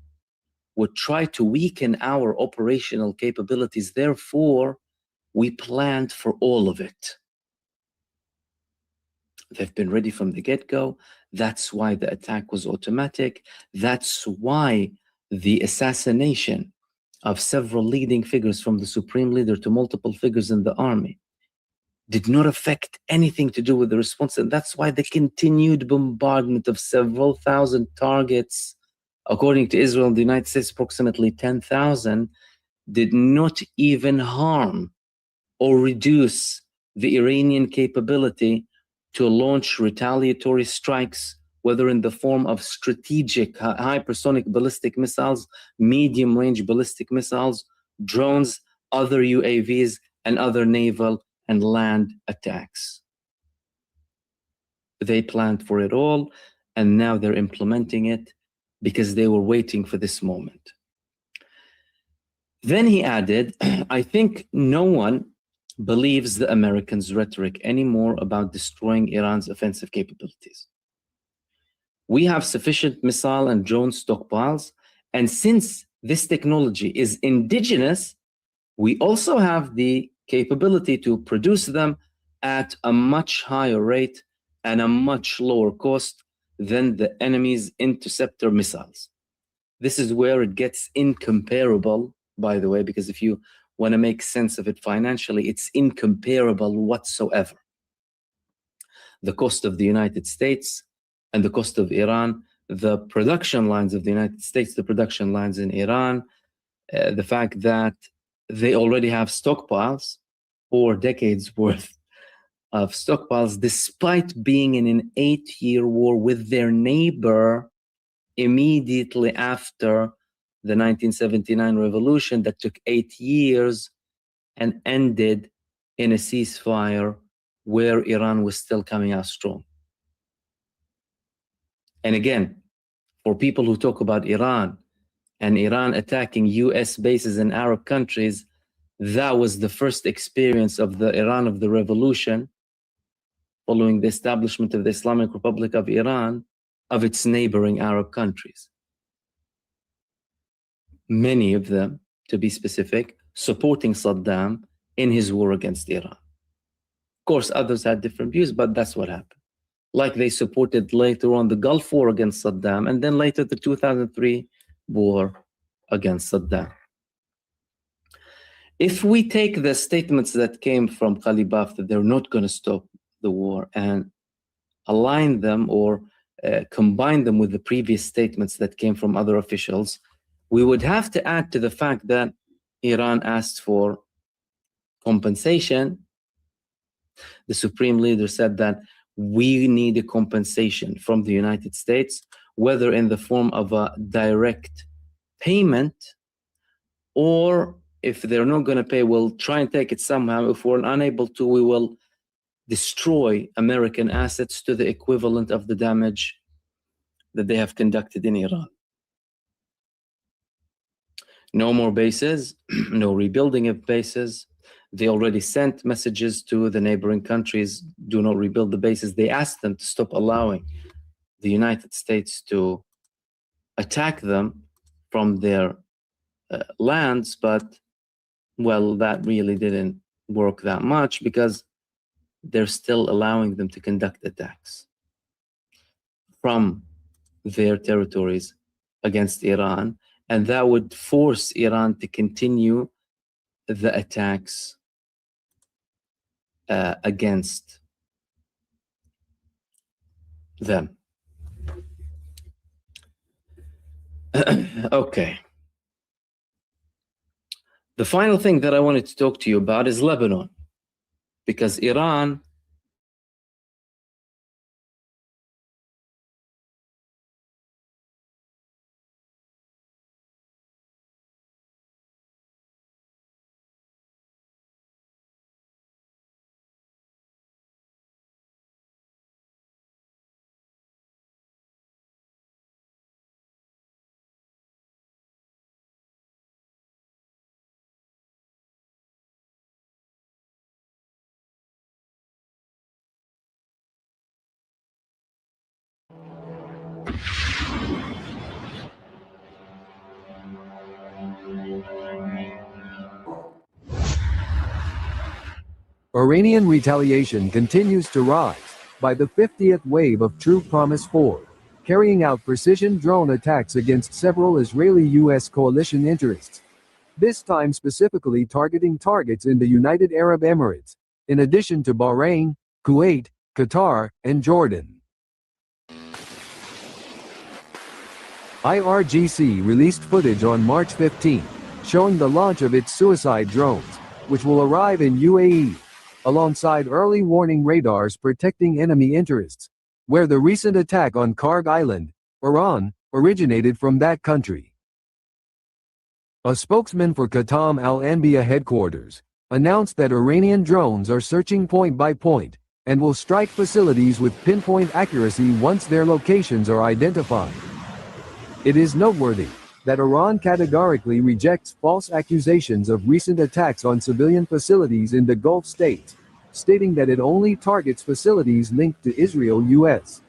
would try to weaken our operational capabilities. Therefore, we planned for all of it. They've been ready from the get-go. That's why the attack was automatic. That's why the assassination of several leading figures, from the supreme leader to multiple figures in the army, did not affect anything to do with the response. And that's why the continued bombardment of several thousand targets, according to Israel and the United States, approximately 10,000, did not even harm or reduce the Iranian capability to launch retaliatory strikes, whether in the form of strategic hypersonic ballistic missiles, medium-range ballistic missiles, drones, other UAVs, and other naval and land attacks. They planned for it all, and now they're implementing it because they were waiting for this moment. Then he added, I think no one believes the Americans' rhetoric anymore about destroying Iran's offensive capabilities. We have sufficient missile and drone stockpiles, and since this technology is indigenous, we also have the capability to produce them at a much higher rate and a much lower cost than the enemy's interceptor missiles. This is where it gets incomparable, by the way, because if you want to make sense of it financially, it's incomparable whatsoever. The cost of the United States and the cost of Iran, the production lines of the United States, the production lines in Iran, the fact that they already have stockpiles, 4 decades worth of stockpiles, despite being in an 8-year war with their neighbor immediately after the 1979 revolution that took 8 years and ended in a ceasefire where Iran was still coming out strong. And again, for people who talk about Iran and Iran attacking US bases in Arab countries, that was the first experience of the Iran of the revolution following the establishment of the Islamic Republic of Iran of its neighboring Arab countries. Many of them, to be specific, supporting Saddam in his war against Iran. Of course, others had different views, but that's what happened. Like they supported later on the Gulf War against Saddam, and then later the 2003 war against Saddam. If we take the statements that came from Ghalibaf that they're not going to stop the war and align them or combine them with the previous statements that came from other officials, we would have to add to the fact that Iran asked for compensation. The Supreme Leader said that we need a compensation from the United States, whether in the form of a direct payment, or if they're not going to pay, we'll try and take it somehow. If we're unable to, we will destroy American assets to the equivalent of the damage that they have conducted in Iran. No more bases, no rebuilding of bases. They already sent messages to the neighboring countries, do not rebuild the bases. They asked them to stop allowing the United States to attack them from their lands, but, well, that really didn't work that much because they're still allowing them to conduct attacks from their territories against Iran, and that would force Iran to continue the attacks against them. Okay. The final thing that I wanted to talk to you about is Lebanon, because Iran Iranian retaliation continues to rise by the 50th wave of True Promise 4, carrying out precision drone attacks against several Israeli-US coalition interests, this time specifically targeting targets in the United Arab Emirates, in addition to Bahrain, Kuwait, Qatar, and Jordan. IRGC released footage on March 15, showing the launch of its suicide drones, which will arrive in UAE, alongside early warning radars protecting enemy interests, where the recent attack on Karg Island, Iran, originated from that country. A spokesman for Qatam al-Anbiya headquarters announced that Iranian drones are searching point by point and will strike facilities with pinpoint accuracy once their locations are identified. It is noteworthy that Iran categorically rejects false accusations of recent attacks on civilian facilities in the Gulf states, stating that it only targets facilities linked to Israel-US.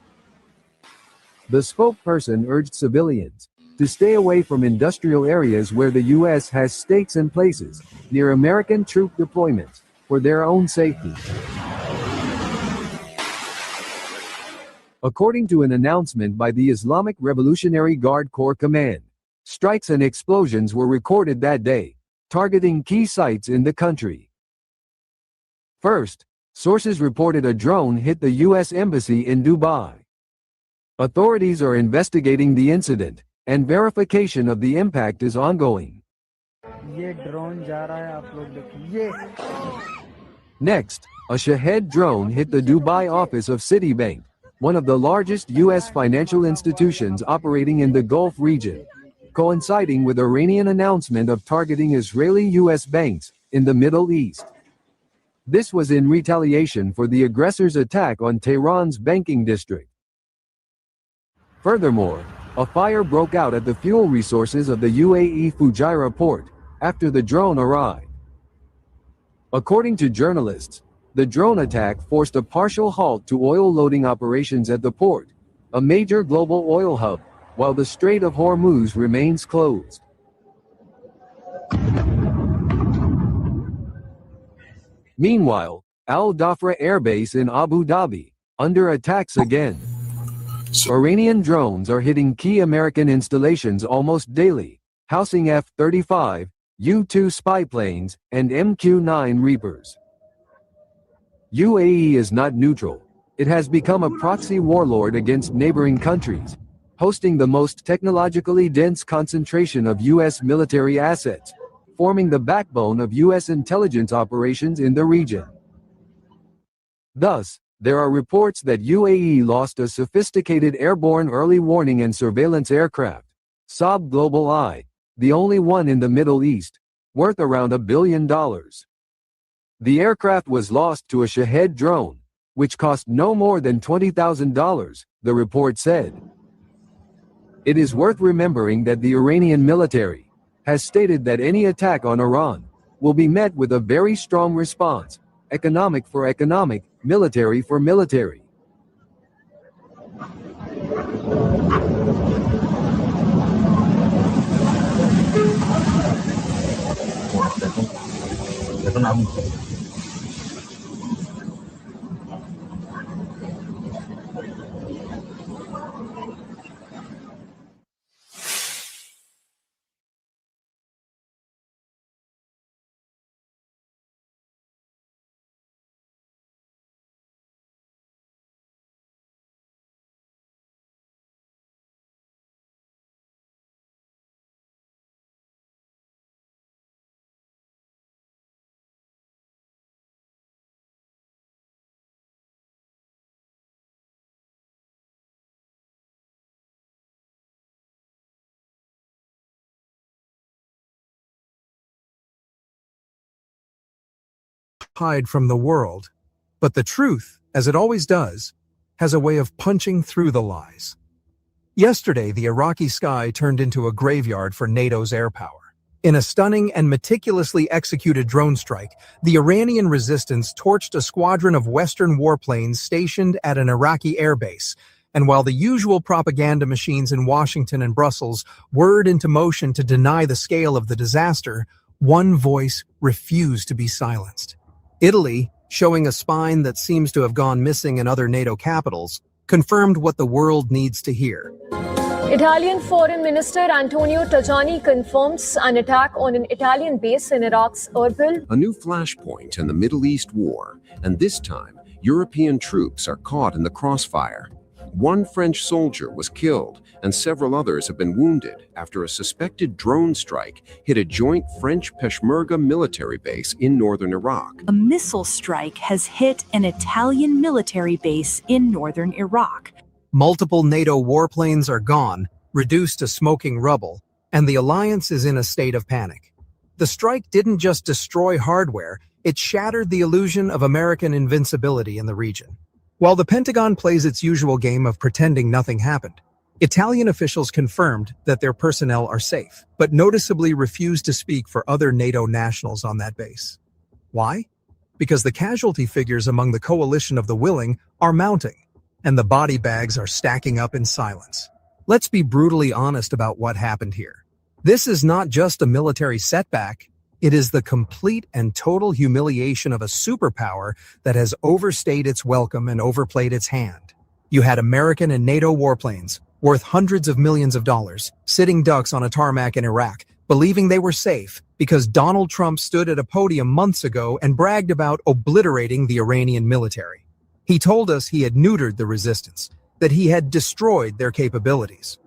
The spokesperson urged civilians to stay away from industrial areas where the U.S. has stakes and places near American troop deployments for their own safety. According to an announcement by the Islamic Revolutionary Guard Corps Command, strikes and explosions were recorded that day, targeting key sites in the country. First, sources reported a drone hit the U.S. Embassy in Dubai. Authorities are investigating the incident, and verification of the impact is ongoing. Next, a Shahed drone hit the Dubai office of Citibank, one of the largest U.S. financial institutions operating in the Gulf region, coinciding with Iranian announcement of targeting Israeli-U.S. banks in the Middle East. This was in retaliation for the aggressor's attack on Tehran's banking district. Furthermore, a fire broke out at the fuel resources of the UAE Fujairah port after the drone arrived. According to journalists, the drone attack forced a partial halt to oil loading operations at the port, a major global oil hub, while the Strait of Hormuz remains closed. Meanwhile, Al Dhafra Air Base in Abu Dhabi, under attacks again. Iranian drones are hitting key American installations almost daily, housing F-35, U-2 spy planes, and MQ-9 Reapers. UAE is not neutral. It has become a proxy warlord against neighboring countries, hosting the most technologically dense concentration of U.S. military assets, forming the backbone of U.S. intelligence operations in the region. Thus, there are reports that UAE lost a sophisticated airborne early warning and surveillance aircraft, Saab Global Eye, the only one in the Middle East, worth around $1 billion. The aircraft was lost to a Shahed drone, which cost no more than $20,000, the report said. It is worth remembering that the Iranian military has stated that any attack on Iran will be met with a very strong response, economic for economic, military for military. Hide from the world, but the truth, as it always does, has a way of punching through the lies. Yesterday, the Iraqi sky turned into a graveyard for NATO's air power. In a stunning and meticulously executed drone strike, the Iranian resistance torched a squadron of Western warplanes stationed at an Iraqi airbase, and while the usual propaganda machines in Washington and Brussels whirred into motion to deny the scale of the disaster, one voice refused to be silenced. Italy, showing a spine that seems to have gone missing in other NATO capitals, confirmed what the world needs to hear. Italian Foreign Minister Antonio Tajani confirms an attack on an Italian base in Iraq's Erbil. A new flashpoint in the Middle East war, and this time, European troops are caught in the crossfire. One French soldier was killed and several others have been wounded after a suspected drone strike hit a joint French Peshmerga military base in northern Iraq. A missile strike has hit an Italian military base in northern Iraq. Multiple NATO warplanes are gone, reduced to smoking rubble, and the alliance is in a state of panic. The strike didn't just destroy hardware, it shattered the illusion of American invincibility in the region. While the Pentagon plays its usual game of pretending nothing happened, Italian officials confirmed that their personnel are safe, but noticeably refused to speak for other NATO nationals on that base. Why? Because the casualty figures among the coalition of the willing are mounting, and the body bags are stacking up in silence. Let's be brutally honest about what happened here. This is not just a military setback, it is the complete and total humiliation of a superpower that has overstayed its welcome and overplayed its hand. You had American and NATO warplanes, worth hundreds of millions of dollars, sitting ducks on a tarmac in Iraq, believing they were safe because Donald Trump stood at a podium months ago and bragged about obliterating the Iranian military. He told us he had neutered the resistance, that he had destroyed their capabilities.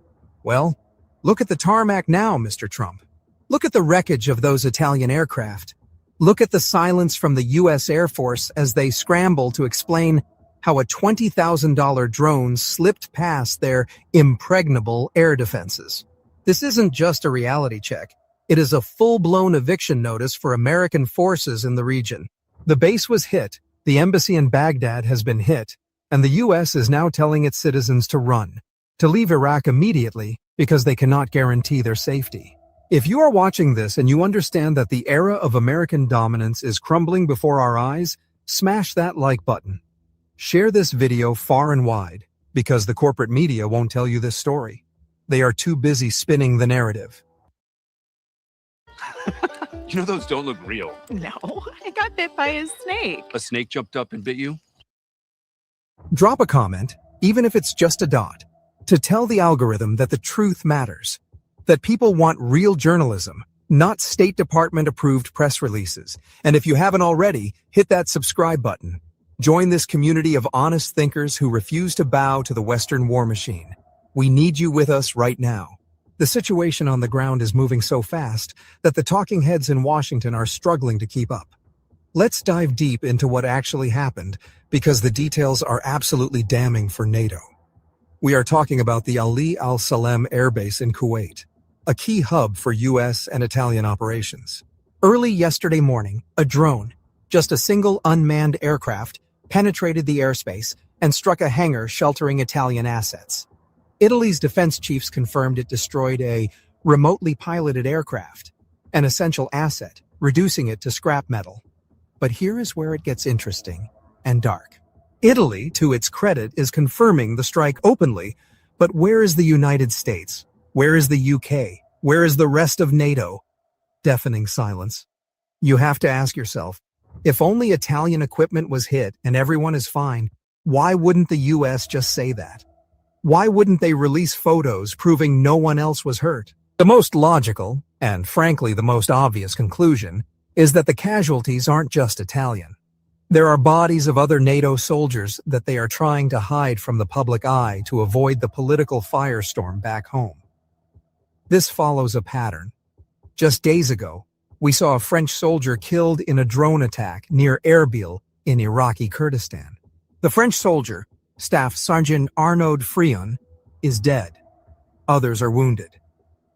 Well, look at the tarmac now, Mr. Trump. Look at the wreckage of those Italian aircraft. Look at the silence from the U.S. Air Force as they scramble to explain how a $20,000 drone slipped past their impregnable air defenses. This isn't just a reality check. It is a full-blown eviction notice for American forces in the region. The base was hit, the embassy in Baghdad has been hit, and the U.S. is now telling its citizens to run, to leave Iraq immediately because they cannot guarantee their safety. If you are watching this and you understand that the era of American dominance is crumbling before our eyes, smash that like button. Share this video far and wide, because the corporate media won't tell you this story. They are too busy spinning the narrative. You know those don't look real. No, I got bit by a snake. A snake jumped up and bit you? Drop a comment, even if it's just a dot, to tell the algorithm that the truth matters, that people want real journalism, not State Department-approved press releases. And if you haven't already, hit that subscribe button. Join this community of honest thinkers who refuse to bow to the Western war machine. We need you with us right now. The situation on the ground is moving so fast that the talking heads in Washington are struggling to keep up. Let's dive deep into what actually happened, because the details are absolutely damning for NATO. We are talking about the Ali Al Salem Air Base in Kuwait, a key hub for U.S. and Italian operations. Early yesterday morning, a drone, just a single unmanned aircraft, penetrated the airspace and struck a hangar sheltering Italian assets. Italy's defense chiefs confirmed it destroyed a remotely piloted aircraft, an essential asset, reducing it to scrap metal. But here is where it gets interesting and dark. Italy, to its credit, is confirming the strike openly, but where is the United States? Where is the UK? Where is the rest of NATO? Deafening silence. You have to ask yourself, if only Italian equipment was hit and everyone is fine, why wouldn't the US just say that? Why wouldn't they release photos proving no one else was hurt? The most logical, and frankly the most obvious conclusion, is that the casualties aren't just Italian. There are bodies of other NATO soldiers that they are trying to hide from the public eye to avoid the political firestorm back home. This follows a pattern. Just days ago, we saw a French soldier killed in a drone attack near Erbil in Iraqi Kurdistan. The French soldier, Staff Sergeant Arnaud Frion, is dead. Others are wounded.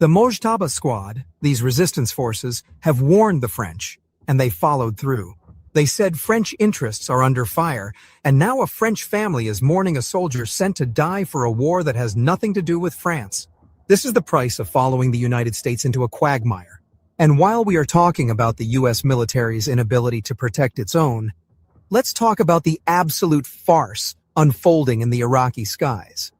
The Mojtaba squad, these resistance forces, have warned the French, and they followed through. They said French interests are under fire, and now a French family is mourning a soldier sent to die for a war that has nothing to do with France. This is the price of following the United States into a quagmire. And while we are talking about the U.S. military's inability to protect its own, let's talk about the absolute farce unfolding in the Iraqi skies.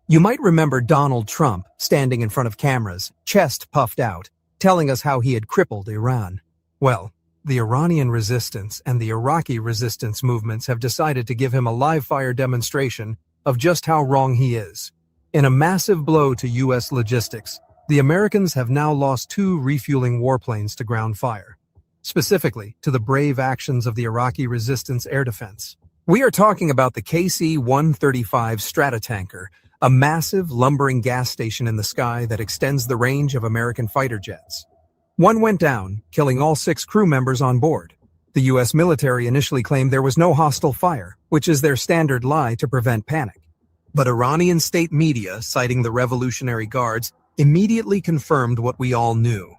You might remember Donald Trump standing in front of cameras, chest puffed out, telling us how he had crippled Iran. Well, the Iranian resistance and the Iraqi resistance movements have decided to give him a live-fire demonstration of just how wrong he is. In a massive blow to U.S. logistics, the Americans have now lost 2 refueling warplanes to ground fire, specifically to the brave actions of the Iraqi resistance air defense. We are talking about the KC-135 Stratotanker, a massive, lumbering gas station in the sky that extends the range of American fighter jets. One went down, killing all 6 crew members on board. The U.S. military initially claimed there was no hostile fire, which is their standard lie to prevent panic. But Iranian state media, citing the Revolutionary Guards, immediately confirmed what we all knew.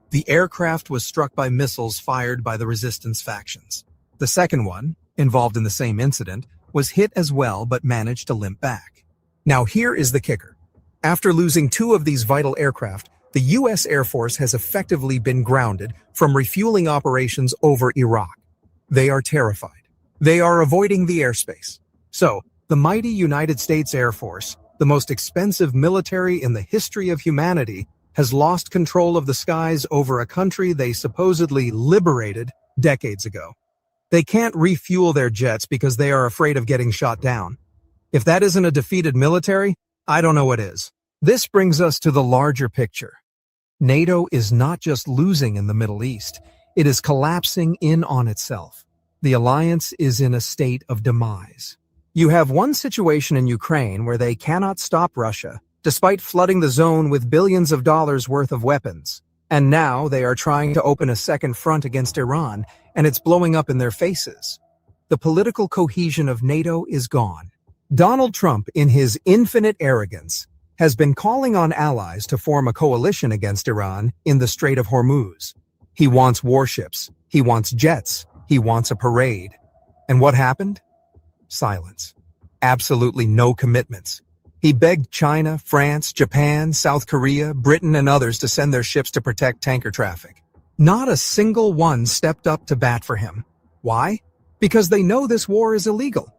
The aircraft was struck by missiles fired by the resistance factions. The second one, involved in the same incident, was hit as well but managed to limp back. Now here is the kicker. After losing 2 of these vital aircraft, the U.S. Air Force has effectively been grounded from refueling operations over Iraq. They are terrified. They are avoiding the airspace. So, the mighty United States Air Force, the most expensive military in the history of humanity, has lost control of the skies over a country they supposedly liberated decades ago. They can't refuel their jets because they are afraid of getting shot down. If that isn't a defeated military, I don't know what is. This brings us to the larger picture. NATO is not just losing in the Middle East, it is collapsing in on itself. The alliance is in a state of demise. You have one situation in Ukraine where they cannot stop Russia, despite flooding the zone with billions of dollars worth of weapons. And now they are trying to open a second front against Iran, and it's blowing up in their faces. The political cohesion of NATO is gone. Donald Trump, in his infinite arrogance, has been calling on allies to form a coalition against Iran in the Strait of Hormuz. He wants warships. He wants jets. He wants a parade. And what happened? Silence. Absolutely no commitments. He begged China, France, Japan, South Korea, Britain, and others to send their ships to protect tanker traffic. Not a single one stepped up to bat for him. Why? Because they know this war is illegal.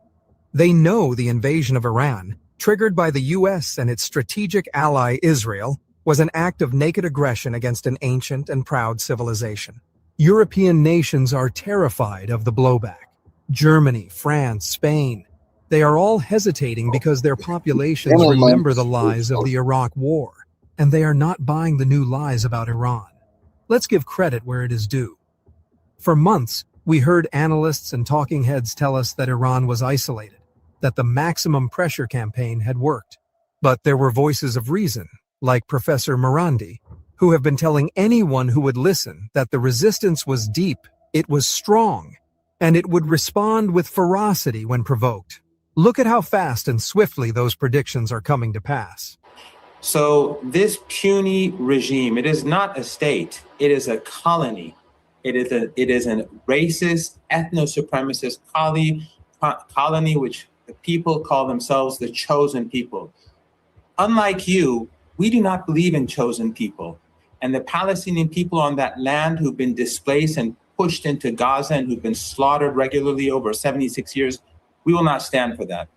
They know the invasion of Iran, triggered by the U.S. and its strategic ally Israel, was an act of naked aggression against an ancient and proud civilization. European nations are terrified of the blowback. Germany, France, Spain. They are all hesitating because their populations remember the lies of the Iraq War, and they are not buying the new lies about Iran. Let's give credit where it is due. For months, we heard analysts and talking heads tell us that Iran was isolated, that the maximum pressure campaign had worked. But there were voices of reason, like Professor Morandi, who have been telling anyone who would listen that the resistance was deep, it was strong, and it would respond with ferocity when provoked. Look at how fast and swiftly those predictions are coming to pass. So this puny regime, it is not a state, it is a colony. It is a racist, ethno-supremacist colony which the people call themselves the chosen people. Unlike you, we do not believe in chosen people. And the Palestinian people on that land who've been displaced and pushed into Gaza and who've been slaughtered regularly over 76 years, we will not stand for that.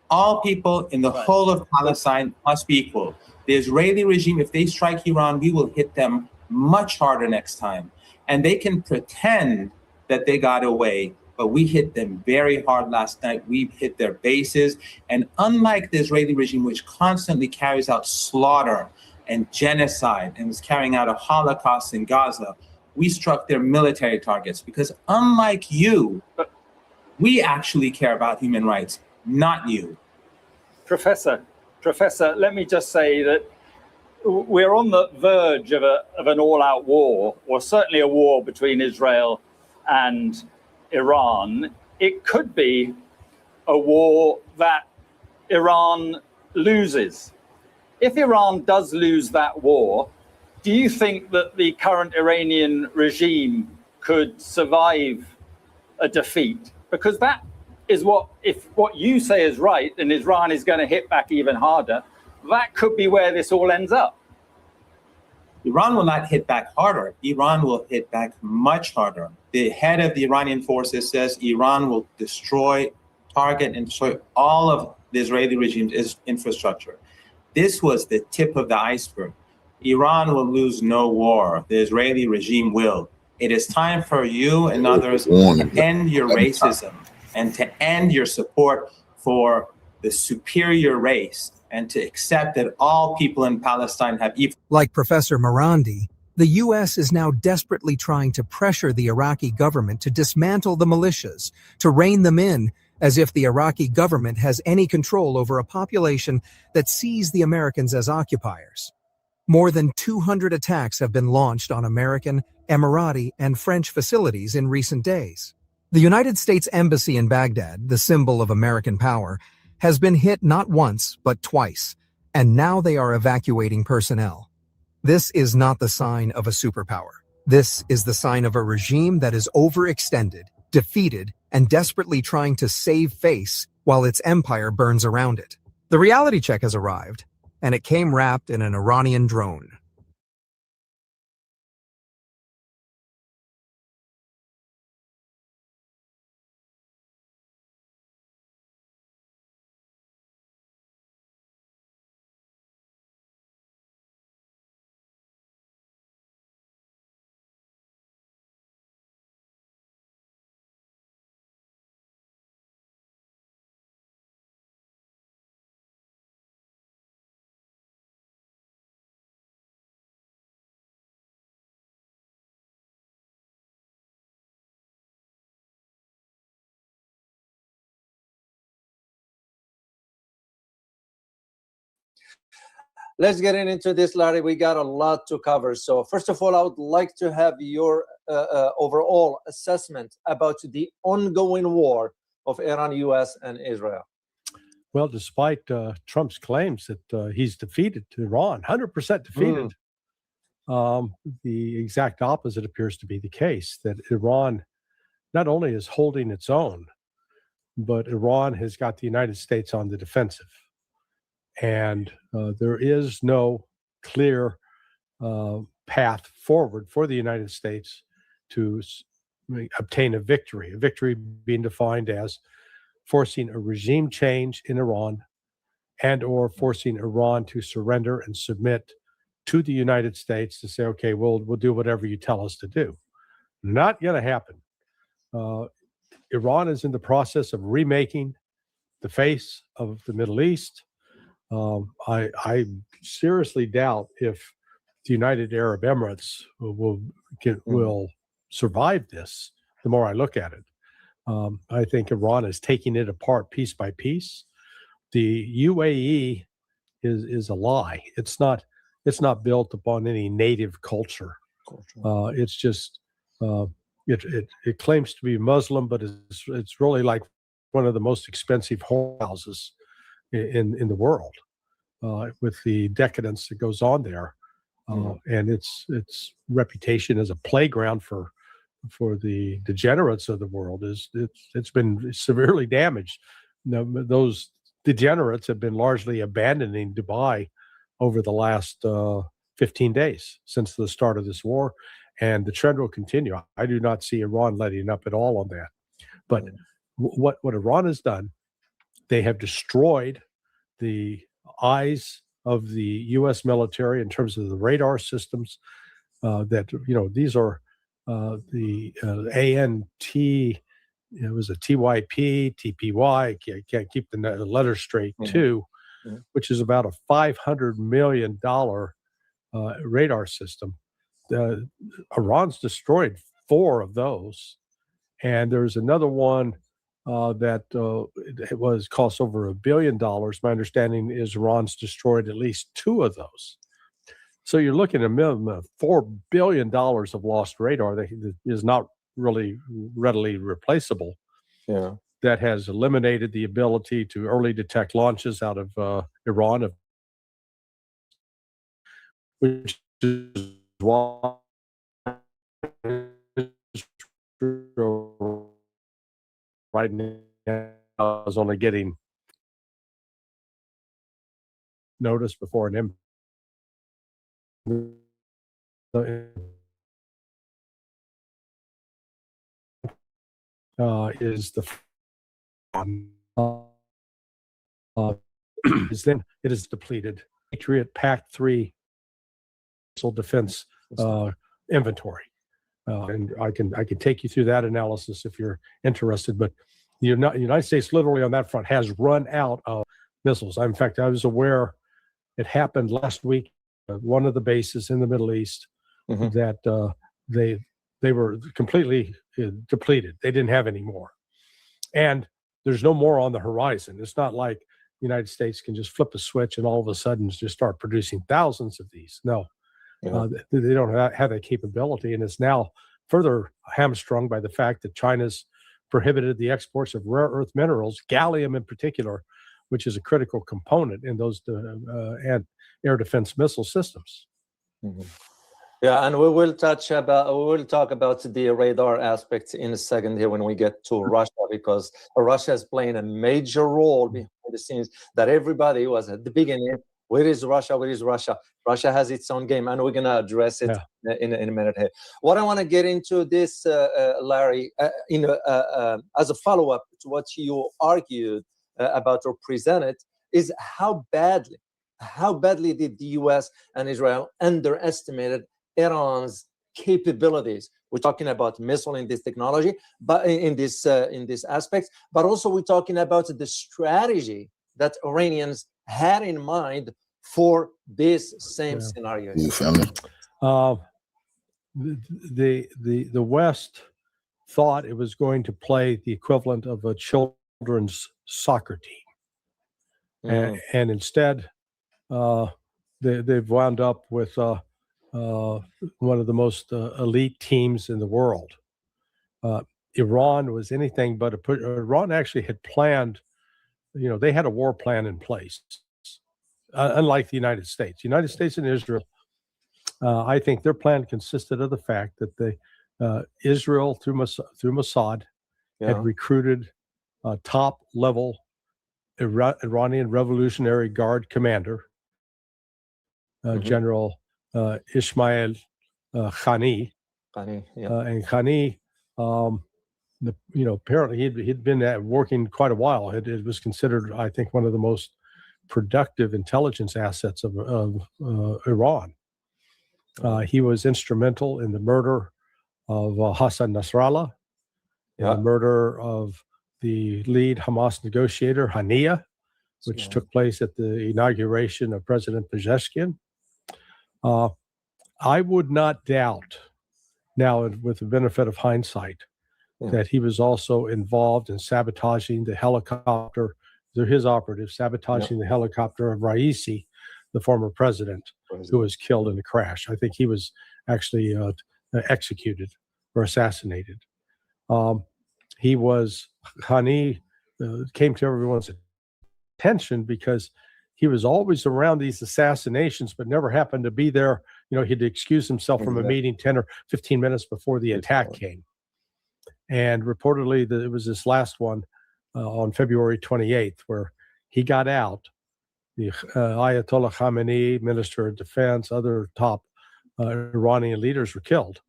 All people in the whole of Palestine must be equal. The Israeli regime, if they strike Iran, we will hit them much harder next time. And they can pretend that they got away, but we hit them very hard last night. We hit their bases. And unlike the Israeli regime, which constantly carries out slaughter and genocide and is carrying out a Holocaust in Gaza, we struck their military targets because unlike you, we actually care about human rights, not you. Professor, let me just say that we're on the verge of an all-out war, or certainly a war between Israel and Iran. It could be a war that Iran loses. If Iran does lose that war, do you think that the current Iranian regime could survive a defeat? Because that is if what you say is right, and Iran is going to hit back even harder, that could be where this all ends up. Iran will not hit back harder. Iran will hit back much harder. The head of the Iranian forces says Iran will target and destroy all of the Israeli regime's infrastructure. This was the tip of the iceberg. Iran will lose no war. The Israeli regime will. It is time for you and others to end your racism and to end your support for the superior race and to accept that all people in Palestine have equal. Like Professor Morandi, The U.S. is now desperately trying to pressure the Iraqi government to dismantle the militias, to rein them in, as if the Iraqi government has any control over a population that sees the Americans as occupiers. More than 200 attacks have been launched on American, Emirati, and French facilities in recent days. The United States Embassy in Baghdad, the symbol of American power, has been hit not once, but twice, and now they are evacuating personnel. This is not the sign of a superpower. This is the sign of a regime that is overextended, defeated, and desperately trying to save face while its empire burns around it. The reality check has arrived, and it came wrapped in an Iranian drone. Let's get into this, Larry. We got a lot to cover. So first of all, I would like to have your overall assessment about the ongoing war of Iran, U.S., and Israel. Well, despite Trump's claims that he's defeated Iran, 100% defeated, the exact opposite appears to be the case, that Iran not only is holding its own, but Iran has got the United States on the defensive. And there is no clear path forward for the United States to obtain a victory being defined as forcing a regime change in Iran and or forcing Iran to surrender and submit to the United States to say, okay, we'll do whatever you tell us to do. Not going to happen. Iran is in the process of remaking the face of the Middle East. I seriously doubt if the United Arab Emirates will survive this. The more I look at it, I think Iran is taking it apart piece by piece. The UAE is a lie. It's not built upon any native culture. It's just it claims to be Muslim, but it's really like one of the most expensive whorehouses in the world, with the decadence that goes on there, and its reputation as a playground for the degenerates of the world it's been severely damaged. Now, those degenerates have been largely abandoning Dubai over the last 15 days since the start of this war, and the trend will continue. I do not see Iran letting up at all on that. But what Iran has done, they have destroyed the eyes of the U.S. military in terms of the radar systems. These are the ANT. It was a TYP, TPY. I can't keep the letters straight. Too, which is about a $500 million radar system. Iran's destroyed 4 of those, and there's another one that it cost over $1 billion. My understanding is Iran's destroyed at least 2 of those. So you're looking at a minimum of $4 billion of lost radar that is not really readily replaceable. Yeah, that has eliminated the ability to early detect launches out of Iran, which is why right now is only getting notice before an is the is then it is depleted. Patriot PAC-3 missile defense inventory, and I can take you through that analysis if you're interested. But the United States, literally on that front, has run out of missiles. In fact, I was aware it happened last week. One of the bases in the Middle East, that they were completely depleted. They didn't have any more. And there's no more on the horizon. It's not like the United States can just flip a switch and all of a sudden just start producing thousands of these. No, they don't have that capability. And it's now further hamstrung by the fact that China's prohibited the exports of rare earth minerals, gallium in particular, which is a critical component in those air defense missile systems. Yeah, and we will talk about the radar aspects in a second here when we get to Russia, because Russia is playing a major role behind the scenes that everybody was at the beginning. Where is Russia? Where is Russia? Russia has its own game, and we're going to address it in a minute here. What I want to get into this, Larry, as a follow-up to what you argued about or presented, is how badly did the U.S. and Israel underestimated Iran's capabilities. We're talking about missile in this technology, but in this aspect, but also we're talking about the strategy that Iranians had in mind for this same scenario. You feel me? The West thought it was going to play the equivalent of a children's soccer team, and instead they've wound up with one of the most elite teams in the world. Iran was anything but Iran actually had planned, they had a war plan in place, unlike the United States. United States and Israel, I think their plan consisted of the fact that Israel, through Mossad, had recruited a top-level Iranian Revolutionary Guard commander, General Ismail Khani. And Khani, apparently he'd been working quite a while. It was considered, I think, one of the most productive intelligence assets of Iran. He was instrumental in the murder of Hassan Nasrallah, in the murder of the lead Hamas negotiator, Haniya, which took place at the inauguration of President Pezeshkian. I would not doubt now, with the benefit of hindsight, that he was also involved in sabotaging the helicopter. They're his operatives, sabotaging the helicopter of Raisi, the former president, who was killed in the crash. I think he was actually executed or assassinated. Khani came to everyone's attention because he was always around these assassinations, but never happened to be there. He'd excuse himself from a meeting 10 or 15 minutes before the attack came. And reportedly, it was this last one on February 28th, where he got out. The Ayatollah Khamenei, Minister of Defense, other top Iranian leaders were killed.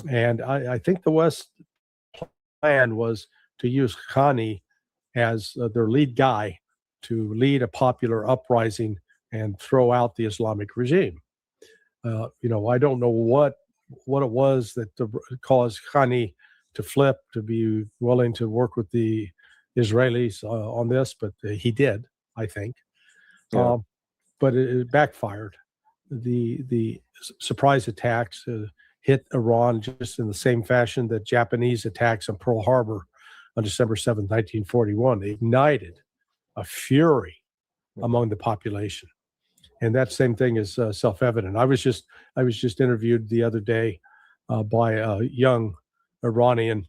And I think the West plan was to use Khani as their lead guy to lead a popular uprising and throw out the Islamic regime. I don't know what it was that caused Khani to flip, to be willing to work with the Israelis on this, but he did, I think. But it backfired. The surprise attacks hit Iran just in the same fashion that Japanese attacks on Pearl Harbor on December 7th, 1941. They ignited a fury among the population. And that same thing is self-evident. I was just interviewed the other day by a young Iranian.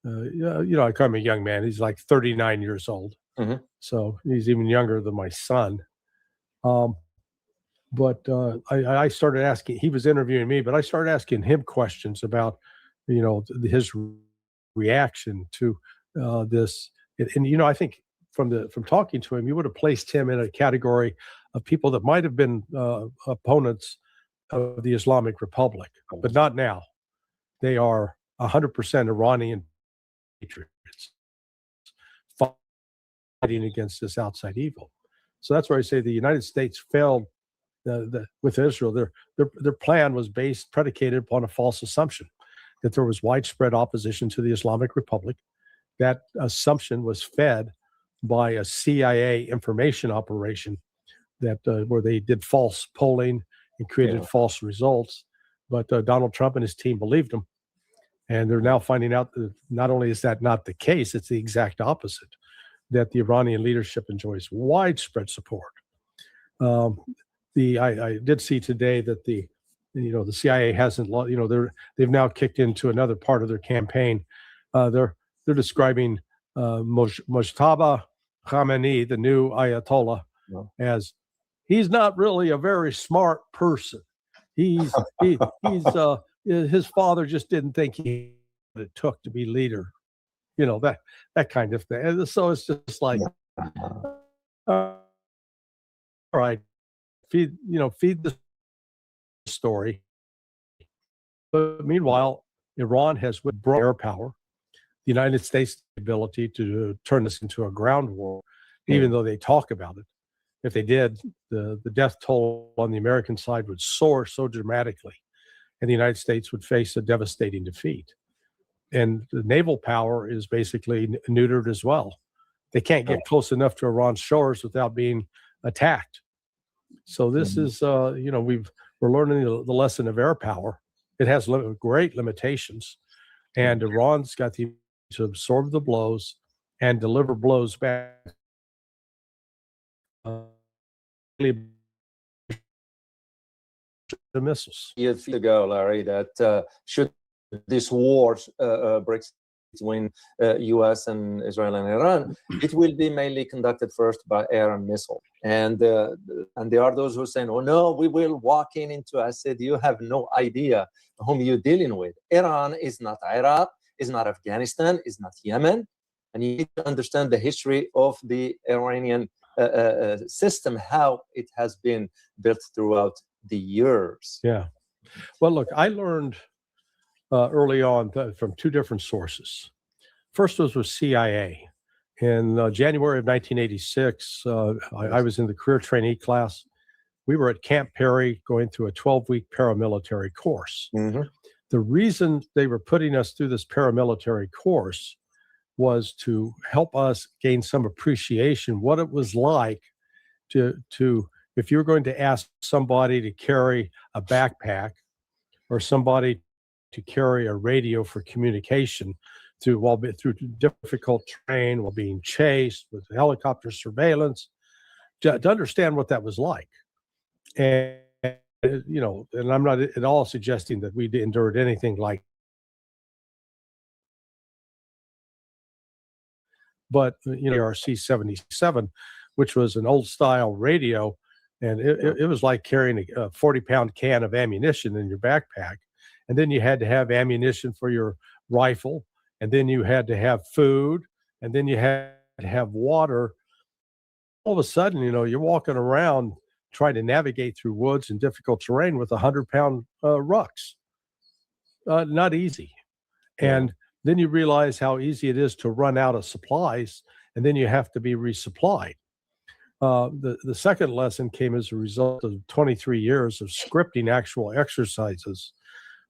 I call him a young man. He's like 39 years old, so he's even younger than my son. But I started asking. He was interviewing me, but I started asking him questions about, his reaction to this. And I think from talking to him, you would have placed him in a category of people that might have been opponents of the Islamic Republic, but not now. They are 100% Iranian patriots fighting against this outside evil. So that's where I say the United States failed with Israel. Their plan was predicated upon a false assumption that there was widespread opposition to the Islamic Republic. That assumption was fed by a CIA information operation that where they did false polling and created false results But Donald Trump and his team believed him. And they're now finding out that not only is that not the case, it's the exact opposite, that the Iranian leadership enjoys widespread support. I did see today that the CIA hasn't, they've now kicked into another part of their campaign. They're describing Mojtaba Khamenei, the new Ayatollah, as he's not really a very smart person. His father just didn't think it took to be leader. That kind of thing. And so it's just like, all right, feed the story. But meanwhile, Iran has withdrawn air power. The United States' ability to turn this into a ground war, even though they talk about it. If they did, the death toll on the American side would soar so dramatically, and the United States would face a devastating defeat. And the naval power is basically neutered as well. They can't get close enough to Iran's shores without being attacked. So this is, we're learning the lesson of air power. It has great limitations, and Iran's got to absorb the blows and deliver blows back. The missiles. Years ago, Larry, that should this war breaks between U.S. and Israel and Iran, it will be mainly conducted first by air and missile. And there are those who are saying, "Oh no, we will walk into." I said, "You have no idea whom you're dealing with. Iran is not Iraq, is not Afghanistan, is not Yemen, and you need to understand the history of the Iranian system, how it has been built throughout the years." Yeah. Well, look, I learned early on from two different sources. First was with CIA. In January of 1986, I was in the career trainee class. We were at Camp Perry going through a 12-week paramilitary course. The reason they were putting us through this paramilitary course was to help us gain some appreciation what it was like to if you're going to ask somebody to carry a backpack or somebody to carry a radio for communication through difficult terrain, while being chased with helicopter surveillance, to understand what that was like. And and I'm not at all suggesting that we endured anything like, but our C-77, which was an old style radio, and it was like carrying a 40-pound can of ammunition in your backpack. And then you had to have ammunition for your rifle, and then you had to have food, and then you had to have water. All of a sudden, you're walking around trying to navigate through woods and difficult terrain with 100-pound rucks. Not easy. And then you realize how easy it is to run out of supplies, and then you have to be resupplied. The second lesson came as a result of 23 years of scripting actual exercises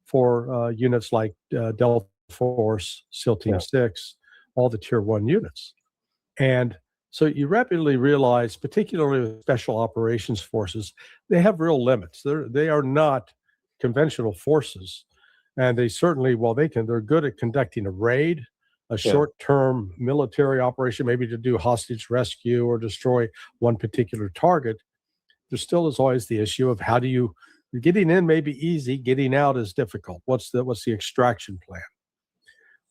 for units like Delta Force, SEAL Team 6, all the Tier 1 units. And so you rapidly realize, particularly with special operations forces, they have real limits. They are not conventional forces. And they certainly, they're good at conducting a raid, a short-term military operation, maybe to do hostage rescue or destroy one particular target. There still is always the issue of getting in may be easy, getting out is difficult. What's the extraction plan?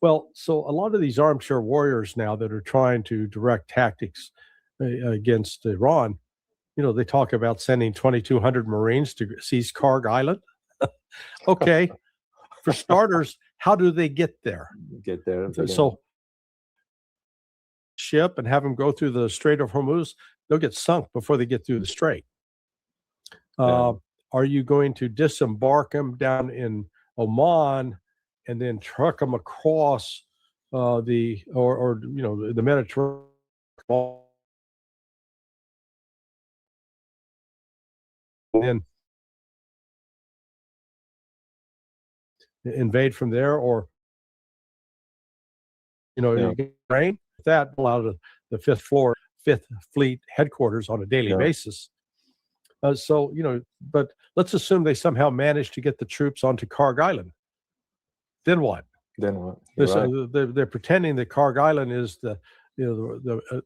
Well, so a lot of these armchair warriors now that are trying to direct tactics against Iran, they talk about sending 2,200 Marines to seize Karg Island. Okay. For starters, how do they get there? So ship and have them go through the Strait of Hormuz, they'll get sunk before they get through the strait. Are you going to disembark them down in Oman and then truck them across the Mediterranean? And invade from there, or you get rain that out of the Fifth Fleet headquarters on a daily basis. So, but let's assume they somehow managed to get the troops onto Karg Island. Then what? They're pretending that Karg Island is the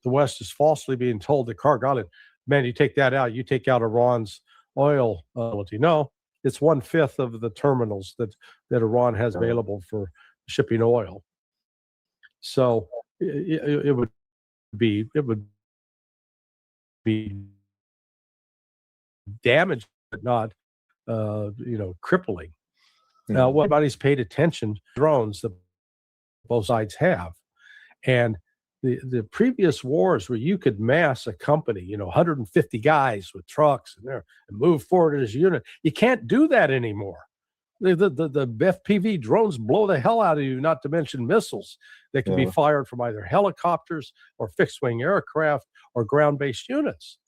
West is falsely being told that Karg Island, man, you take that out, you take out Iran's oil. No, it's 1/5 of the terminals that Iran has available for shipping oil. So it would be damaging, but not crippling. Now, what everybody's paid attention to drones that both sides have, and the previous wars where you could mass a company, 150 guys with trucks and move forward as a unit, you can't do that anymore. The FPV drones blow the hell out of you, not to mention missiles that can be fired from either helicopters or fixed-wing aircraft or ground-based units.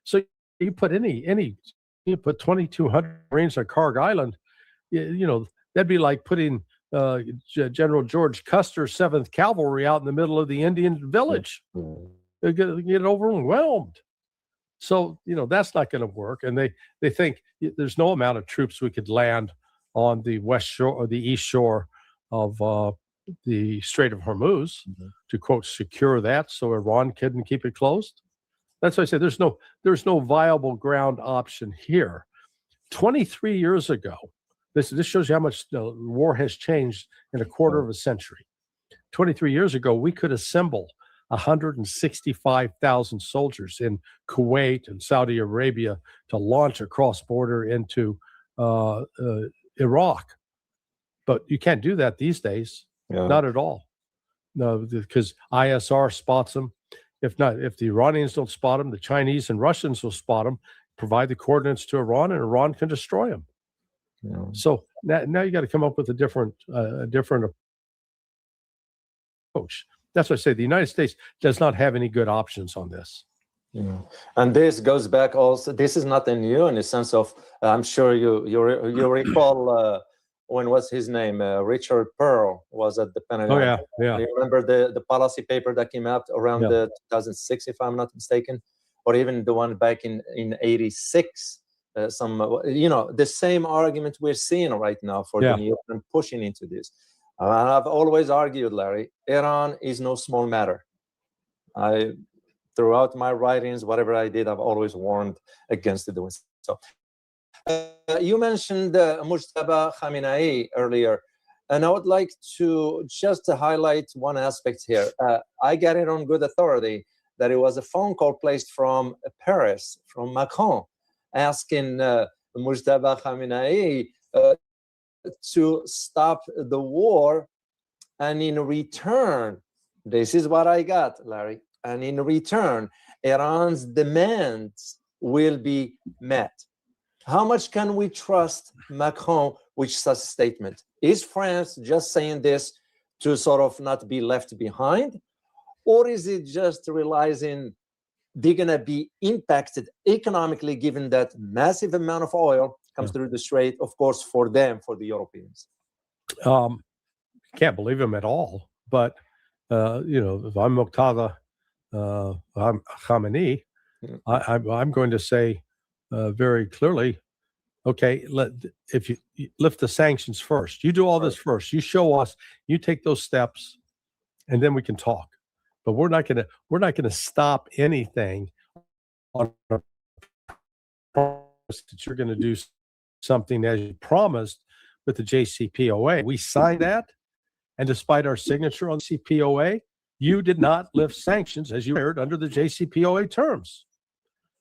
So you put you put 2,200 Marines on Karg Island, that'd be like putting General George Custer's 7th Cavalry out in the middle of the Indian village. They get overwhelmed. So, that's not going to work. And they think there's no amount of troops we could land on the west shore or the east shore of the Strait of Hormuz to, quote, secure that so Iran couldn't keep it closed. That's why I say there's no viable ground option here. 23 years ago, this shows you how much the war has changed in a quarter of a century. 23 years ago, we could assemble 165,000 soldiers in Kuwait and Saudi Arabia to launch a cross-border into Iraq. But you can't do that these days. Not at all. No, because ISR spots them. If the Iranians don't spot them, the Chinese and Russians will spot them, provide the coordinates to Iran, and Iran can destroy them. So now you got to come up with a different approach. That's why I say the United States does not have any good options on this. And this goes back also. This is nothing new in the sense of I'm sure you recall when was his name? Richard Pearl was at the Pentagon. Oh yeah. You remember the policy paper that came out around 2006, if I'm not mistaken, or even the one back in 86. The same argument we're seeing right now for the New and pushing into this. I've always argued, Larry, Iran is no small matter. Throughout my writings, whatever I did, I've always warned against it doing so. You mentioned Mujtaba Khamenei earlier, and I would like to just highlight one aspect here. I get it on good authority that it was a phone call placed from Paris, from Macron, asking Mujtaba Khamenei to stop the war, and in return, this is what I got, Larry, and in return, Iran's demands will be met. How much can we trust Macron with such a statement? Is France just saying this to sort of not be left behind? Or is it just realizing they're going to be impacted economically given that massive amount of oil comes through the Strait, of course, for them, for the Europeans? Can't believe him at all. But, if I'm Mujtaba Khamenei, I'm going to say very clearly, okay, if you lift the sanctions first, you do all this first, you show us, you take those steps, and then we can talk. But we're not going to stop anything on a promise that you're going to do something as you promised with the JCPOA. We signed that, and despite our signature on the CPOA, you did not lift sanctions as you heard under the JCPOA terms.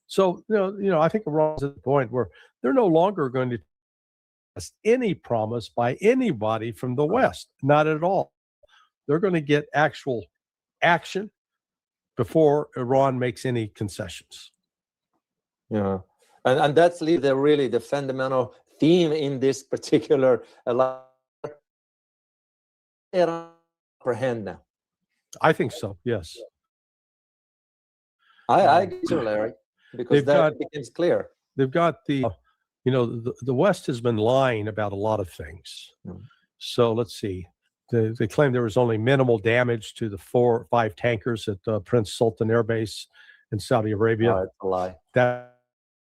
So, I think Iran's at the point where they're no longer going to trust any promise by anybody from the West. Not at all. They're going to get actual action before Iran makes any concessions. And that's really the fundamental theme in this particular Iran apprehend now. I think so, yes. I agree too, Larry, because that becomes clear. They've got the West has been lying about a lot of things. So let's see. They claim there was only minimal damage to the 4 or 5 tankers at Prince Sultan Air Base in Saudi Arabia. It's a lie. That's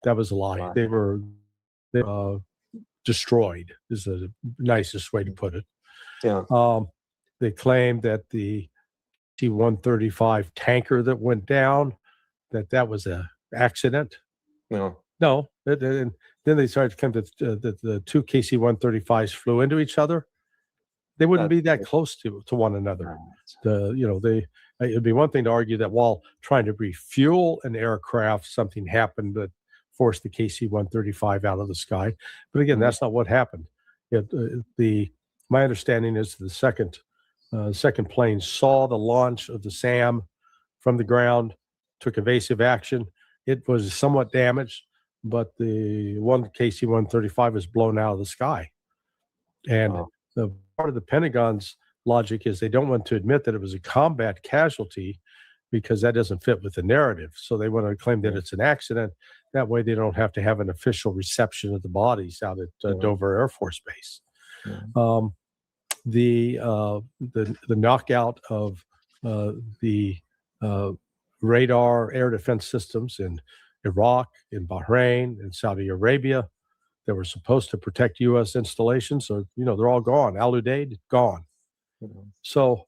That was a lie. They were destroyed, is the nicest way to put it. Yeah. They claimed that the T-135 tanker that went down, that was an accident. No. No. Then they started to come to the two KC-135s flew into each other. They wouldn't be that close to one another. It'd be one thing to argue that while trying to refuel an aircraft, something happened that forced the KC-135 out of the sky. But again, that's not what happened. My understanding is the second plane saw the launch of the SAM from the ground, took evasive action. It was somewhat damaged, but the one KC-135 was blown out of the sky. And the part of the Pentagon's logic is they don't want to admit that it was a combat casualty because that doesn't fit with the narrative. So they want to claim that it's an accident. That way they don't have to have an official reception of the bodies out at Dover Air Force Base. The knockout of the radar air defense systems in Iraq, in Bahrain, in Saudi Arabia that were supposed to protect U.S. installations. So, they're all gone. Al Udeid, gone. So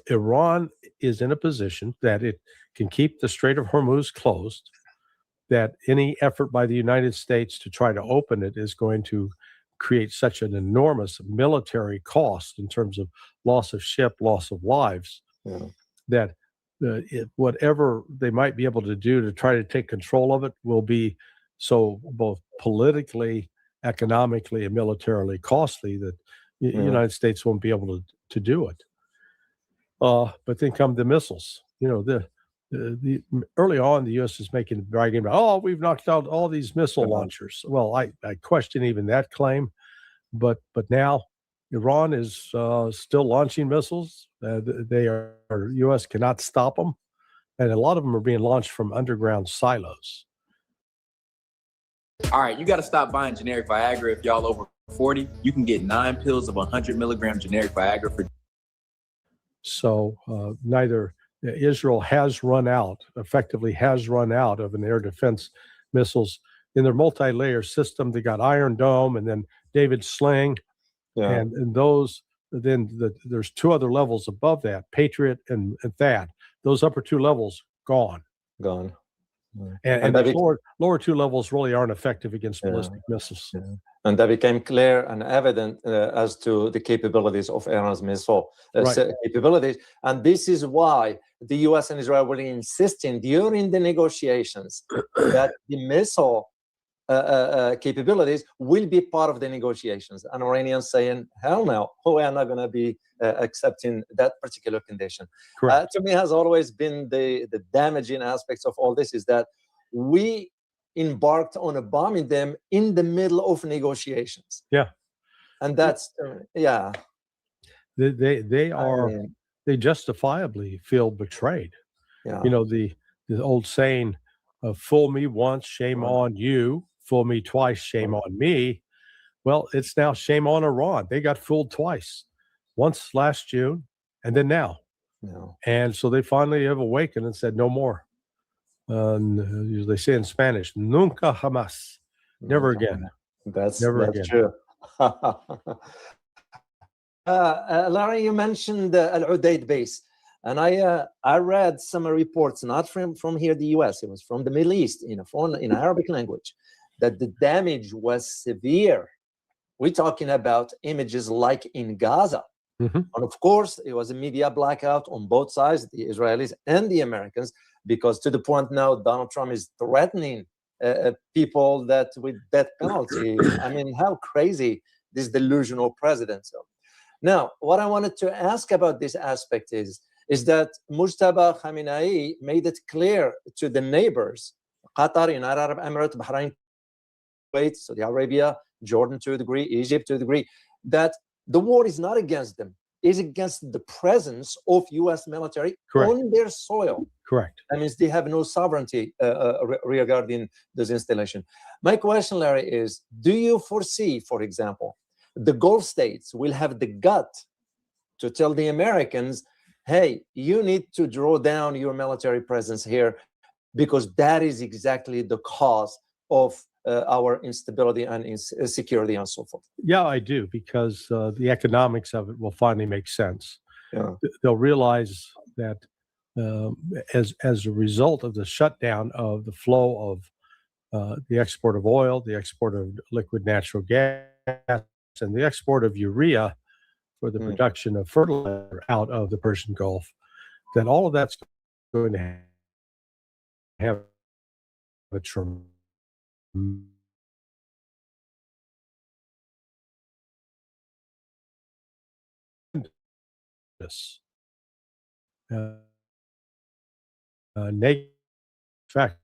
Iran is in a position that it can keep the Strait of Hormuz closed, that any effort by the United States to try to open it is going to create such an enormous military cost in terms of loss of ship, loss of lives, that whatever they might be able to do to try to take control of it will be so both politically, economically, and militarily costly that the United States won't be able to do it. But then come the missiles. The early on, the U.S. is bragging about, we've knocked out all these missile launchers. Well, I question even that claim, but now Iran is still launching missiles. U.S. cannot stop them, and a lot of them are being launched from underground silos. All right, you got to stop buying generic Viagra if y'all over 40. You can get 9 pills of 100 milligram generic Viagra for. So neither Israel effectively has run out of an air defense missiles. In their multi-layer system, they got Iron Dome and then David Sling. And those, there's 2 other levels above that, Patriot and THAAD. Those upper 2 levels, gone. And the lower 2 levels really aren't effective against ballistic missiles. And that became clear and evident as to the capabilities of Iran's missile capabilities. And this is why the U.S. and Israel were insisting during the negotiations that the missile capabilities will be part of the negotiations. And Iranians saying, hell no, we are not going to be accepting that particular condition. To me, has always been the damaging aspects of all this is that we embarked on bombing them in the middle of negotiations. And that's, they justifiably feel betrayed. The old saying, fool me once, shame on you. Fool me twice, shame on me. Well, it's now shame on Iran. They got fooled twice. Once last June, and then now. And so they finally have awakened and said, no more. They say in Spanish, nunca jamás. Never again. That's again. True. Larry, you mentioned Al Udeid base. And I read some reports, not from here, the U.S., it was from the Middle East, in Arabic language, that the damage was severe. We're talking about images like in Gaza. And of course, it was a media blackout on both sides, the Israelis and the Americans, because to the point now, Donald Trump is threatening people that with death penalty. I mean, how crazy this delusional president. So now, what I wanted to ask about this aspect is that Mujtaba Khamenei made it clear to the neighbors, Qatar, United Arab Emirates, Bahrain, Kuwait, Saudi Arabia, Jordan to a degree, Egypt to a degree, that the war is not against them, it's against the presence of U.S. military on their soil. That means they have no sovereignty regarding this installation. My question, Larry, is do you foresee, for example, the Gulf states will have the gut to tell the Americans, hey, you need to draw down your military presence here because that is exactly the cause of our instability and insecurity and so forth. Yeah, I do, because the economics of it will finally make sense. Yeah. They'll realize that as a result of the shutdown of the flow of the export of oil, the export of liquid natural gas, and the export of urea for the production of fertilizer out of the Persian Gulf, then all of that's going to have a tremendous negative effect.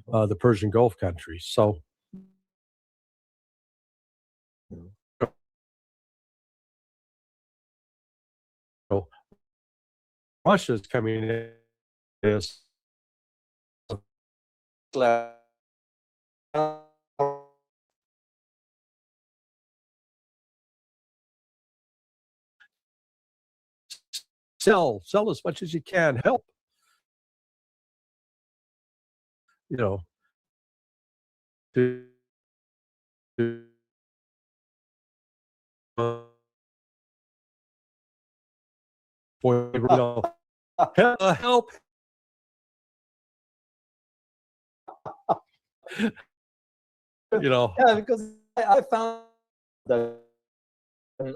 The Persian Gulf countries. So Russia's coming in as sell as much as you can, help. You know, to for you know, help. You know, yeah, because I found that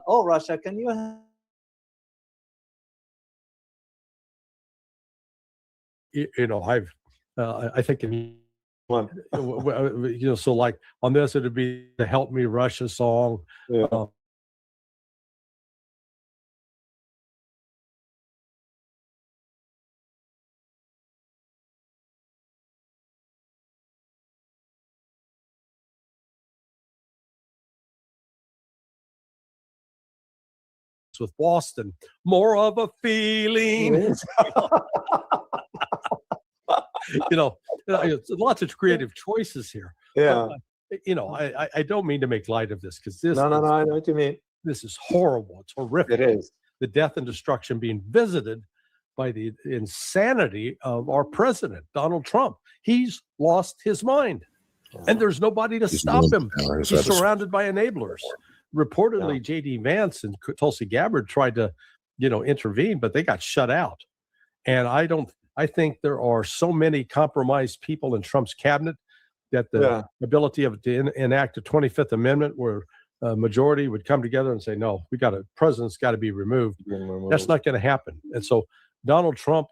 Russia, can you you know, I think you know, so like on this it'd be the Help Me Russia song. Yeah. With Boston, more of a feeling. You know, lots of creative choices here. Yeah. But, you know, I don't mean to make light of this, because this No, I know what you mean. This is horrible. It's horrific. It is. The death and destruction being visited by the insanity of our president, Donald Trump. He's lost his mind, and there's nobody to stop him. He's surrounded by enablers. Reportedly, J.D. Vance and Tulsi Gabbard tried to, you know, intervene, but they got shut out. And I think there are so many compromised people in Trump's cabinet that the ability to enact a 25th Amendment where majority would come together and say, no, president's got to be removed. That's not going to happen. And so Donald Trump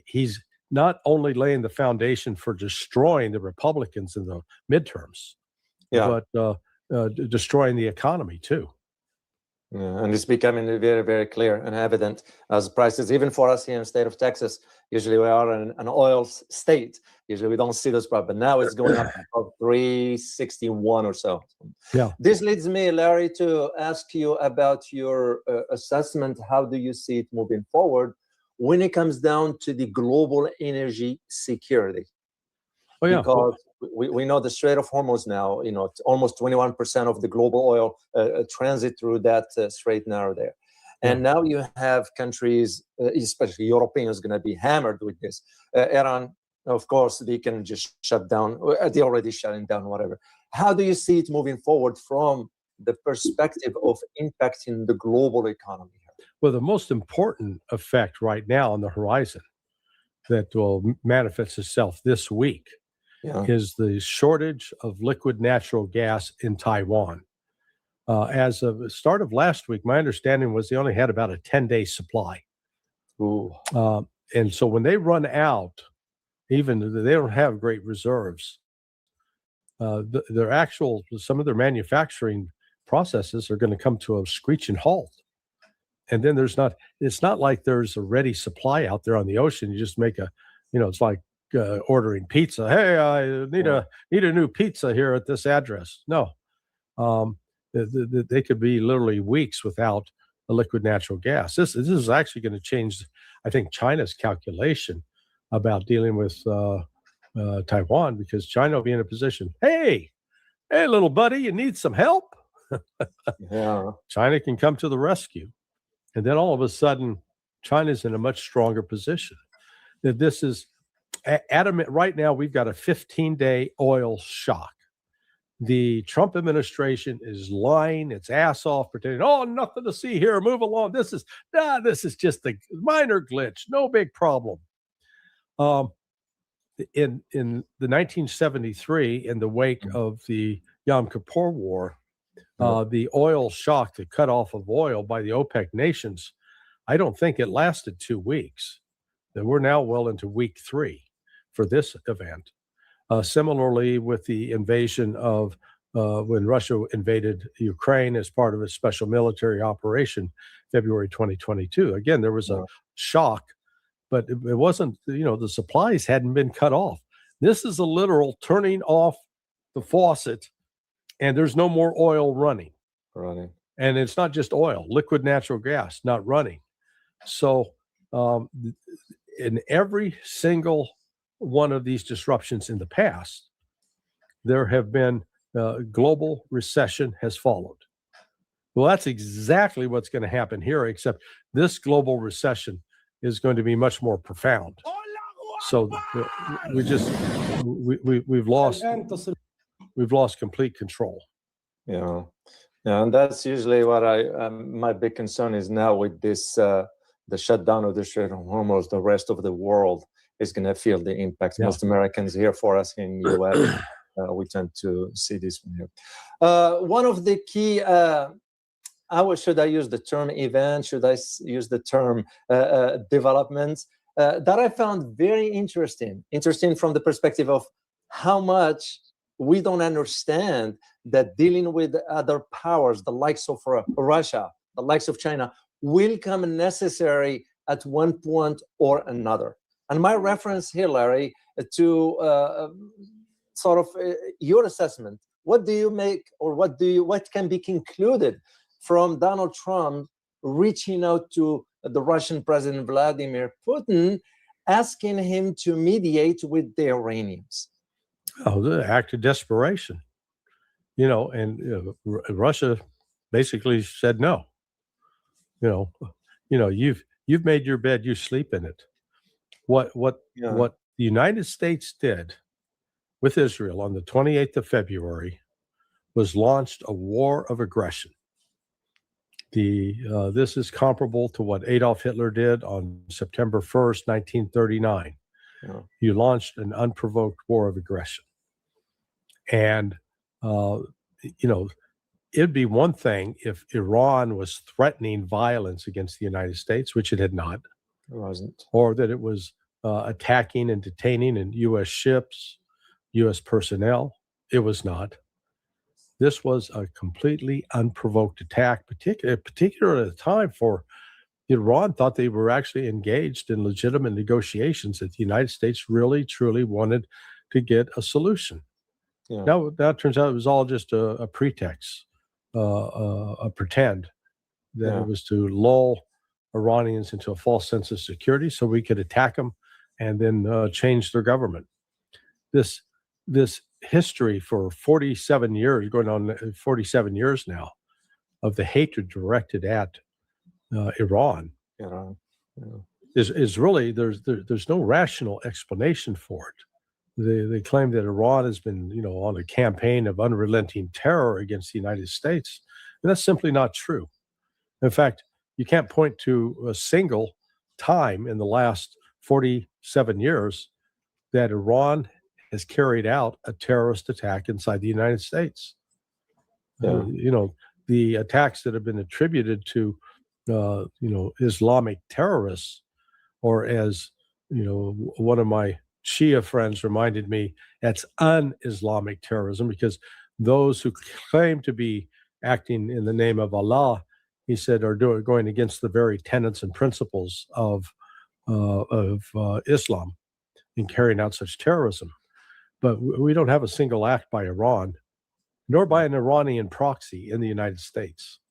he's not only laying the foundation for destroying the Republicans in the midterms, but destroying the economy too. Yeah, and it's becoming very, very clear and evident as prices, even for us here in the state of Texas. Usually we are in an oil state. Usually we don't see those problems, but now it's going up to about 361 or so. Yeah. This leads me, Larry, to ask you about your assessment. How do you see it moving forward when it comes down to the global energy security? Oh, yeah. Because we know the Strait of Hormuz now, almost 21% of the global oil transit through that strait narrow there. And now you have countries, especially Europeans, going to be hammered with this. Iran, of course, they can just shut down. They're already shutting down, whatever. How do you see it moving forward from the perspective of impacting the global economy? Well, the most important effect right now on the horizon that will manifest itself this week is the shortage of liquid natural gas in Taiwan. As of the start of last week, my understanding was they only had about a 10-day supply. And so when they run out, even they don't have great reserves. Some of their manufacturing processes are going to come to a screeching halt. And then it's not like there's a ready supply out there on the ocean. You just make it's like ordering pizza. Hey, I need a new pizza here at this address. No, they could be literally weeks without a liquid natural gas. This is actually going to change, I think, China's calculation about dealing with Taiwan, because China will be in a position. Hey, little buddy, you need some help? China can come to the rescue. And then all of a sudden, China's in a much stronger position. That this is right now, we've got a 15-day oil shock. The Trump administration is lying its ass off, pretending, nothing to see here, move along. This is just a minor glitch, no big problem. In the 1973, in the wake of the Yom Kippur War, the oil shock, the cutoff of oil by the OPEC nations, I don't think it lasted 2 weeks. We're now well into week 3 for this event. Similarly, with the invasion of when Russia invaded Ukraine as part of a special military operation, February 2022. Again, there was a shock, but it wasn't, the supplies hadn't been cut off. This is a literal turning off the faucet and there's no more oil running. And it's not just oil, liquid natural gas not running. So in every single one of these disruptions in the past, there have been global recession has followed. Well, that's exactly what's going to happen here, except this global recession is going to be much more profound. So we've lost complete control. Yeah, and that's usually what my big concern is now with this the shutdown of the Strait of Hormuz. The rest of the world is going to feel the impact. Most Americans here, for us in the U.S., we tend to see this one here. One of the key, should I use the term event? Should I use the term developments? That I found very interesting from the perspective of how much we don't understand that dealing with other powers, the likes of Russia, the likes of China, will come necessary at one point or another. And my reference here, Larry, to your assessment, what do you make, or what can be concluded from Donald Trump reaching out to the Russian President Vladimir Putin, asking him to mediate with the Iranians? Oh, the act of desperation, and Russia basically said no. You've made your bed, you sleep in it. What the United States did with Israel on the 28th of February was launched a war of aggression. This is comparable to what Adolf Hitler did on September 1st, 1939. You launched an unprovoked war of aggression. And, it'd be one thing if Iran was threatening violence against the United States, which it had not. It wasn't. Or that it was attacking and detaining in U.S. ships, U.S. personnel. It was not. This was a completely unprovoked attack, particularly at the time for Iran thought they were actually engaged in legitimate negotiations that the United States really, truly wanted to get a solution. Yeah. Now, that turns out it was all just a pretext, a pretend that it was to lull Iranians into a false sense of security so we could attack them and then change their government. This history for 47 years, going on 47 years now, of the hatred directed at Iran is really there's no rational explanation for it. They claim that Iran has been on a campaign of unrelenting terror against the United States, and that's simply not true. In fact, you can't point to a single time in the last 47 years that Iran has carried out a terrorist attack inside the United States. The attacks that have been attributed to Islamic terrorists, or as one of my Shia friends reminded me, that's un-Islamic terrorism, because those who claim to be acting in the name of Allah, he said, are going against the very tenets and principles of Islam in carrying out such terrorism. But we don't have a single act by Iran, nor by an Iranian proxy in the United States.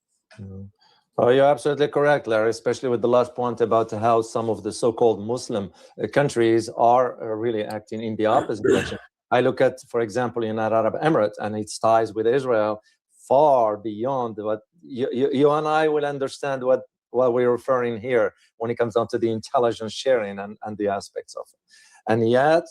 Oh, you're absolutely correct, Larry, especially with the last point about how some of the so-called Muslim countries are really acting in the opposite direction. I look at, for example, United Arab Emirates and its ties with Israel far beyond what you and I will understand what we're referring here when it comes down to the intelligence sharing and the aspects of it. And yet,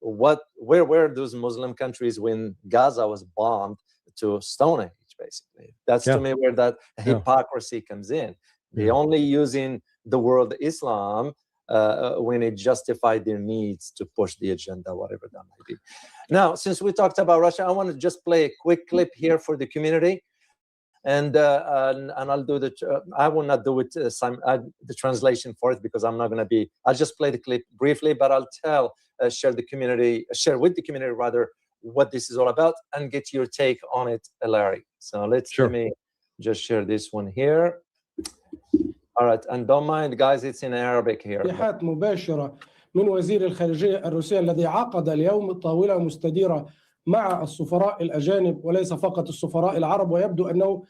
where were those Muslim countries when Gaza was bombed to Stone Age, basically? That's to me where that hypocrisy comes in. They only using the word Islam when it justified their needs to push the agenda, whatever that might be. Now, since we talked about Russia, I want to just play a quick clip here for the community. And I'll do I will not do it the translation for it, because I'm not going to be. I'll just play the clip briefly, but I'll share with the community rather what this is all about, and get your take on it, Larry. So let me just share this one here. All right, and don't mind, guys, it's in Arabic here. تصريحات مباشرة من وزير الخارجية الروسي الذي عقد اليوم طاولة مستديرة مع السفراء الأجانب وليس فقط السفراء العرب، ويبدو أنه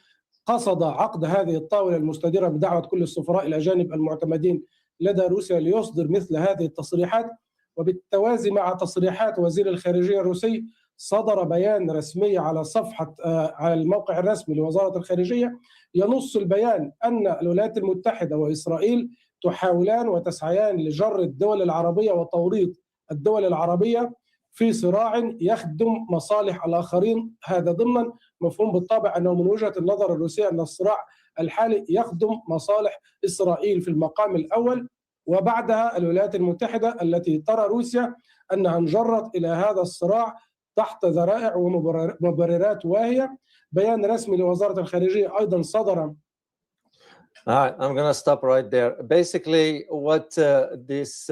قصد عقد هذه الطاولة المستديرة بدعوة كل السفراء الأجانب المعتمدين لدى روسيا ليصدر مثل هذه التصريحات. وبالتوازي مع تصريحات وزير الخارجية الروسي، صدر بيان رسمي على على الموقع الرسمي لوزارة الخارجية ينص البيان أن الولايات المتحدة وإسرائيل تحاولان وتسعيان لجر الدول العربية وتوريط الدول العربية في صراع يخدم مصالح الآخرين. هذا ضمن مفهوم بالطبع أنه من وجهة النظر الروسية أن الصراع الحالي يخدم مصالح إسرائيل في المقام الأول، وبعدها الولايات المتحدة التي ترى روسيا أنها انجرت إلى هذا الصراع تحت ذرائع ومبررات واهية. بيان رسمي لوزارة الخارجية أيضا صدر. All right, I'm going to stop right there. Basically, what this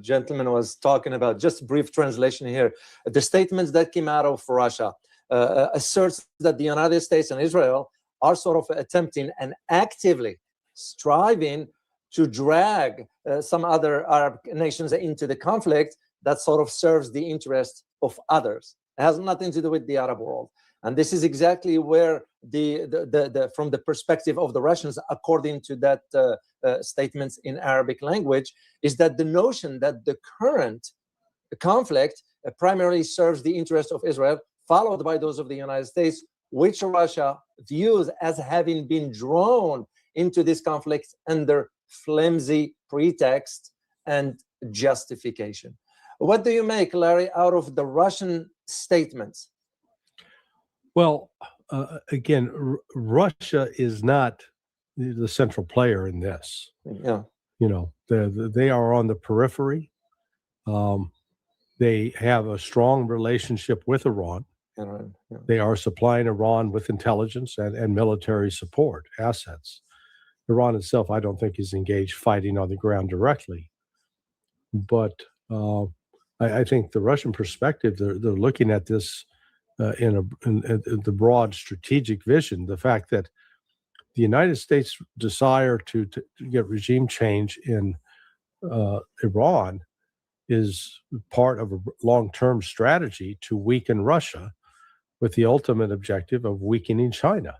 gentleman was talking about, just brief translation here, the statements that came out of Russia asserts that the United States and Israel are sort of attempting and actively striving to drag some other Arab nations into the conflict that sort of serves the interest of others. It has nothing to do with the Arab world. And this is exactly where from the perspective of the Russians, according to that statements in Arabic language, is that the notion that the current conflict primarily serves the interest of Israel, followed by those of the United States, which Russia views as having been drawn into this conflict under flimsy pretext and justification. What do you make, Larry, out of the Russian statements? Well, again, Russia is not the central player in this. Yeah. They are on the periphery. They have a strong relationship with Iran, Iran. Yeah. They are supplying Iran with intelligence and military support assets. Iran itself, I don't think, is engaged fighting on the ground directly. But I think the Russian perspective, they're looking at this in the broad strategic vision, the fact that the United States' desire to get regime change in Iran is part of a long-term strategy to weaken Russia with the ultimate objective of weakening China.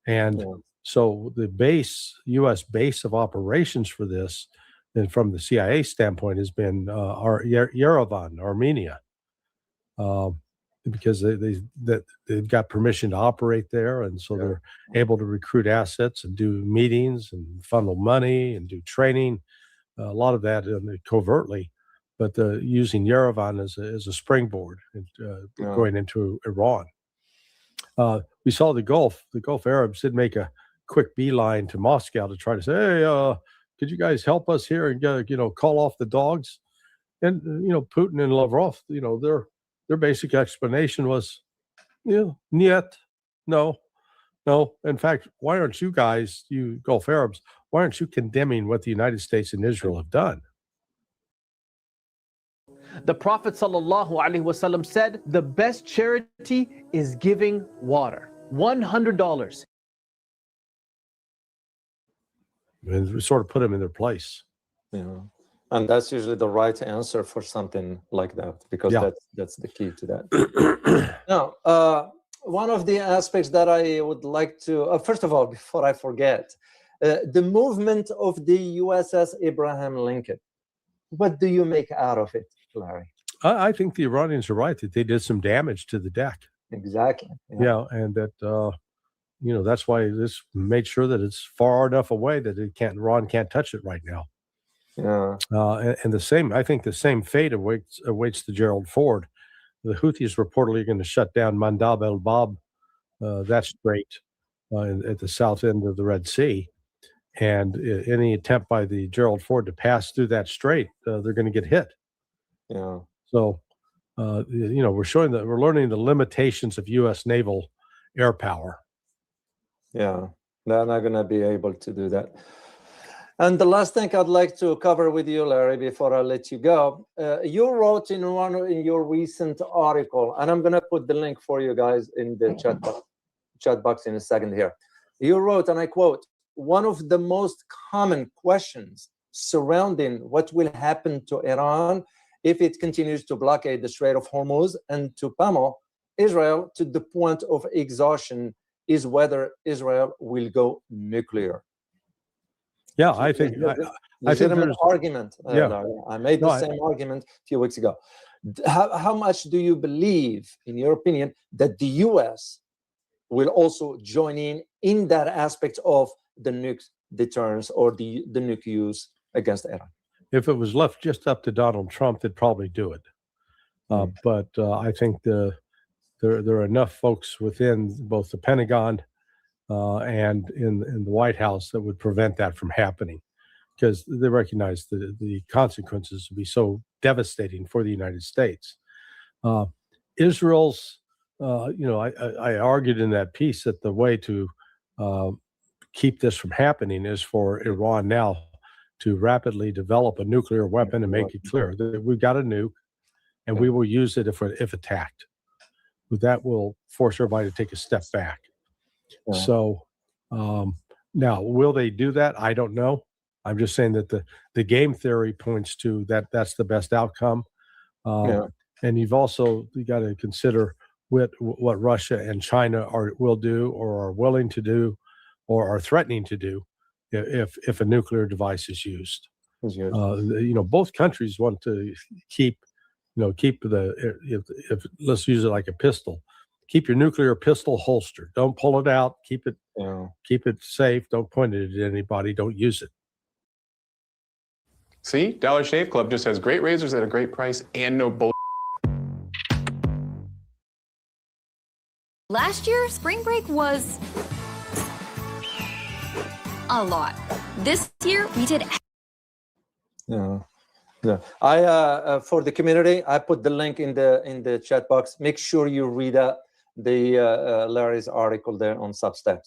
And so the U.S. base of operations for this, and from the CIA standpoint, has been Yerevan, Armenia, because they've got permission to operate there, and so they're able to recruit assets and do meetings and funnel money and do training, a lot of that covertly, but using Yerevan as a springboard going into Iran. We saw the Gulf Arabs did make a quick beeline to Moscow to try to say, hey, could you guys help us here and call off the dogs? And Putin and Lavrov, their basic explanation was, niet, no. In fact, why aren't you guys, you Gulf Arabs, why aren't you condemning what the United States and Israel have done? The Prophet ﷺ said, the best charity is giving water. $100. And we sort of put them in their place. Yeah. And that's usually the right answer for something like that, because that's the key to that. Now, one of the aspects that I would like to, first of all, before I forget, the movement of the USS Abraham Lincoln. What do you make out of it, Larry? I think the Iranians are right that they did some damage to the deck. Exactly. Yeah, and that that's why this made sure that it's far enough away that Iran can't touch it right now. Yeah. And I think the same fate awaits the Gerald Ford. The Houthis reportedly are going to shut down Mandab el-Bab, that strait at the south end of the Red Sea. And any attempt by the Gerald Ford to pass through that strait, they're going to get hit. Yeah. So, we're learning the limitations of U.S. naval air power. Yeah, they're not going to be able to do that. And the last thing I'd like to cover with you, Larry, before I let you go, you wrote in your recent article, and I'm going to put the link for you guys in the chat box in a second here. You wrote, and I quote, one of the most common questions surrounding what will happen to Iran if it continues to blockade the Strait of Hormuz and to pummel Israel to the point of exhaustion is whether Israel will go nuclear. Yeah, I think legitimate argument. I made the same argument a few weeks ago. How much do you believe, in your opinion, that the U.S. will also join in that aspect of the nuke deterrence or the nuke use against Iran? If it was left just up to Donald Trump, they'd probably do it. But I think there are enough folks within both the Pentagon and in the White House that would prevent that from happening, because they recognize the consequences would be so devastating for the United States. Israel's, I argued in that piece that the way to keep this from happening is for Iran now to rapidly develop a nuclear weapon and make it clear that we've got a nuke and we will use it if attacked. But that will force everybody to take a step back. So now, will they do that? I don't know. I'm just saying that the game theory points to that's the best outcome. And you got to consider what Russia and China will do or are willing to do or are threatening to do if a nuclear device is used. Both countries want to keep if let's use it like a pistol. Keep your nuclear pistol holstered. Don't pull it out. Keep it safe. Don't point it at anybody. Don't use it. See, Dollar Shave Club just has great razors at a great price and no bull. Last year, spring break was a lot. This year, we did. Yeah. Yeah. For the community, I put the link in the chat box. Make sure you read Larry's article there on Substack.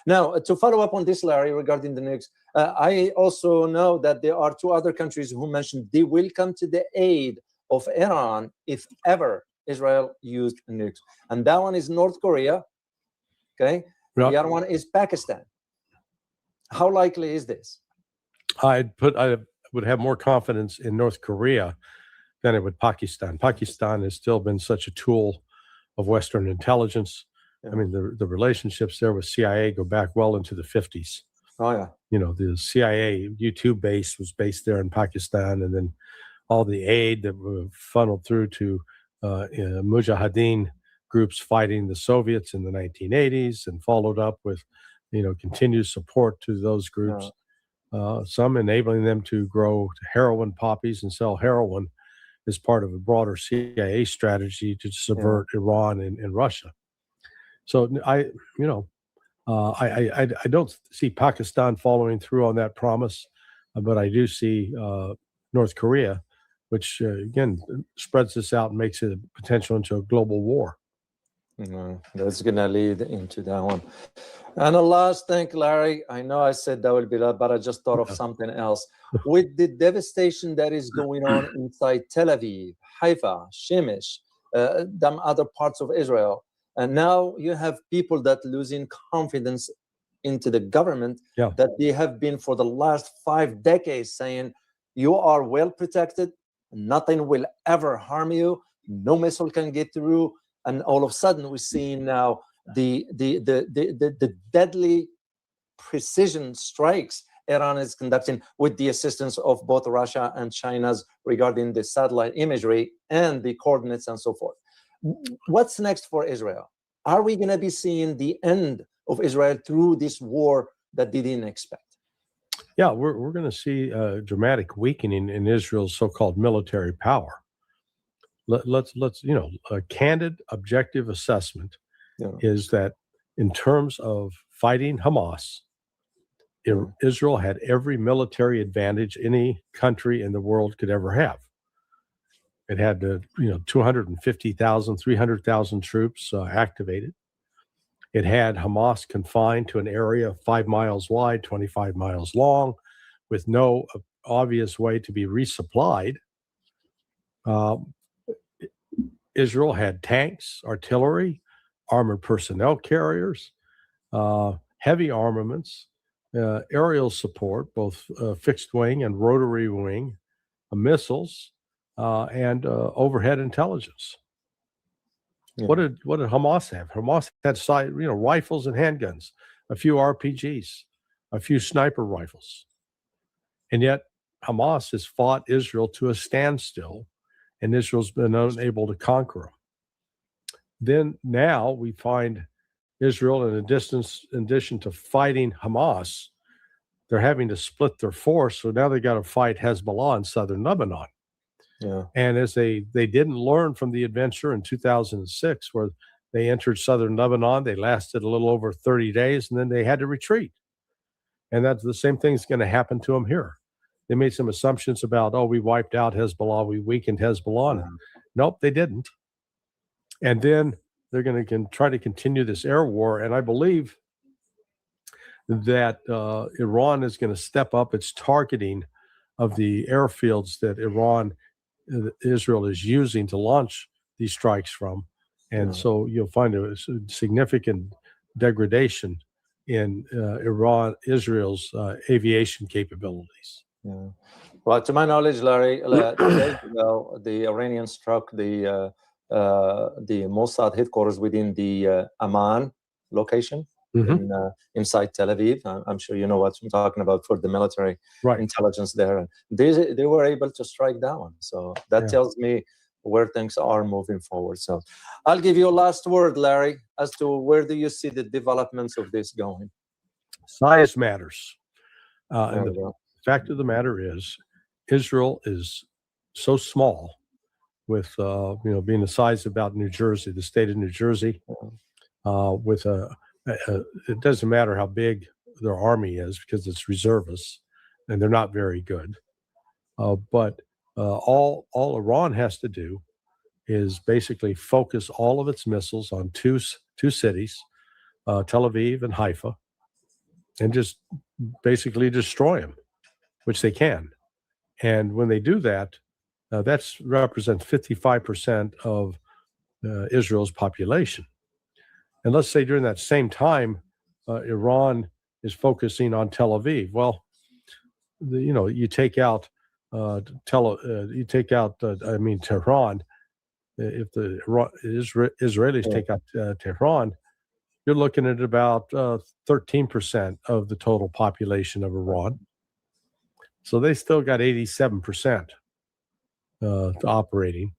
Now, to follow up on this, Larry, regarding the nukes, I also know that there are two other countries who mentioned they will come to the aid of Iran if ever Israel used nukes, and that one is North Korea. Okay, the other one is Pakistan. How likely is this? I would have more confidence in North Korea than it would Pakistan. Pakistan has still been such a tool of Western intelligence. I mean, the relationships there with CIA go back well into the 50s. Oh, yeah. You know, the CIA U-2 base was based there in Pakistan, and then all the aid that were funneled through to Mujahideen groups fighting the Soviets in the 1980s, and followed up with, continued support to those groups. Some enabling them to grow heroin poppies and sell heroin as part of a broader CIA strategy to subvert Iran and Russia. So I don't see Pakistan following through on that promise, but I do see North Korea, which again spreads this out and makes it potential into a global war. That's going to lead into that one. And the last thing, Larry, I know I said that will be that, but I just thought of something else. With the devastation that is going on inside Tel Aviv, Haifa, Shemesh, them other parts of Israel, and now you have people that losing confidence into the government that they have been for the last 5 decades saying, you are well protected, nothing will ever harm you, no missile can get through. And all of a sudden, we're seeing now the deadly precision strikes Iran is conducting with the assistance of both Russia and China's regarding the satellite imagery and the coordinates and so forth. What's next for Israel? Are we going to be seeing the end of Israel through this war that they didn't expect? Yeah, we're going to see a dramatic weakening in Israel's so-called military power. Let's a candid, objective assessment is that in terms of fighting Hamas, Israel had every military advantage any country in the world could ever have. It had 250,000, 300,000 troops activated. It had Hamas confined to an area 5 miles wide, 25 miles long, with no obvious way to be resupplied. Israel had tanks, artillery, armored personnel carriers, heavy armaments, aerial support, both fixed wing and rotary wing, missiles, and overhead intelligence. What did Hamas have? Hamas had rifles and handguns, a few RPGs, a few sniper rifles, and yet Hamas has fought Israel to a standstill, and Israel's been unable to conquer them. Then now we find Israel, in addition to fighting Hamas, they're having to split their force. So now they got to fight Hezbollah in southern Lebanon. Yeah. And as they didn't learn from the adventure in 2006, where they entered southern Lebanon, they lasted a little over 30 days, and then they had to retreat. And that's the same thing's going to happen to them here. They made some assumptions about, we wiped out Hezbollah, we weakened Hezbollah. Nope, they didn't. And then they're going to try to continue this air war. And I believe that Iran is going to step up its targeting of the airfields that Israel is using to launch these strikes from. And so you'll find a significant degradation in Israel's aviation capabilities. Yeah. Well, to my knowledge, Larry, 2 days ago, the Iranians struck the Mossad headquarters within the Amman location inside Tel Aviv. I'm sure you know what I'm talking about for the military intelligence there. And they were able to strike down. So that tells me where things are moving forward. So I'll give you a last word, Larry, as to where do you see the developments of this going? Size matters. And the fact of the matter is, Israel is so small, with being the size of about New Jersey, the state of New Jersey, with it doesn't matter how big their army is because it's reservists and they're not very good. But All Iran has to do is basically focus all of its missiles on two cities, Tel Aviv and Haifa, and just basically destroy them, which they can. And when they do that, that represents 55% of Israel's population. And let's say during that same time, Iran is focusing on Tel Aviv. Well, you take out Tehran. If the Israelis take out Tehran, you're looking at about 13% of the total population of Iran. So they still got 87% operating.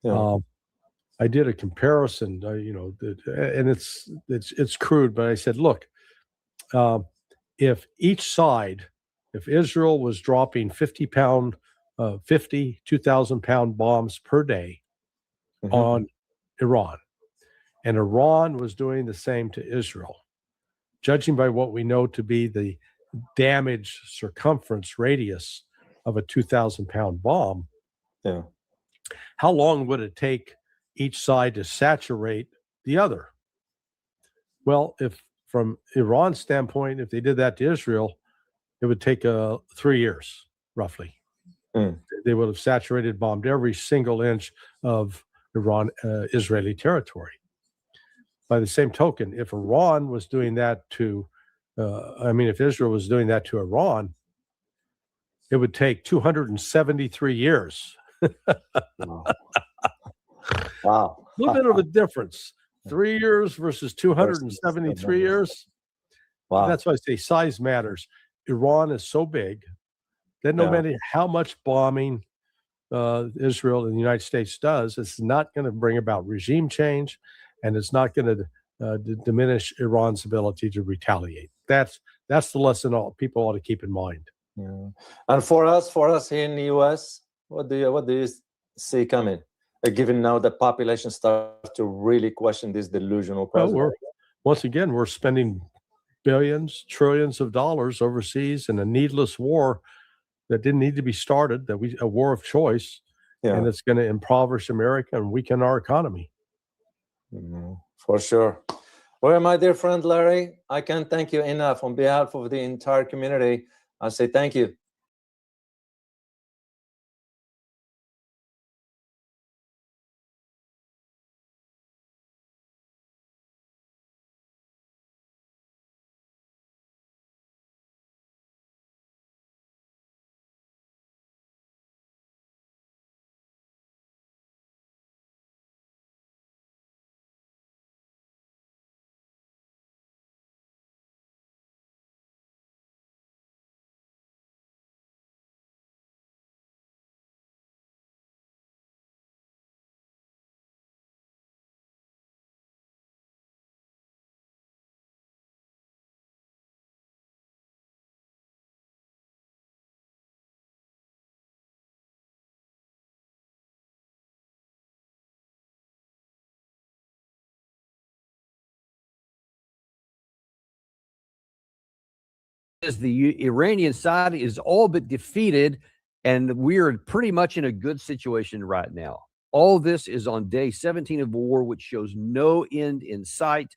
Yeah. I did a comparison, and it's crude, but I said, look, if each side, if Israel was dropping 2,000-pound bombs per day on Iran, and Iran was doing the same to Israel, judging by what we know to be the damage circumference radius of a 2,000-pound bomb, how long would it take each side to saturate the other? Well, if from Iran's standpoint, if they did that to Israel, it would take 3 years, roughly. They would have saturated, bombed every single inch of Israeli territory. By the same token, if Iran was doing that to, if Israel was doing that to Iran, it would take 273 years. Wow. A little bit of a difference. 3 years versus 273 years. Wow. That's why I say size matters. Iran is so big that no matter how much bombing Israel and the United States does, it's not going to bring about regime change, and it's not going to diminish Iran's ability to retaliate. That's the lesson people ought to keep in mind. Yeah. And for us here in the U.S., what do you see coming? Given now the population starts to really question this delusional president. Once again, we're spending billions, trillions of dollars overseas in a needless war that didn't need to be started, a war of choice, and it's going to impoverish America and weaken our economy. For sure. Well, my dear friend Larry, I can't thank you enough on behalf of the entire community. I say thank you. The Iranian side is all but defeated, and we are pretty much in a good situation right now. All this is on day 17 of war, which shows no end in sight.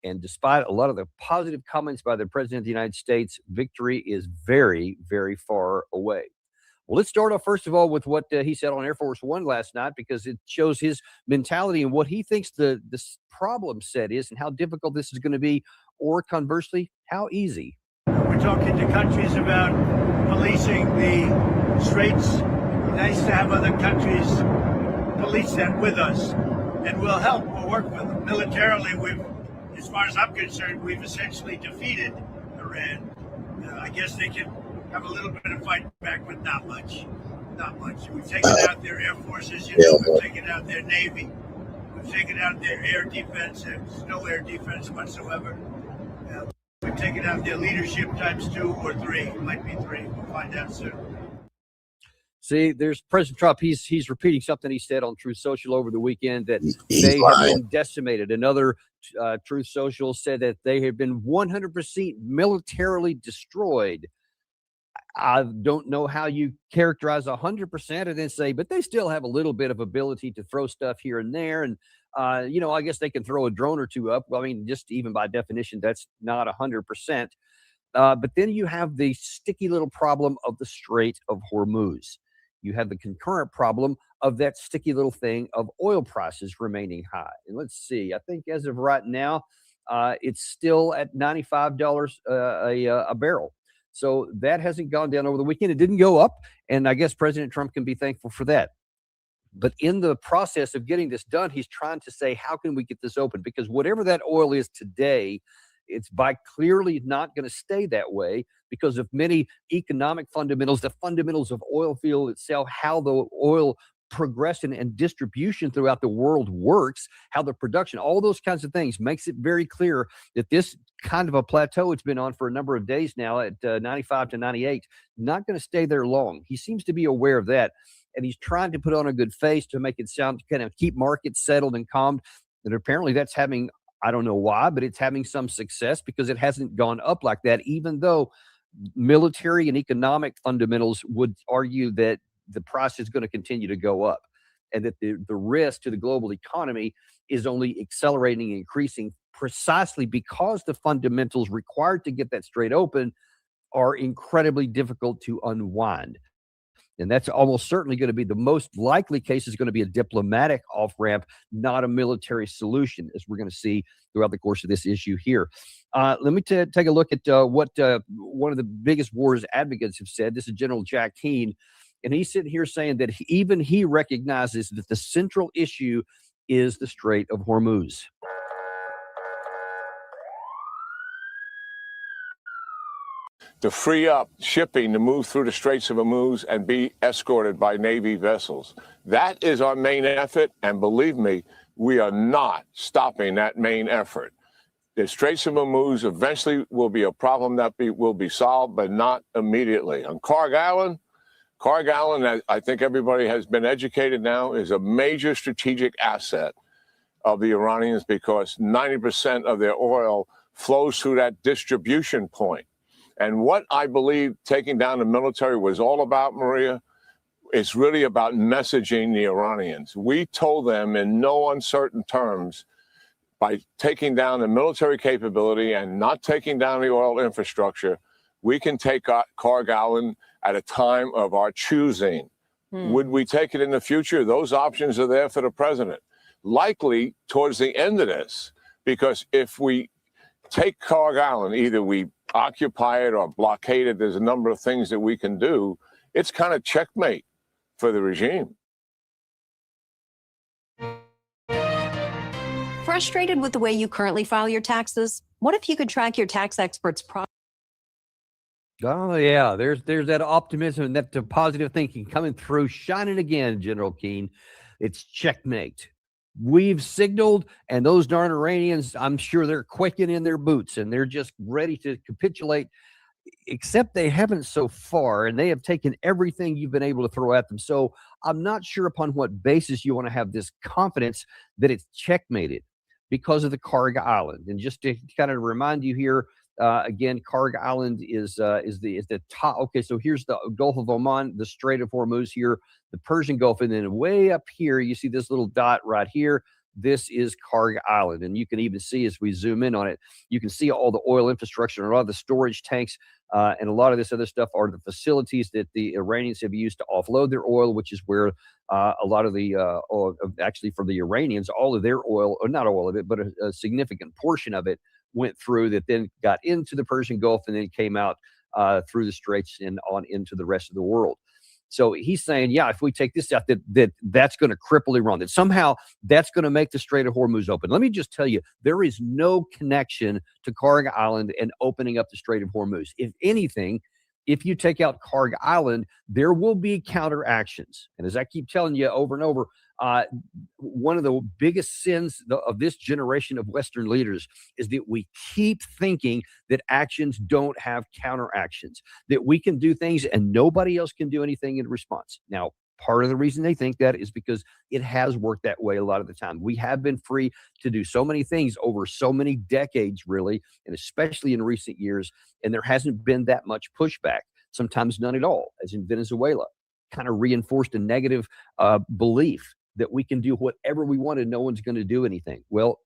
And despite a lot of the positive comments by the President of the United States, victory is very, very far away. Well, let's start off, first of all, with what he said on Air Force One last night, because it shows his mentality and what he thinks the problem set is and how difficult this is going to be, or conversely, how easy. We're talking to countries about policing the straits. Nice to have other countries police them with us, and we'll help. We'll work with them. Militarily, as far as I'm concerned, we've essentially defeated Iran. I guess they can have a little bit of fight back, but not much. Not much. We've taken out their air forces. We've taken out their navy. We've taken out their air defense. There's no air defense whatsoever. We've taken out their leadership times 2 or 3. It might be 3. We'll find out soon. See, there's President Trump. He's repeating something he said on Truth Social over the weekend, that they have been decimated. Another Truth Social said that they have been 100% militarily destroyed. I don't know how you characterize 100% and then say, but they still have a little bit of ability to throw stuff here and there. And, I guess they can throw a drone or two up. Well, I mean, just even by definition, that's not 100%. But then you have the sticky little problem of the Strait of Hormuz. You have the concurrent problem of that sticky little thing of oil prices remaining high. And let's see, I think as of right now, it's still at $95 a barrel. So that hasn't gone down over the weekend. It didn't go up. And I guess President Trump can be thankful for that. But in the process of getting this done, he's trying to say, how can we get this open? Because whatever that oil is today, it's by clearly not going to stay that way because of many economic fundamentals, the fundamentals of oil field itself, how the oil progression and distribution throughout the world works, how the production, all those kinds of things makes it very clear that this kind of a plateau it's been on for a number of days now at 95 to 98, not going to stay there long. He seems to be aware of that. And he's trying to put on a good face to make it sound, kind of keep markets settled and calmed. And apparently that's having, I don't know why, but it's having some success because it hasn't gone up like that, even though military and economic fundamentals would argue that the price is going to continue to go up and that the risk to the global economy is only accelerating and increasing precisely because the fundamentals required to get that strait open are incredibly difficult to unwind. And that's almost certainly going to be the most likely case is going to be a diplomatic off-ramp, not a military solution, as we're going to see throughout the course of this issue here. Let me take a look at what one of the biggest wars advocates have said. This is General Jack Keane. And he's sitting here saying that even he recognizes that the central issue is the Strait of Hormuz. To free up shipping to move through the Straits of Hormuz and be escorted by Navy vessels. That is our main effort, and believe me, we are not stopping that main effort. The Straits of Hormuz eventually will be a problem that will be solved, but not immediately. On Carg Island, I think everybody has been educated now, is a major strategic asset of the Iranians because 90% of their oil flows through that distribution point. And what I believe taking down the military was all about, Maria, is really about messaging the Iranians. We told them in no uncertain terms, by taking down the military capability and not taking down the oil infrastructure, we can take Carg Island at a time of our choosing. Would we take it in the future? Those options are there for the president. Likely towards the end of this, because if we take Carg Island, either we occupy it or blockade it, there's a number of things that we can do. It's kind of checkmate for the regime. Frustrated with the way you currently file your taxes? What if you could track your tax expert's process? Oh, yeah, there's that optimism and that positive thinking coming through, shining again, General Keane. It's checkmate. We've signaled, and those darn Iranians, I'm sure they're quaking in their boots, and they're just ready to capitulate, except they haven't so far, and they have taken everything you've been able to throw at them. So I'm not sure upon what basis you want to have this confidence that it's checkmated because of the Carg Island. And just to kind of remind you here, again, Carg Island is the top. Okay, so here's the Gulf of Oman, the Strait of Hormuz here, the Persian Gulf, and then way up here, you see this little dot right here. This is Carg Island, and you can even see as we zoom in on it, you can see all the oil infrastructure and a lot of the storage tanks, and a lot of this other stuff are the facilities that the Iranians have used to offload their oil, which is where a lot of the oil, actually for the Iranians, all of their oil, or not all of it, but a significant portion of it went through that then got into the Persian Gulf and then came out through the straits and on into the rest of the world. So he's saying, yeah, if we take this out, that's going to cripple Iran, that somehow that's going to make the Strait of Hormuz open. Let me just tell you, there is no connection to Carg Island and opening up the Strait of Hormuz. If anything, if you take out Carg Island, there will be counteractions. And as I keep telling you over and over, one of the biggest sins of this generation of Western leaders is that we keep thinking that actions don't have counteractions, that we can do things and nobody else can do anything in response. Now, part of the reason they think that is because it has worked that way a lot of the time. We have been free to do so many things over so many decades, really, and especially in recent years, and there hasn't been that much pushback. sometimes none at all, as in Venezuela. Kind of reinforced a negative belief that we can do whatever we want and no one's going to do anything. Well,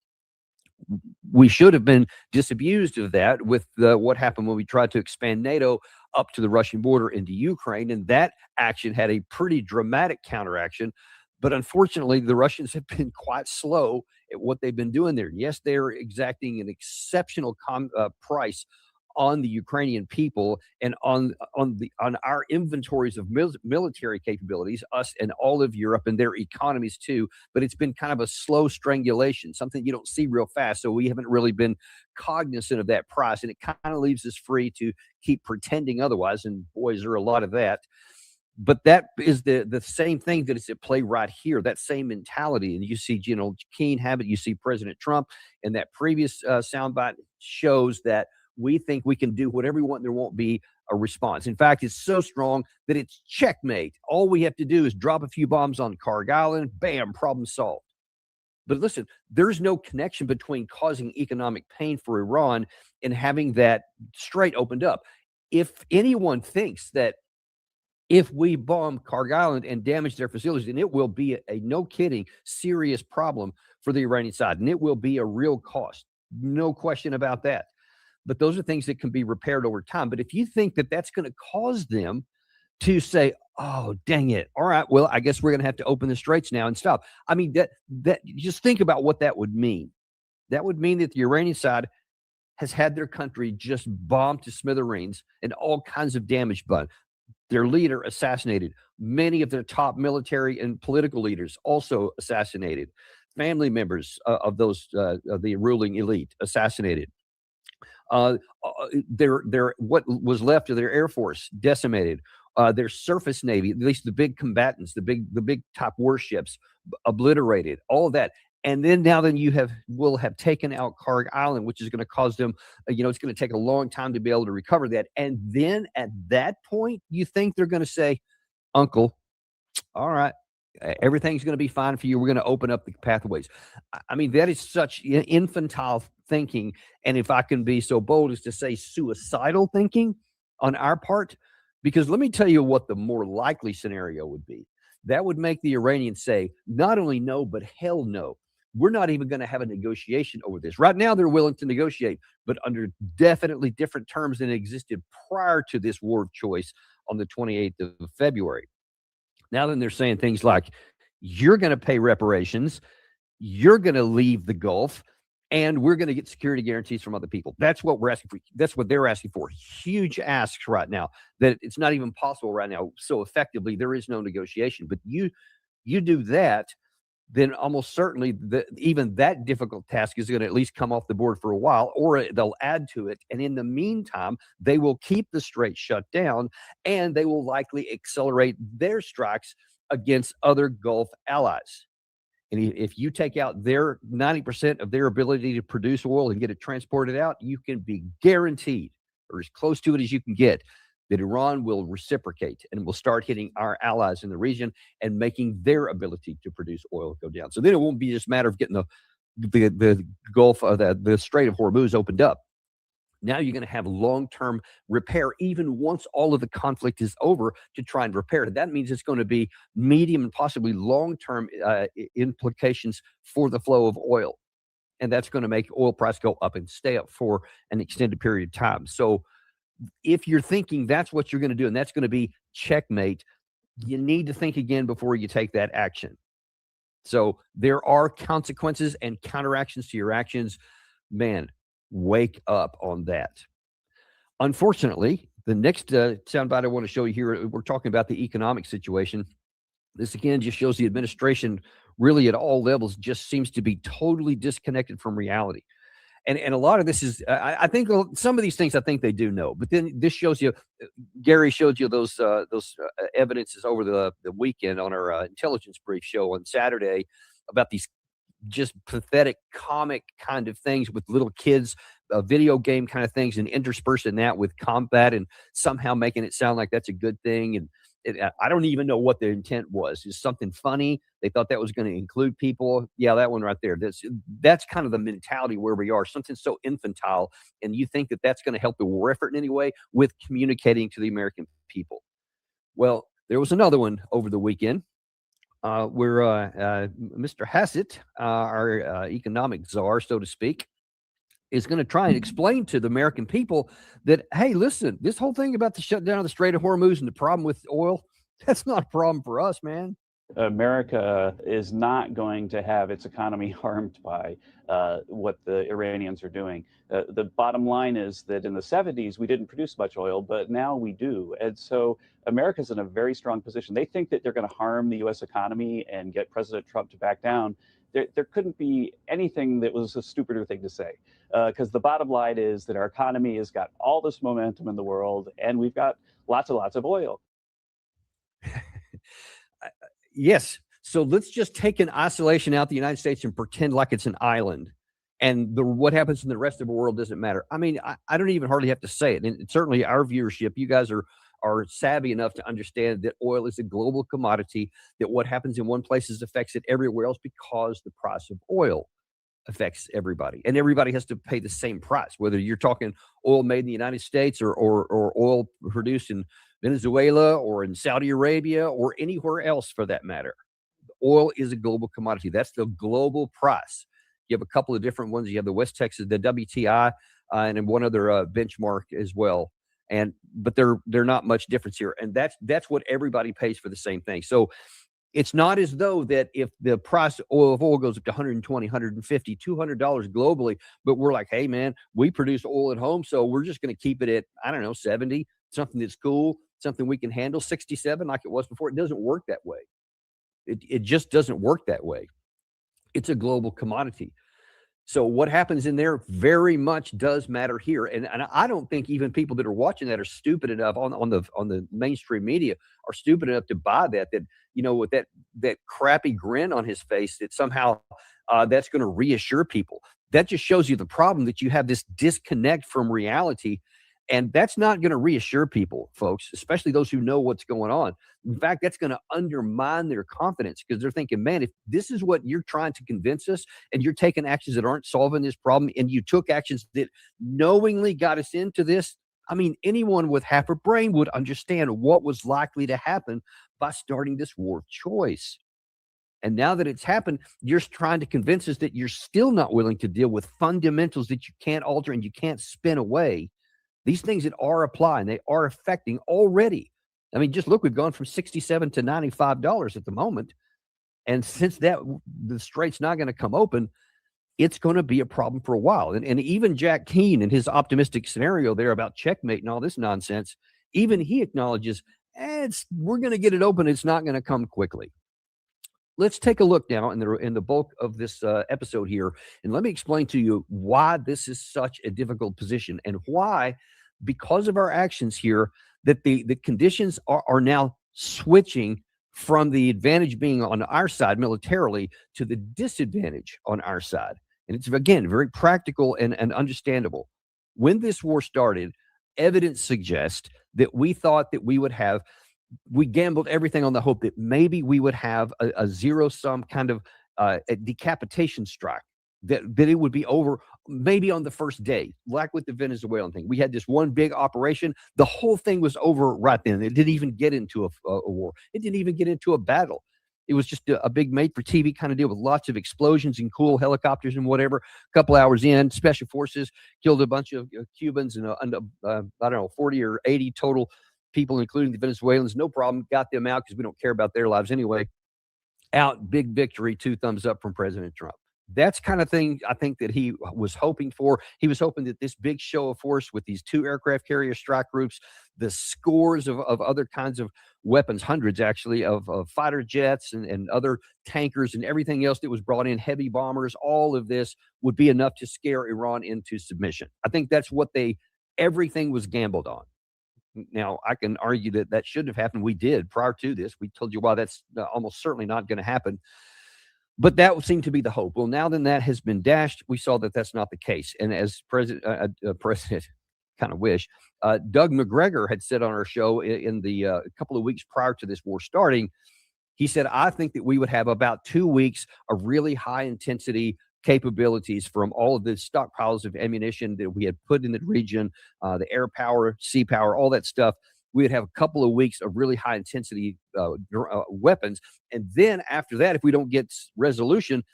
we should have been disabused of that with what happened when we tried to expand NATO up to the Russian border into Ukraine. And that action had a pretty dramatic counteraction. But unfortunately, the Russians have been quite slow at what they've been doing there. Yes, they're exacting an exceptional price on the Ukrainian people and on our inventories of military capabilities, us and all of Europe and their economies too. But it's been kind of a slow strangulation, something you don't see real fast. So we haven't really been cognizant of that price, and it kind of leaves us free to keep pretending otherwise. And boys, there are a lot of that. But that is the same thing that is at play right here, that same mentality. And you see General Keane have it. You see President Trump, and that previous soundbite shows that we think we can do whatever we want and there won't be a response. In fact, it's so strong that it's checkmate. All we have to do is drop a few bombs on Karg Island, bam, problem solved. But listen, there's no connection between causing economic pain for Iran and having that strait opened up. If anyone thinks that if we bomb Karg Island and damage their facilities, then it will be a no kidding serious problem for the Iranian side, and it will be a real cost. No question about that. But those are things that can be repaired over time. But if you think that that's going to cause them to say, oh, dang it. All right, well, I guess we're going to have to open the straits now and stop. I mean, that just think about what that would mean. That would mean that the Iranian side has had their country just bombed to smithereens and all kinds of damage done. Their leader assassinated. Many of their top military and political leaders also assassinated. Family members of those of the ruling elite assassinated. Their what was left of their air force decimated. Their surface navy, at least the big combatants, the big top warships, obliterated. All of that. And then will have taken out Karg Island, which is going to cause them, it's going to take a long time to be able to recover that. And then at that point, you think they're going to say, Uncle, all right, everything's going to be fine for you. We're going to open up the pathways. I mean, that is such infantile thinking. And if I can be so bold as to say suicidal thinking on our part, because let me tell you what the more likely scenario would be. That would make the Iranians say, not only no, but hell no. We're not even going to have a negotiation over this. Right now, they're willing to negotiate, but under definitely different terms than existed prior to this war of choice on the 28th of February. Now then, they're saying things like, you're going to pay reparations, you're going to leave the Gulf, and we're going to get security guarantees from other people. That's what we're asking for. That's what they're asking for. Huge asks right now that it's not even possible right now. So effectively, there is no negotiation. But you do that, then almost certainly even that difficult task is going to at least come off the board for a while, or they'll add to it. And in the meantime, they will keep the strait shut down, and they will likely accelerate their strikes against other Gulf allies. And if you take out their 90% of their ability to produce oil and get it transported out, you can be guaranteed, or as close to it as you can get, that Iran will reciprocate and will start hitting our allies in the region and making their ability to produce oil go down. So then it won't be just a matter of getting the Gulf, the Strait of Hormuz opened up. Now you're going to have long-term repair, even once all of the conflict is over, to try and repair it. That means it's going to be medium and possibly long-term implications for the flow of oil. And that's going to make oil price go up and stay up for an extended period of time. So if you're thinking that's what you're going to do and that's going to be checkmate, you need to think again before you take that action. So there are consequences and counteractions to your actions. Man, wake up on that. Unfortunately, the next soundbite I want to show you here, we're talking about the economic situation. This again just shows the administration really at all levels just seems to be totally disconnected from reality. And a lot of this is, I think some of these things I think they do know, but then this shows you, Gary showed you those evidences over the weekend on our intelligence brief show on Saturday about these just pathetic comic kind of things with little kids, video game kind of things, and interspersing that with combat and somehow making it sound like that's a good thing. And I don't even know what their intent was. Is something funny? They thought that was going to include people. Yeah, that one right there. That's kind of the mentality where we are. Something so infantile, and you think that that's going to help the war effort in any way with communicating to the American people. Well, there was another one over the weekend where Mr. Hassett, our economic czar, so to speak, is going to try and explain to the American people that, hey, listen, this whole thing about the shutdown of the Strait of Hormuz and the problem with oil, that's not a problem for us, man. America is not going to have its economy harmed by what the Iranians are doing. The bottom line is that in the 70s, we didn't produce much oil, but now we do. And so America's in a very strong position. They think that they're going to harm the U.S. economy and get President Trump to back down. There couldn't be anything that was a stupider thing to say, because the bottom line is that our economy has got all this momentum in the world, and we've got lots and lots of oil. Yes. So let's just take an isolation out the United States and pretend like it's an island, and what happens in the rest of the world doesn't matter. I mean, I don't even hardly have to say it. And certainly our viewership, you guys are savvy enough to understand that oil is a global commodity, that what happens in one place affects it everywhere else because the price of oil affects everybody. And everybody has to pay the same price, whether you're talking oil made in the United States or oil produced in Venezuela or in Saudi Arabia or anywhere else for that matter. Oil is a global commodity. That's the global price. You have a couple of different ones. You have the West Texas, the WTI, and then one other benchmark as well. But they're not much difference here. And that's what everybody pays for the same thing. So it's not as though that if the price of oil goes up to $120, $150, $200 globally, but we're like, hey, man, we produce oil at home, so we're just going to keep it at, I don't know, 70, something that's cool, something we can handle, 67 like it was before. It doesn't work that way. It just doesn't work that way. It's a global commodity. So what happens in there very much does matter here. And I don't think even people that are watching that are stupid enough on the mainstream media are stupid enough to buy that, you know, with that crappy grin on his face, that somehow that's going to reassure people. That just shows you the problem, that you have this disconnect from reality. And that's not going to reassure people, folks, especially those who know what's going on. In fact, that's going to undermine their confidence, because they're thinking, man, if this is what you're trying to convince us and you're taking actions that aren't solving this problem, and you took actions that knowingly got us into this, I mean, anyone with half a brain would understand what was likely to happen by starting this war of choice. And now that it's happened, you're trying to convince us that you're still not willing to deal with fundamentals that you can't alter and you can't spin away. These things that are applying, they are affecting already. I mean, just look, we've gone from $67 to $95 at the moment. And since the strait's not going to come open, it's going to be a problem for a while. And even Jack Keane and his optimistic scenario there about checkmate and all this nonsense, even he acknowledges, we're going to get it open. It's not going to come quickly. Let's take a look now in the bulk of this episode here, and let me explain to you why this is such a difficult position, and why, because of our actions here, that the conditions are now switching from the advantage being on our side militarily to the disadvantage on our side. And it's, again, very practical and understandable. When this war started, evidence suggests that we thought that we gambled everything on the hope that maybe we would have a zero-sum kind of a decapitation strike, that it would be over maybe on the first day, like with the Venezuelan thing. We had this one big operation. The whole thing was over right then. It didn't even get into a war. It didn't even get into a battle. It was just a big made-for-TV kind of deal with lots of explosions and cool helicopters and whatever. A couple hours in, special forces killed a bunch of Cubans and I don't know, 40 or 80 total people, including the Venezuelans. No problem. Got them out because we don't care about their lives anyway. Out, big victory, 2 thumbs up from President Trump. That's kind of thing I think that he was hoping for. He was hoping that this big show of force with these 2 aircraft carrier strike groups, the scores of other kinds of weapons, hundreds actually, of fighter jets and other tankers and everything else that was brought in, heavy bombers, all of this would be enough to scare Iran into submission. I think that's what everything was gambled on. Now, I can argue that shouldn't have happened. We did prior to this. We told you why that's almost certainly not going to happen. But that would seem to be the hope. Well, now then that has been dashed, we saw that that's not the case. And as President, kind of wish. Doug McGregor had said on our show in the couple of weeks prior to this war starting, he said, I think that we would have about 2 weeks of really high intensity capabilities from all of the stockpiles of ammunition that we had put in the region, the air power, sea power, all that stuff. We would have a couple of weeks of really high intensity weapons. And then after that, if we don't get resolution,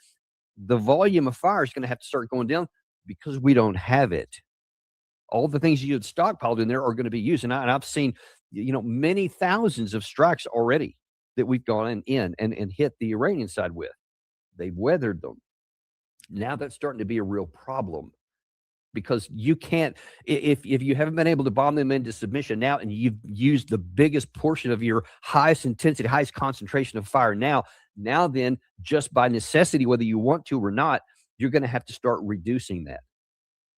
the volume of fire is going to have to start going down because we don't have it. All the things you had stockpiled in there are going to be used. And I've seen, many thousands of strikes already that we've gone in and hit the Iranian side with. They've weathered them. Now that's starting to be a real problem because you can't, if you haven't been able to bomb them into submission now and you've used the biggest portion of your highest intensity, highest concentration of fire now then just by necessity, whether you want to or not, you're going to have to start reducing that.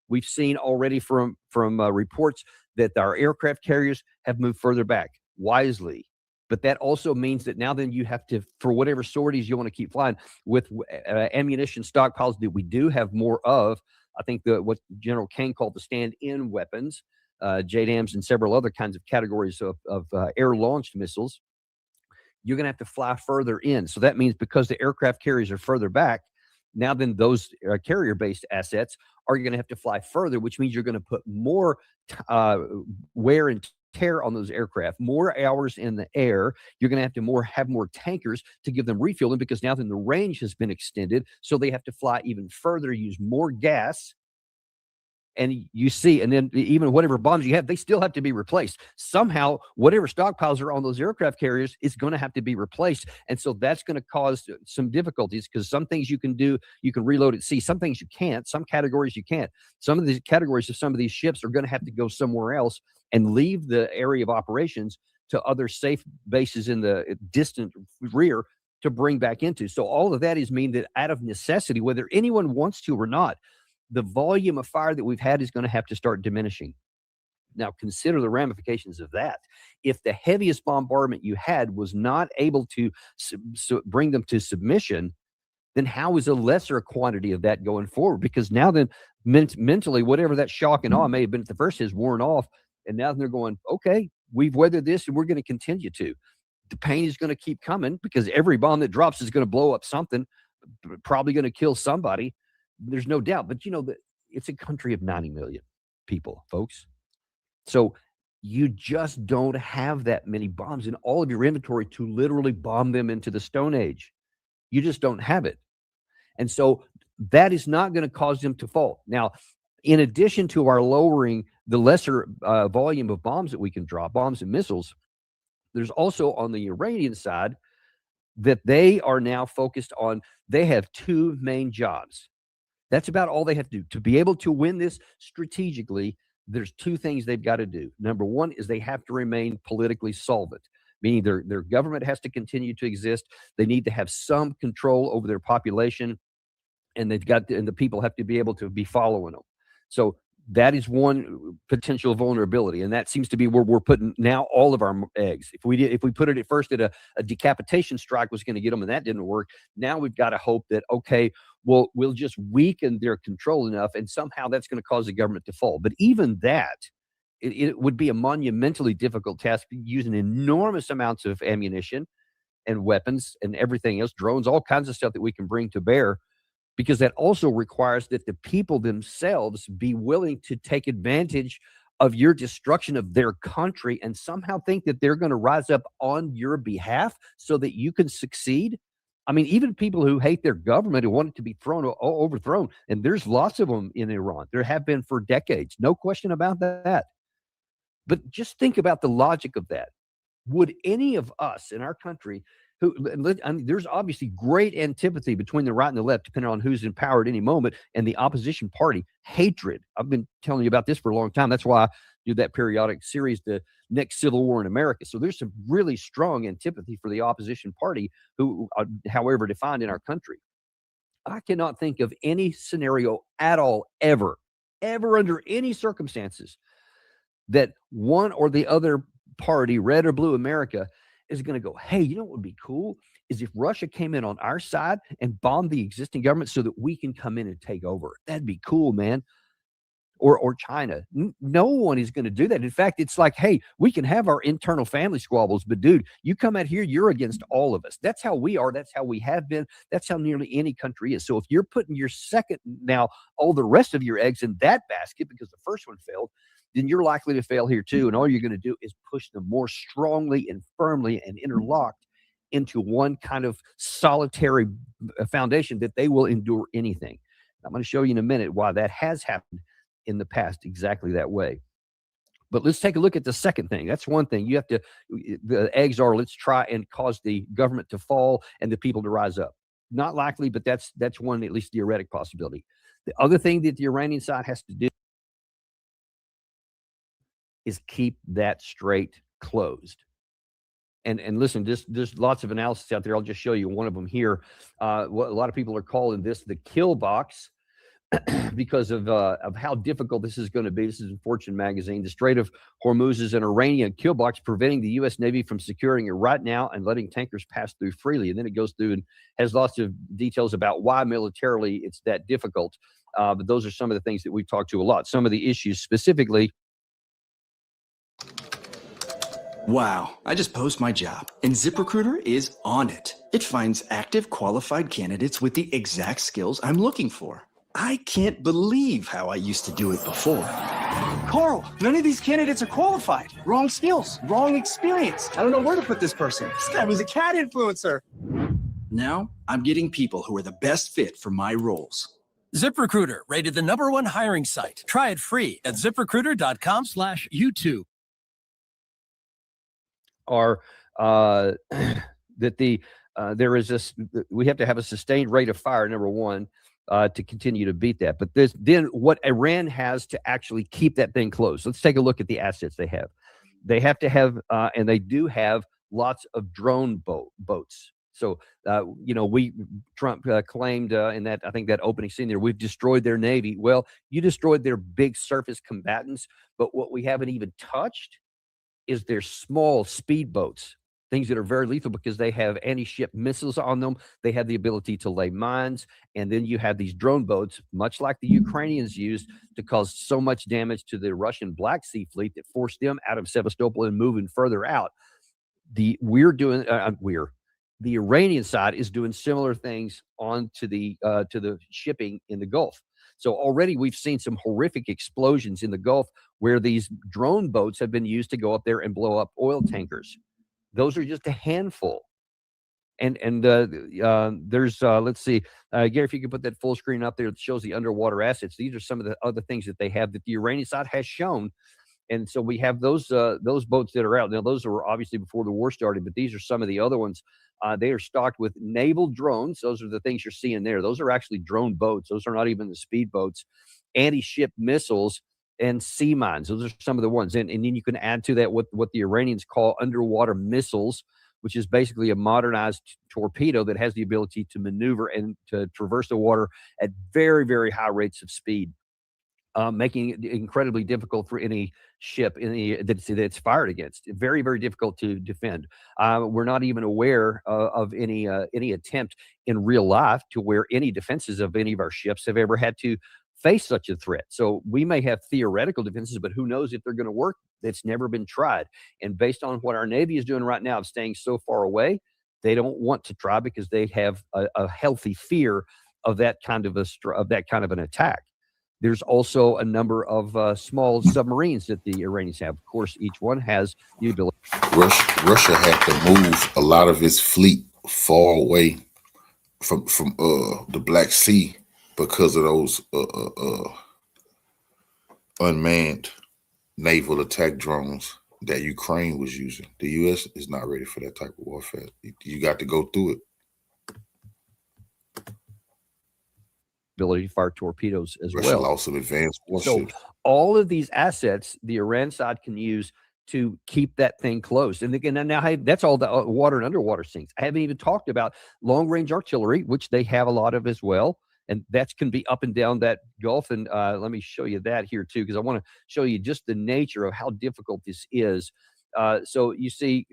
We've seen already from reports that our aircraft carriers have moved further back wisely. But that also means that now then you have to, for whatever sorties you want to keep flying with ammunition stockpiles that we do have more of. I think what General Kane called the stand-in weapons, JDAMs and several other kinds of categories of air-launched missiles, you're going to have to fly further in. So that means because the aircraft carriers are further back, now then those carrier-based assets are going to have to fly further, which means you're going to put more wear and tear on those aircraft, more hours in the air. You're going to have more tankers to give them refueling because now then the range has been extended. So they have to fly even further, use more gas. And you see, and then even whatever bombs you have, they still have to be replaced. Somehow, whatever stockpiles are on those aircraft carriers is going to have to be replaced. And so that's going to cause some difficulties because some things you can do, you can reload at sea. Some things you can't. Some categories you can't. Some of these categories of some of these ships are going to have to go somewhere else and leave the area of operations to other safe bases in the distant rear to bring back into. So all of that is mean that out of necessity, whether anyone wants to or not, the volume of fire that we've had is going to have to start diminishing. Now, consider the ramifications of that. If the heaviest bombardment you had was not able to bring them to submission, then how is a lesser quantity of that going forward? Because now then mentally, whatever that shock and awe may have been at the first has worn off. And now they're going, okay, we've weathered this and we're going to continue to. The pain is going to keep coming because every bomb that drops is going to blow up something, probably going to kill somebody. There's no doubt. But it's a country of 90 million people, folks. So you just don't have that many bombs in all of your inventory to literally bomb them into the Stone Age. You just don't have it. And so that is not going to cause them to fall. Now, in addition to our lowering the lesser volume of bombs that we can drop, bombs and missiles, there's also on the Iranian side that they are now focused on, they have two main jobs. That's about all they have to do. To be able to win this strategically, there's two things they've got to do. Number one is they have to remain politically solvent, meaning their government has to continue to exist. They need to have some control over their population, and the people have to be able to be following them. So that is one potential vulnerability, and that seems to be where we're putting now all of our eggs. If we put it at first at a decapitation strike was going to get them, and that didn't work. Now we've got to hope that we'll just weaken their control enough, and somehow that's going to cause the government to fall. But even that, it would be a monumentally difficult task, using enormous amounts of ammunition and weapons and everything else, drones, all kinds of stuff that we can bring to bear. Because that also requires that the people themselves be willing to take advantage of your destruction of their country and somehow think that they're going to rise up on your behalf so that you can succeed. I mean, even people who hate their government and want it to be overthrown, and there's lots of them in Iran. There have been for decades, no question about that. But just think about the logic of that. Would any of us in our country there's obviously great antipathy between the right and the left, depending on who's in power at any moment, and the opposition party, hatred. I've been telling you about this for a long time. That's why I do that periodic series, The Next Civil War in America. So there's some really strong antipathy for the opposition party, who, however defined in our country. I cannot think of any scenario at all, ever under any circumstances, that one or the other party, red or blue America, is going to go, hey, you know what would be cool is if Russia came in on our side and bombed the existing government so that we can come in and take over. That'd be cool, man. or China. No one is going to do that. In fact, it's like, hey, we can have our internal family squabbles, but dude, you come out here, you're against all of us. That's how we are. That's how we have been. That's how nearly any country is. So if you're putting your all the rest of your eggs in that basket because the first one failed, then you're likely to fail here too. And all you're going to do is push them more strongly and firmly and interlocked into one kind of solitary foundation that they will endure anything. I'm going to show you in a minute why that has happened in the past exactly that way. But let's take a look at the second thing. That's one thing. You have to, the eggs are, let's try and cause the government to fall and the people to rise up. Not likely, but that's one at least theoretic possibility. The other thing that the Iranian side has to do is keep that strait closed. And listen, there's lots of analysis out there. I'll just show you one of them here. What a lot of people are calling this the kill box because of how difficult this is going to be. This is in Fortune magazine. The Strait of Hormuz is an Iranian kill box preventing the U.S. Navy from securing it right now and letting tankers pass through freely. And then it goes through and has lots of details about why militarily it's that difficult. But those are some of the things that we've talked to a lot. Some of the issues specifically. Wow, I just posted my job, and ZipRecruiter is on it. It finds active, qualified candidates with the exact skills I'm looking for. I can't believe how I used to do it before. Carl, none of these candidates are qualified. Wrong skills, wrong experience. I don't know where to put this person. This guy was a cat influencer. Now, I'm getting people who are the best fit for my roles. ZipRecruiter, rated the #1 hiring site. Try it free at ziprecruiter.com/YouTube. Are that there is this, we have to have a sustained rate of fire, number one, to continue to beat that. But then what Iran has to actually keep that thing closed. Let's take a look at the assets they have. They have to have, and they do have lots of drone boats. So, Trump claimed in that, I think that opening scene there, we've destroyed their Navy. Well, you destroyed their big surface combatants, but what we haven't even touched is their small speedboats, things that are very lethal because they have anti-ship missiles on them. They have the ability to lay mines. And then you have these drone boats, much like the Ukrainians used to cause so much damage to the Russian Black Sea fleet that forced them out of Sevastopol and moving further out. The Iranian side is doing similar things to the shipping in the Gulf. So already we've seen some horrific explosions in the Gulf where these drone boats have been used to go up there and blow up oil tankers. Those are just a handful. And there's, let's see, Gary, if you could put that full screen up there that shows the underwater assets. These are some of the other things that they have that the Iranian side has shown. And so we have those boats that are out. Now, those were obviously before the war started, but these are some of the other ones. They are stocked with naval drones. Those are the things you're seeing there. Those are actually drone boats. Those are not even the speed boats. Anti-ship missiles and sea mines. Those are some of the ones. And then you can add to that what the Iranians call underwater missiles, which is basically a modernized torpedo that has the ability to maneuver and to traverse the water at very, very high rates of speed. Making it incredibly difficult for any ship that's fired against. Very, very difficult to defend. We're not even aware of any attempt in real life to where any defenses of any of our ships have ever had to face such a threat. So we may have theoretical defenses, but who knows if they're going to work? That's never been tried. And based on what our Navy is doing right now of staying so far away, they don't want to try because they have a healthy fear of that kind of an attack. There's also a number of small submarines that the Iranians have. Of course, each one has the ability. Russia had to move a lot of its fleet far away from the Black Sea because of those unmanned naval attack drones that Ukraine was using. The U.S. is not ready for that type of warfare. You got to go through it. Ability to fire torpedoes as Russia well. lost some advanced warships. So all of these assets the Iran side can use to keep that thing closed. And again, now that's all the water and underwater things. I haven't even talked about long-range artillery, which they have a lot of as well. And that can be up and down that Gulf. And let me show you that here too, because I want to show you just the nature of how difficult this is. So you see,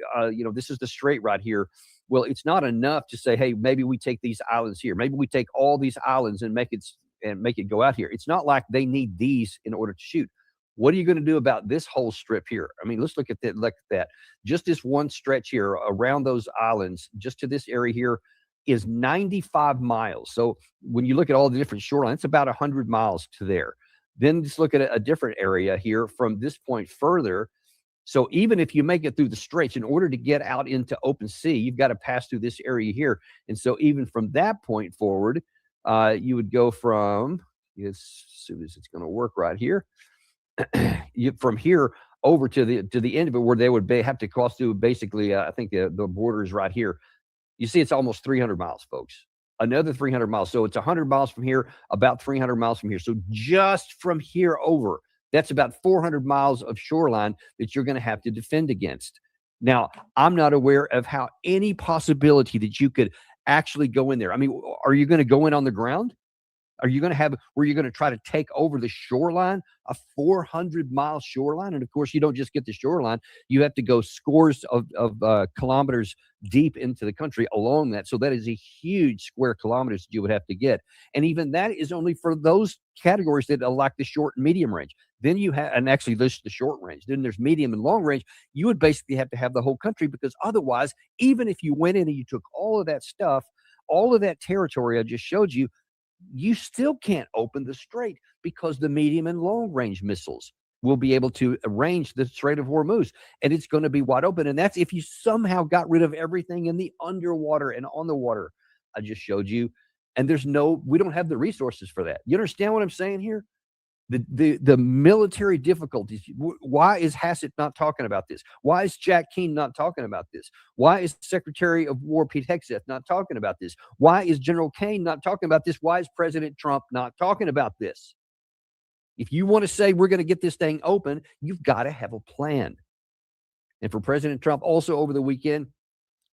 this is the strait right here. Well, it's not enough to say, hey, maybe we take these islands here. Maybe we take all these islands and make it and make it go out here. It's not like they need these in order to shoot. What are you going to do about this whole strip here? I mean, let's look at that. Look at that. Just this one stretch here around those islands, just to this area here, is 95 miles. So when you look at all the different shoreline, it's about 100 miles to there. Then just look at a different area here from this point further. So even if you make it through the straits, in order to get out into open sea, you've got to pass through this area here. And so even from that point forward, you would go from, as soon as it's going to work right here, from here over to the end of it, where they would have to cross through basically, I think the border is right here. You see, it's almost 300 miles, folks. Another 300 miles. So it's 100 miles from here, about 300 miles from here. So just from here over, that's about 400 miles of shoreline that you're going to have to defend against. Now, I'm not aware of how any possibility that you could actually go in there. I mean, are you going to go in on the ground? Are you going to have where you're going to try to take over the shoreline, a 400-mile shoreline? And of course, you don't just get the shoreline. You have to go scores of kilometers deep into the country along that. So that is a huge square kilometers that you would have to get. And even that is only for those categories that are like the short and medium range. Then you have, and actually this is the short range. Then there's medium and long range. You would basically have to have the whole country, because otherwise, even if you went in and you took all of that stuff, all of that territory I just showed you, you still can't open the strait, because the medium and long range missiles will be able to range the Strait of Hormuz, and it's going to be wide open. And that's if you somehow got rid of everything in the underwater and on the water I just showed you. And we don't have the resources for that. You understand what I'm saying here? The military difficulties. Why is Hassett not talking about this? Why is Jack Keane not talking about this? Why is Secretary of War Pete Hegseth not talking about this? Why is General Kane not talking about this? Why is President Trump not talking about this? If you want to say we're going to get this thing open, you've got to have a plan. And for President Trump, also over the weekend,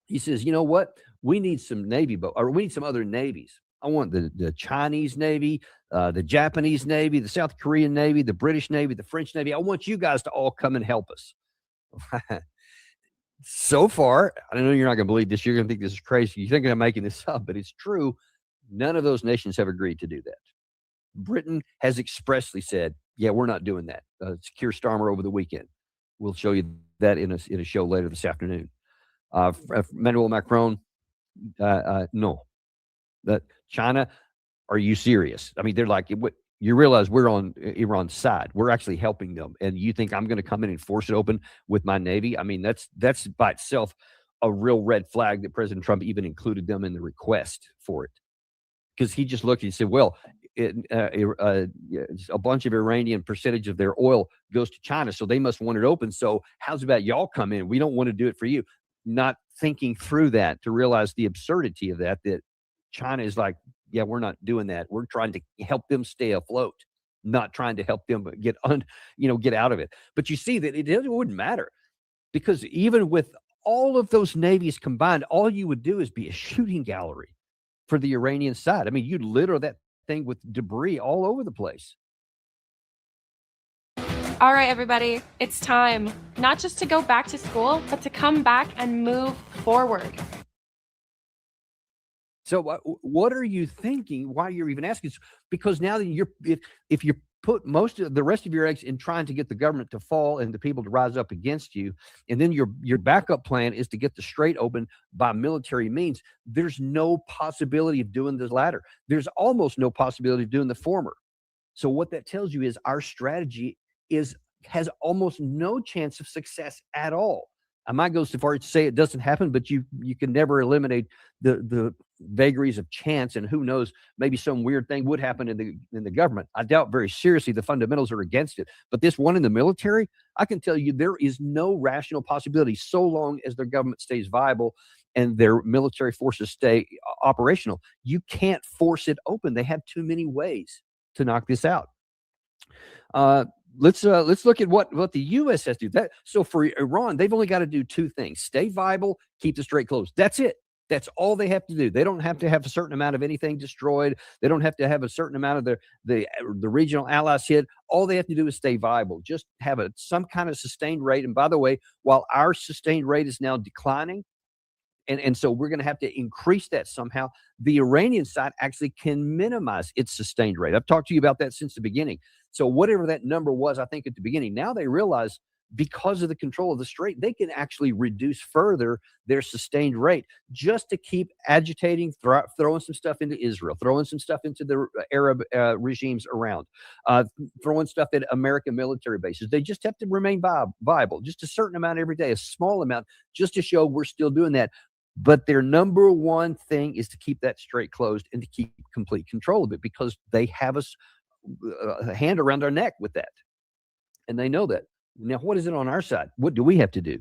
he says, you know what? We need some Navy boat, or we need some other navies. I want the Chinese Navy, the Japanese Navy, the South Korean Navy, the British Navy, the French Navy. I want you guys to all come and help us. So far, I know you're not going to believe this. You're going to think this is crazy. You're thinking I'm making this up, but it's true. None of those nations have agreed to do that. Britain has expressly said, yeah, we're not doing that. It's Keir Starmer over the weekend. We'll show you that in a show later this afternoon. Emmanuel Macron, no. That China, are you serious? I mean, they're like, you realize we're on Iran's side. We're actually helping them. And you think I'm going to come in and force it open with my Navy? I mean, that's by itself a real red flag that President Trump even included them in the request for it. Because he just looked and said, well, a bunch of Iranian percentage of their oil goes to China, so they must want it open. So how's about y'all come in? We don't want to do it for you. Not thinking through that to realize the absurdity of that China is like, yeah, we're not doing that. We're trying to help them stay afloat, not trying to help them get out of it. But you see that it wouldn't matter, because even with all of those navies combined, all you would do is be a shooting gallery for the Iranian side. I mean, you'd litter that thing with debris all over the place. All right, everybody, it's time not just to go back to school, but to come back and move forward. So what are you thinking? Why you're even asking? Because now that if you put most of the rest of your eggs in trying to get the government to fall and the people to rise up against you, and then your backup plan is to get the strait open by military means, there's no possibility of doing the latter. There's almost no possibility of doing the former. So what that tells you is our strategy has almost no chance of success at all. I might go so far as to say it doesn't happen, but you can never eliminate the vagaries of chance, and who knows, maybe some weird thing would happen in the government. I doubt very seriously the fundamentals are against it. But this one in the military, I can tell you there is no rational possibility, so long as their government stays viable and their military forces stay operational. You can't force it open. They have too many ways to knock this out. Let's look at what the U.S. has to do. So for Iran, they've only got to do two things: stay viable, keep the strait closed. That's it. That's all they have to do. They don't have to have a certain amount of anything destroyed. They don't have to have a certain amount of the regional allies hit. All they have to do is stay viable. Just have some kind of sustained rate. And by the way, while our sustained rate is now declining, And so we're going to have to increase that somehow. The Iranian side actually can minimize its sustained rate. I've talked to you about that since the beginning. So whatever that number was, I think at the beginning, now they realize because of the control of the strait, they can actually reduce further their sustained rate just to keep agitating, throwing some stuff into Israel, throwing some stuff into the Arab regimes around, throwing stuff at American military bases. They just have to remain viable, just a certain amount every day, a small amount, just to show we're still doing that. But their number one thing is to keep that strait closed and to keep complete control of it, because they have us a hand around our neck with that. And they know that. Now, what is it on our side? What do we have to do?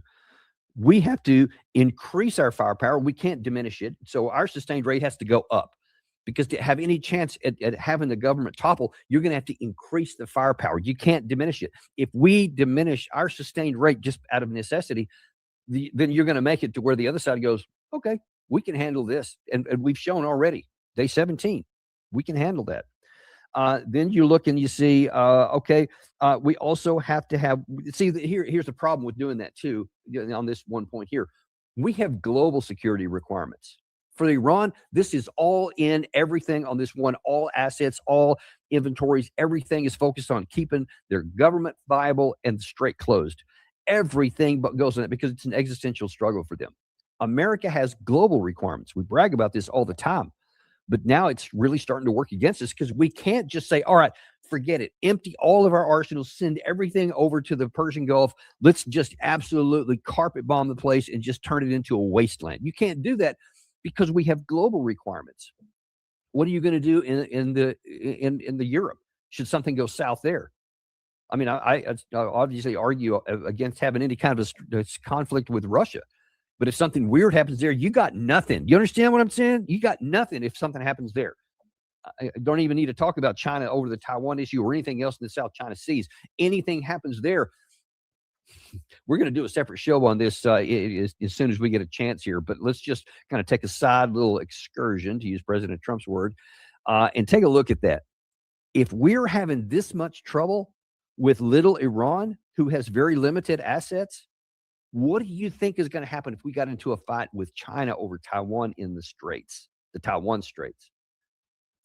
We have to increase our firepower. We can't diminish it. So our sustained rate has to go up, because to have any chance at having the government topple, you're going to have to increase the firepower. You can't diminish it. If we diminish our sustained rate just out of necessity, then you're going to make it to where the other side goes, okay, we can handle this. And we've shown already, day 17, we can handle that. Then you look and you see, we also have to have, here's the problem with doing that too, on this one point here. We have global security requirements. For Iran, this is all in everything on this one, all assets, all inventories, everything is focused on keeping their government viable and the strait closed. Everything but goes in it because it's an existential struggle for them. America has global requirements. We brag about this all the time. But now it's really starting to work against us, because we can't just say, all right, forget it. Empty all of our arsenals, send everything over to the Persian Gulf. Let's just absolutely carpet bomb the place and just turn it into a wasteland. You can't do that because we have global requirements. What are you going to do in the Europe? Should something go south there? I mean, I obviously argue against having any kind of a conflict with Russia. But if something weird happens there, you got nothing. You understand what I'm saying? You got nothing if something happens there. I don't even need to talk about China over the Taiwan issue or anything else in the South China Seas. Anything happens there, we're going to do a separate show on this as soon as we get a chance here. But let's just kind of take a side little excursion, to use President Trump's word, and take a look at that. If we're having this much trouble with little Iran, who has very limited assets, what do you think is going to happen if we got into a fight with China over Taiwan in the Straits, the Taiwan Straits?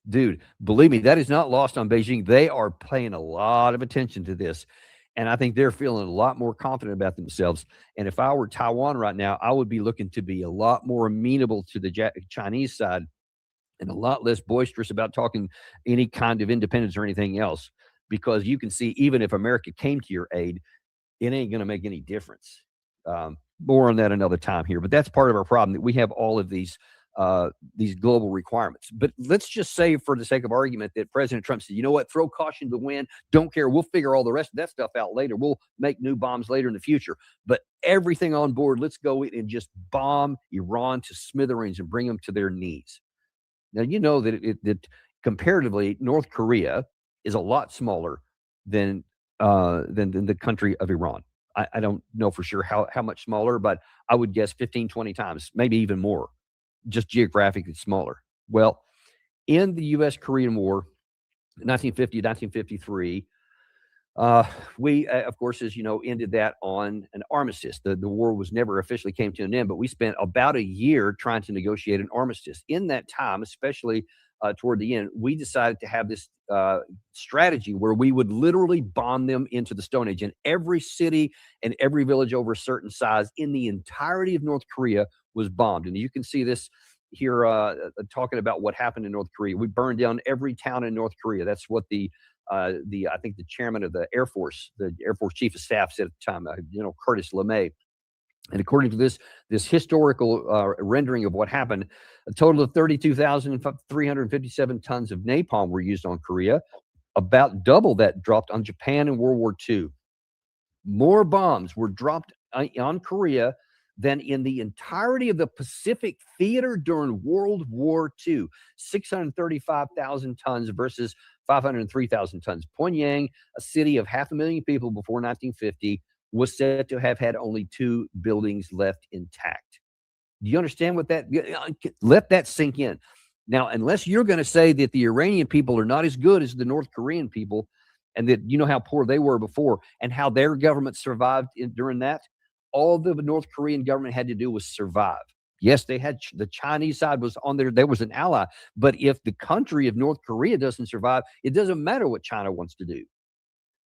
Dude, believe me, that is not lost on Beijing. They are paying a lot of attention to this. And I think they're feeling a lot more confident about themselves. And if I were Taiwan right now, I would be looking to be a lot more amenable to the Chinese side and a lot less boisterous about talking any kind of independence or anything else. Because you can see, even if America came to your aid, it ain't going to make any difference. More on that another time here, but that's part of our problem, that we have all of these global requirements. But let's just say, for the sake of argument, that President Trump said, you know what, throw caution to the wind, don't care, we'll figure all the rest of that stuff out later, we'll make new bombs later in the future, but everything on board, let's go in and just bomb Iran to smithereens and bring them to their knees. Now, you know that comparatively, North Korea is a lot smaller than the country of Iran. I don't know for sure how much smaller, but I would guess 15, 20 times, maybe even more, just geographically smaller. Well, in the U.S.-Korean War, 1950, 1953, we, of course, as you know, ended that on an armistice. The war was never officially came to an end, but we spent about a year trying to negotiate an armistice. In that time, especially toward the end, we decided to have this strategy where we would literally bomb them into the Stone Age. And every city and every village over a certain size in the entirety of North Korea was bombed. And you can see this here talking about what happened in North Korea. We burned down every town in North Korea. That's what I think the chairman of the Air Force Chief of Staff said at the time, Curtis LeMay. And according to this historical rendering of what happened, a total of 32,357 tons of napalm were used on Korea. About double that dropped on Japan in World War II. More bombs were dropped on Korea than in the entirety of the Pacific theater during World War II. 635,000 tons versus 503,000 tons. Pyongyang, a city of 500,000 people before 1950, was said to have had only 2 buildings left intact. Do you understand what that? Let that sink in. Now, unless you're going to say that the Iranian people are not as good as the North Korean people, and that you know how poor they were before and how their government survived during that, all the North Korean government had to do was survive. Yes, they had the Chinese side was on there. There was an ally. But if the country of North Korea doesn't survive, it doesn't matter what China wants to do.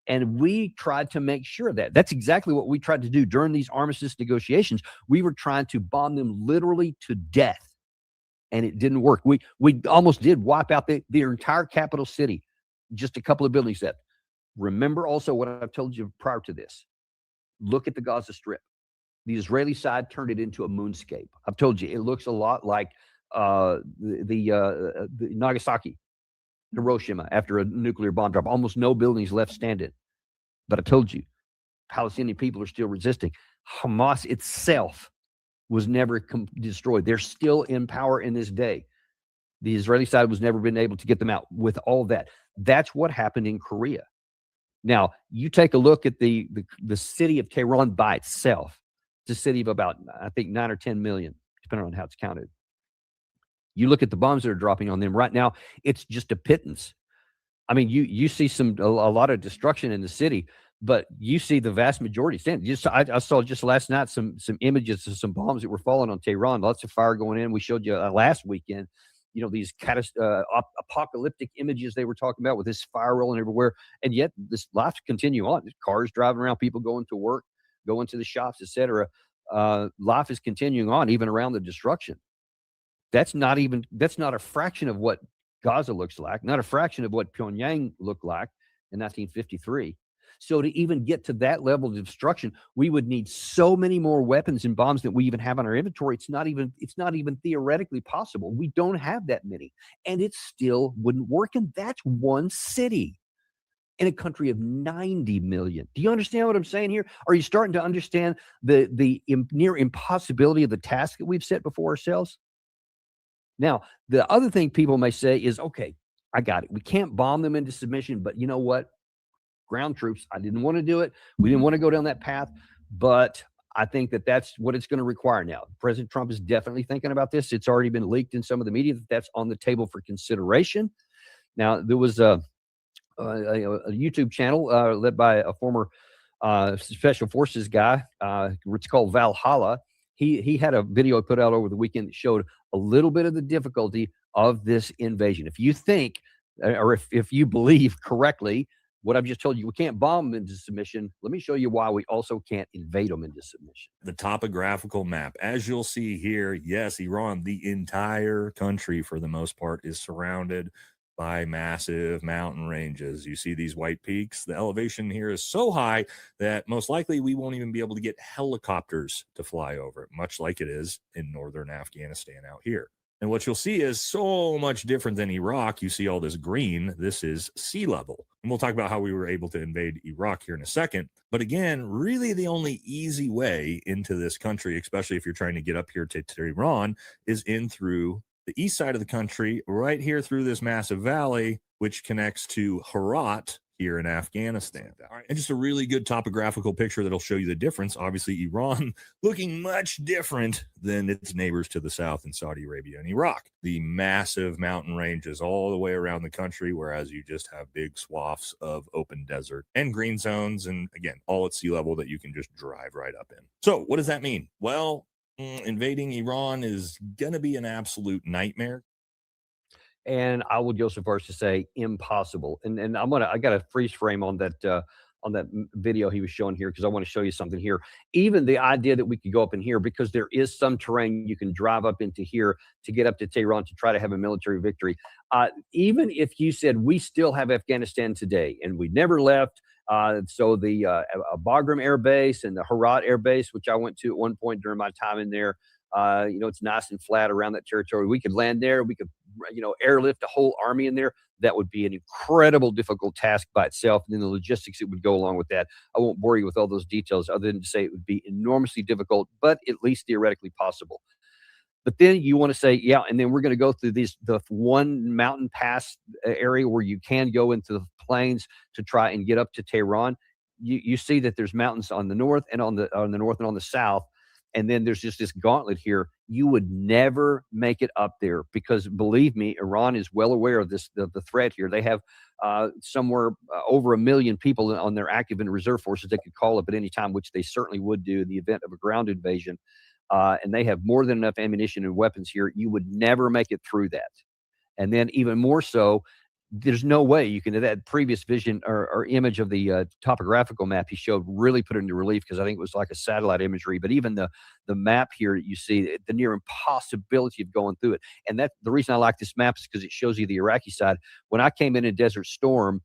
And we tried to make sure that that's exactly what we tried to do during these armistice negotiations. We were trying to bomb them literally to death, and it didn't work. We almost did wipe out the entire capital city, just a couple of buildings left. Remember also what I've told you prior to this. Look at the Gaza Strip. The Israeli side turned it into a moonscape. I've told you, it looks a lot like the Nagasaki, Hiroshima, after a nuclear bomb drop. Almost no buildings left standing. But I told you, Palestinian people are still resisting. Hamas itself was never destroyed. They're still in power in this day. The Israeli side was never been able to get them out. With all that, that's what happened in Korea. Now, you take a look at the city of Tehran by itself. It's a city of about, I think, 9 or 10 million, depending on how it's counted. You look at the bombs that are dropping on them right now, it's just a pittance. I mean, you see a lot of destruction in the city, but you see the vast majority standing. I saw just last night some images of some bombs that were falling on Tehran, lots of fire going in. We showed you last weekend, these apocalyptic images they were talking about with this fire rolling everywhere. And yet this life continue on. There's cars driving around, people going to work, going to the shops, etc. Life is continuing on even around the destruction. That's not a fraction of what Gaza looks like, not a fraction of what Pyongyang looked like in 1953. So to even get to that level of destruction, we would need so many more weapons and bombs than we even have on our inventory. It's not even theoretically possible. We don't have that many, and it still wouldn't work. And that's one city in a country of 90 million. Do you understand what I'm saying here? Are you starting to understand the near impossibility of the task that we've set before ourselves? Now, the other thing people may say is, okay, I got it. We can't bomb them into submission, but you know what? Ground troops, I didn't want to do it. We didn't want to go down that path, but I think that that's what it's going to require now. President Trump is definitely thinking about this. It's already been leaked in some of the media that that's on the table for consideration. Now, there was a YouTube channel led by a former special forces guy. It's called Valhalla. He had a video put out over the weekend that showed a little bit of the difficulty of this invasion. If you think, or if you believe correctly, what I've just told you, we can't bomb them into submission. Let me show you why we also can't invade them into submission. The topographical map, as you'll see here, yes, Iran, the entire country for the most part is surrounded by massive mountain ranges. You see these white peaks. The elevation here is so high that most likely we won't even be able to get helicopters to fly over it, much like it is in northern Afghanistan out here. And what you'll see is so much different than Iraq. You see all this green. This is sea level. And we'll talk about how we were able to invade Iraq here in a second. But again, really the only easy way into this country, especially if you're trying to get up here to Tehran, is in through the east side of the country, right here through this massive valley, which connects to Herat here in Afghanistan. All right, and just a really good topographical picture that'll show you the difference. Obviously, Iran looking much different than its neighbors to the south in Saudi Arabia and Iraq. The massive mountain ranges all the way around the country, whereas you just have big swaths of open desert and green zones, and again, all at sea level that you can just drive right up in. So what does that mean? Well, invading Iran is going to be an absolute nightmare. And I would go so far as to say impossible. And I got a freeze frame on that video he was showing here because I want to show you something here. Even the idea that we could go up in here, because there is some terrain you can drive up into here to get up to Tehran to try to have a military victory. Even if you said we still have Afghanistan today and we never left, so the Bagram Air Base and the Herat Air Base, which I went to at one point during my time in there, it's nice and flat around that territory. We could land there. We could, airlift a whole army in there. That would be an incredible, difficult task by itself. And then the logistics that would go along with that. I won't bore you with all those details other than to say it would be enormously difficult, but at least theoretically possible. But then you want to say, yeah, and then we're going to go through the one mountain pass area where you can go into the plains to try and get up to Tehran. You see that there's mountains on the north and on the north and on the south. And then there's just this gauntlet here. You would never make it up there because, believe me, Iran is well aware of this, the threat here. They have somewhere over 1 million people on their active and reserve forces they could call up at any time, which they certainly would do in the event of a ground invasion. and they have more than enough ammunition and weapons here. You would never make it through that. And then even more so, there's no way you can, that previous vision or image of the topographical map he showed really put it into relief, because I think it was like a satellite imagery. But even the map here, you see the near impossibility of going through it. And that the reason I like this map is because it shows you the Iraqi side. When I came in Desert Storm,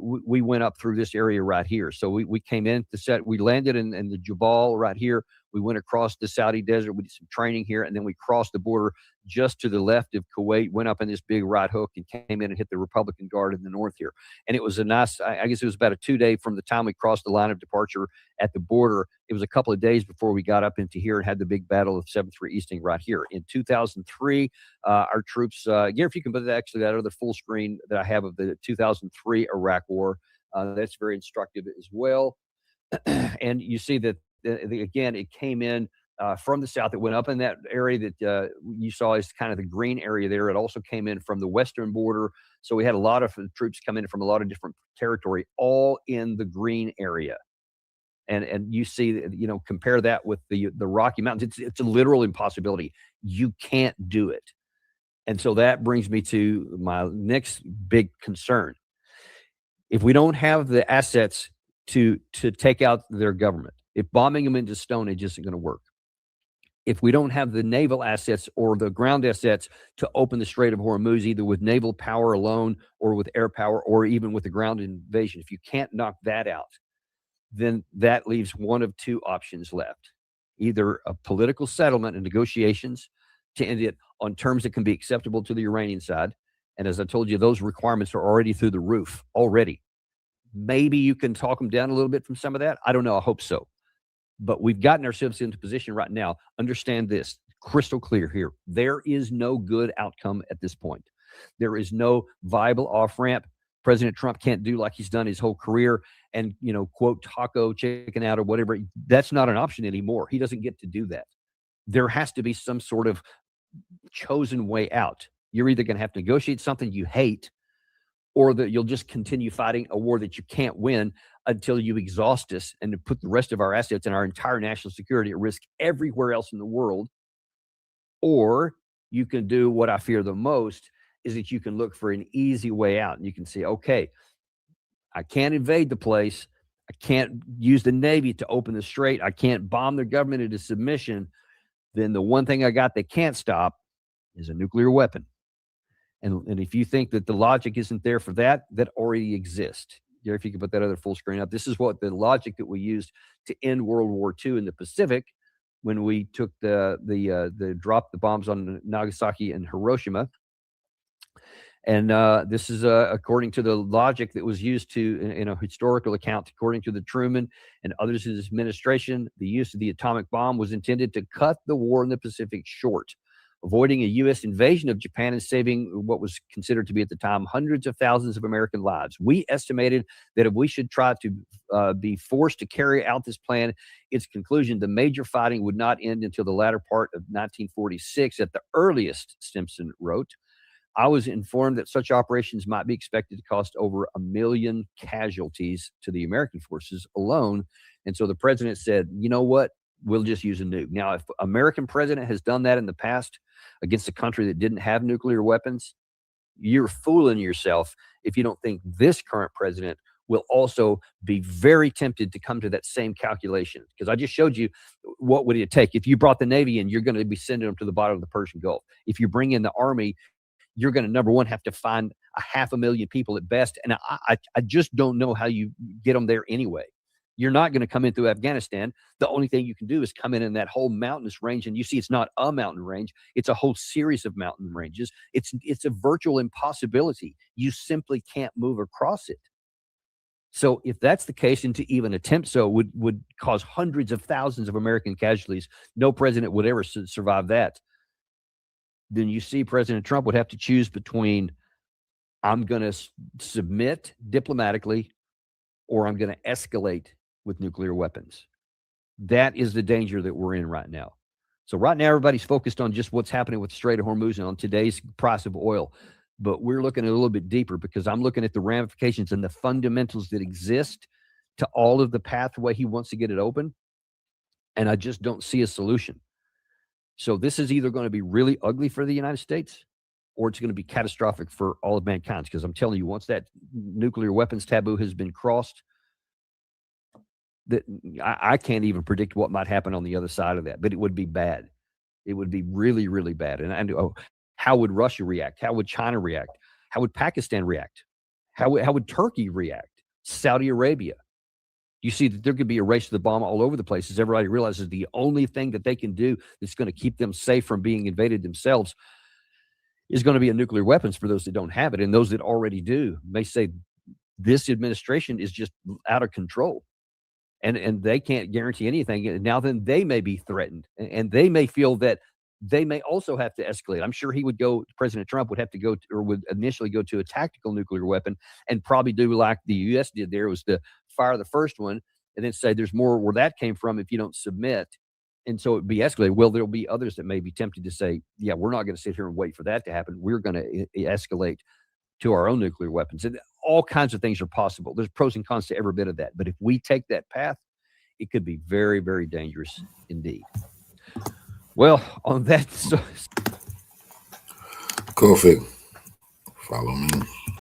we went up through this area right here. So we came in to set, we landed in the Jabal right here. We went across the Saudi desert. We did some training here, and then we crossed the border just to the left of Kuwait, went up in this big right hook, and came in and hit the Republican Guard in the north here. And it was a nice, I guess it was about a 2-day from the time we crossed the line of departure at the border. It was a couple of days before we got up into here and had the big battle of 7th Street Easting right here. In 2003, our troops, Gary, if you can put that other full screen that I have of the 2003 Iraq War, that's very instructive as well. And you see that, again, it came in from the south. It went up in that area that you saw is kind of the green area there. It also came in from the western border. So we had a lot of troops come in from a lot of different territory, all in the green area. And you see, compare that with the Rocky Mountains. It's a literal impossibility. You can't do it. And so that brings me to my next big concern. If we don't have the assets to take out their government, if bombing them into Stone Age isn't going to work, if we don't have the naval assets or the ground assets to open the Strait of Hormuz, either with naval power alone or with air power or even with the ground invasion, if you can't knock that out, then that leaves one of two options left. Either a political settlement and negotiations to end it on terms that can be acceptable to the Iranian side. And as I told you, those requirements are already through the roof already. Maybe you can talk them down a little bit from some of that. I don't know. I hope so. But we've gotten ourselves into position right now. Understand this, crystal clear here. There is no good outcome at this point. There is no viable off-ramp. President Trump can't do like he's done his whole career and, quote, taco chicken out or whatever. That's not an option anymore. He doesn't get to do that. There has to be some sort of chosen way out. You're either going to have to negotiate something you hate, or that you'll just continue fighting a war that you can't win until you exhaust us and to put the rest of our assets and our entire national security at risk everywhere else in the world. Or you can do what I fear the most, is that you can look for an easy way out. And you can say, okay, I can't invade the place. I can't use the Navy to open the strait. I can't bomb their government into submission. Then the one thing I got that can't stop is a nuclear weapon. And if you think that the logic isn't there for that, that already exists. Gary, if you could put that other full screen up. This is what the logic that we used to end World War II in the Pacific when we took the dropped the bombs on Nagasaki and Hiroshima. And this is according to the logic that was used in a historical account, according to the Truman and others in his administration. The use of the atomic bomb was intended to cut the war in the Pacific short, avoiding a U.S. invasion of Japan and saving what was considered to be at the time hundreds of thousands of American lives. We estimated that if we should try to be forced to carry out this plan, its conclusion, the major fighting would not end until the latter part of 1946 at the earliest, Stimson wrote. I was informed that such operations might be expected to cost over 1 million casualties to the American forces alone. And so the president said, you know what? We'll just use a nuke. Now, if an American president has done that in the past against a country that didn't have nuclear weapons, you're fooling yourself if you don't think this current president will also be very tempted to come to that same calculation. Because I just showed you what would it take. If you brought the Navy in, you're going to be sending them to the bottom of the Persian Gulf. If you bring in the Army, you're going to, number one, have to find 500,000 people at best. And I just don't know how you get them there anyway. You're not going to come in through Afghanistan. The only thing you can do is come in that whole mountainous range. And you see, it's not a mountain range. It's a whole series of mountain ranges. It's a virtual impossibility. You simply can't move across it. So if that's the case, and to even attempt so would cause hundreds of thousands of American casualties, no president would ever survive that. Then you see President Trump would have to choose between, I'm going to submit diplomatically, or I'm going to escalate with nuclear weapons. That is the danger that we're in right now. So right now, everybody's focused on just what's happening with the Strait of Hormuz and on today's price of oil. But we're looking at a little bit deeper, because I'm looking at the ramifications and the fundamentals that exist to all of the pathway he wants to get it open. And I just don't see a solution. So this is either going to be really ugly for the United States, or it's going to be catastrophic for all of mankind. Because I'm telling you, once that nuclear weapons taboo has been crossed, that I can't even predict what might happen on the other side of that. But it would be bad. It would be really, really bad. And how would Russia react? How would China react? How would Pakistan react? How would Turkey react? Saudi Arabia? You see that there could be a race to the bomb all over the place as everybody realizes the only thing that they can do that's going to keep them safe from being invaded themselves is going to be a nuclear weapons for those that don't have it. And those that already do may say this administration is just out of control. And they can't guarantee anything. Now then they may be threatened, and they may feel that they may also have to escalate. I'm sure President Trump would have to go to, or would initially go to a tactical nuclear weapon and probably do like the U.S. did there, was to fire the first one and then say there's more where that came from if you don't submit. And so it'd be escalated. Well, there'll be others that may be tempted to say, yeah, we're not going to sit here and wait for that to happen. We're going to escalate to our own nuclear weapons. And all kinds of things are possible. There's pros and cons to every bit of that. But if we take that path, it could be very, very dangerous indeed. Well, on that. Go figure. Follow me.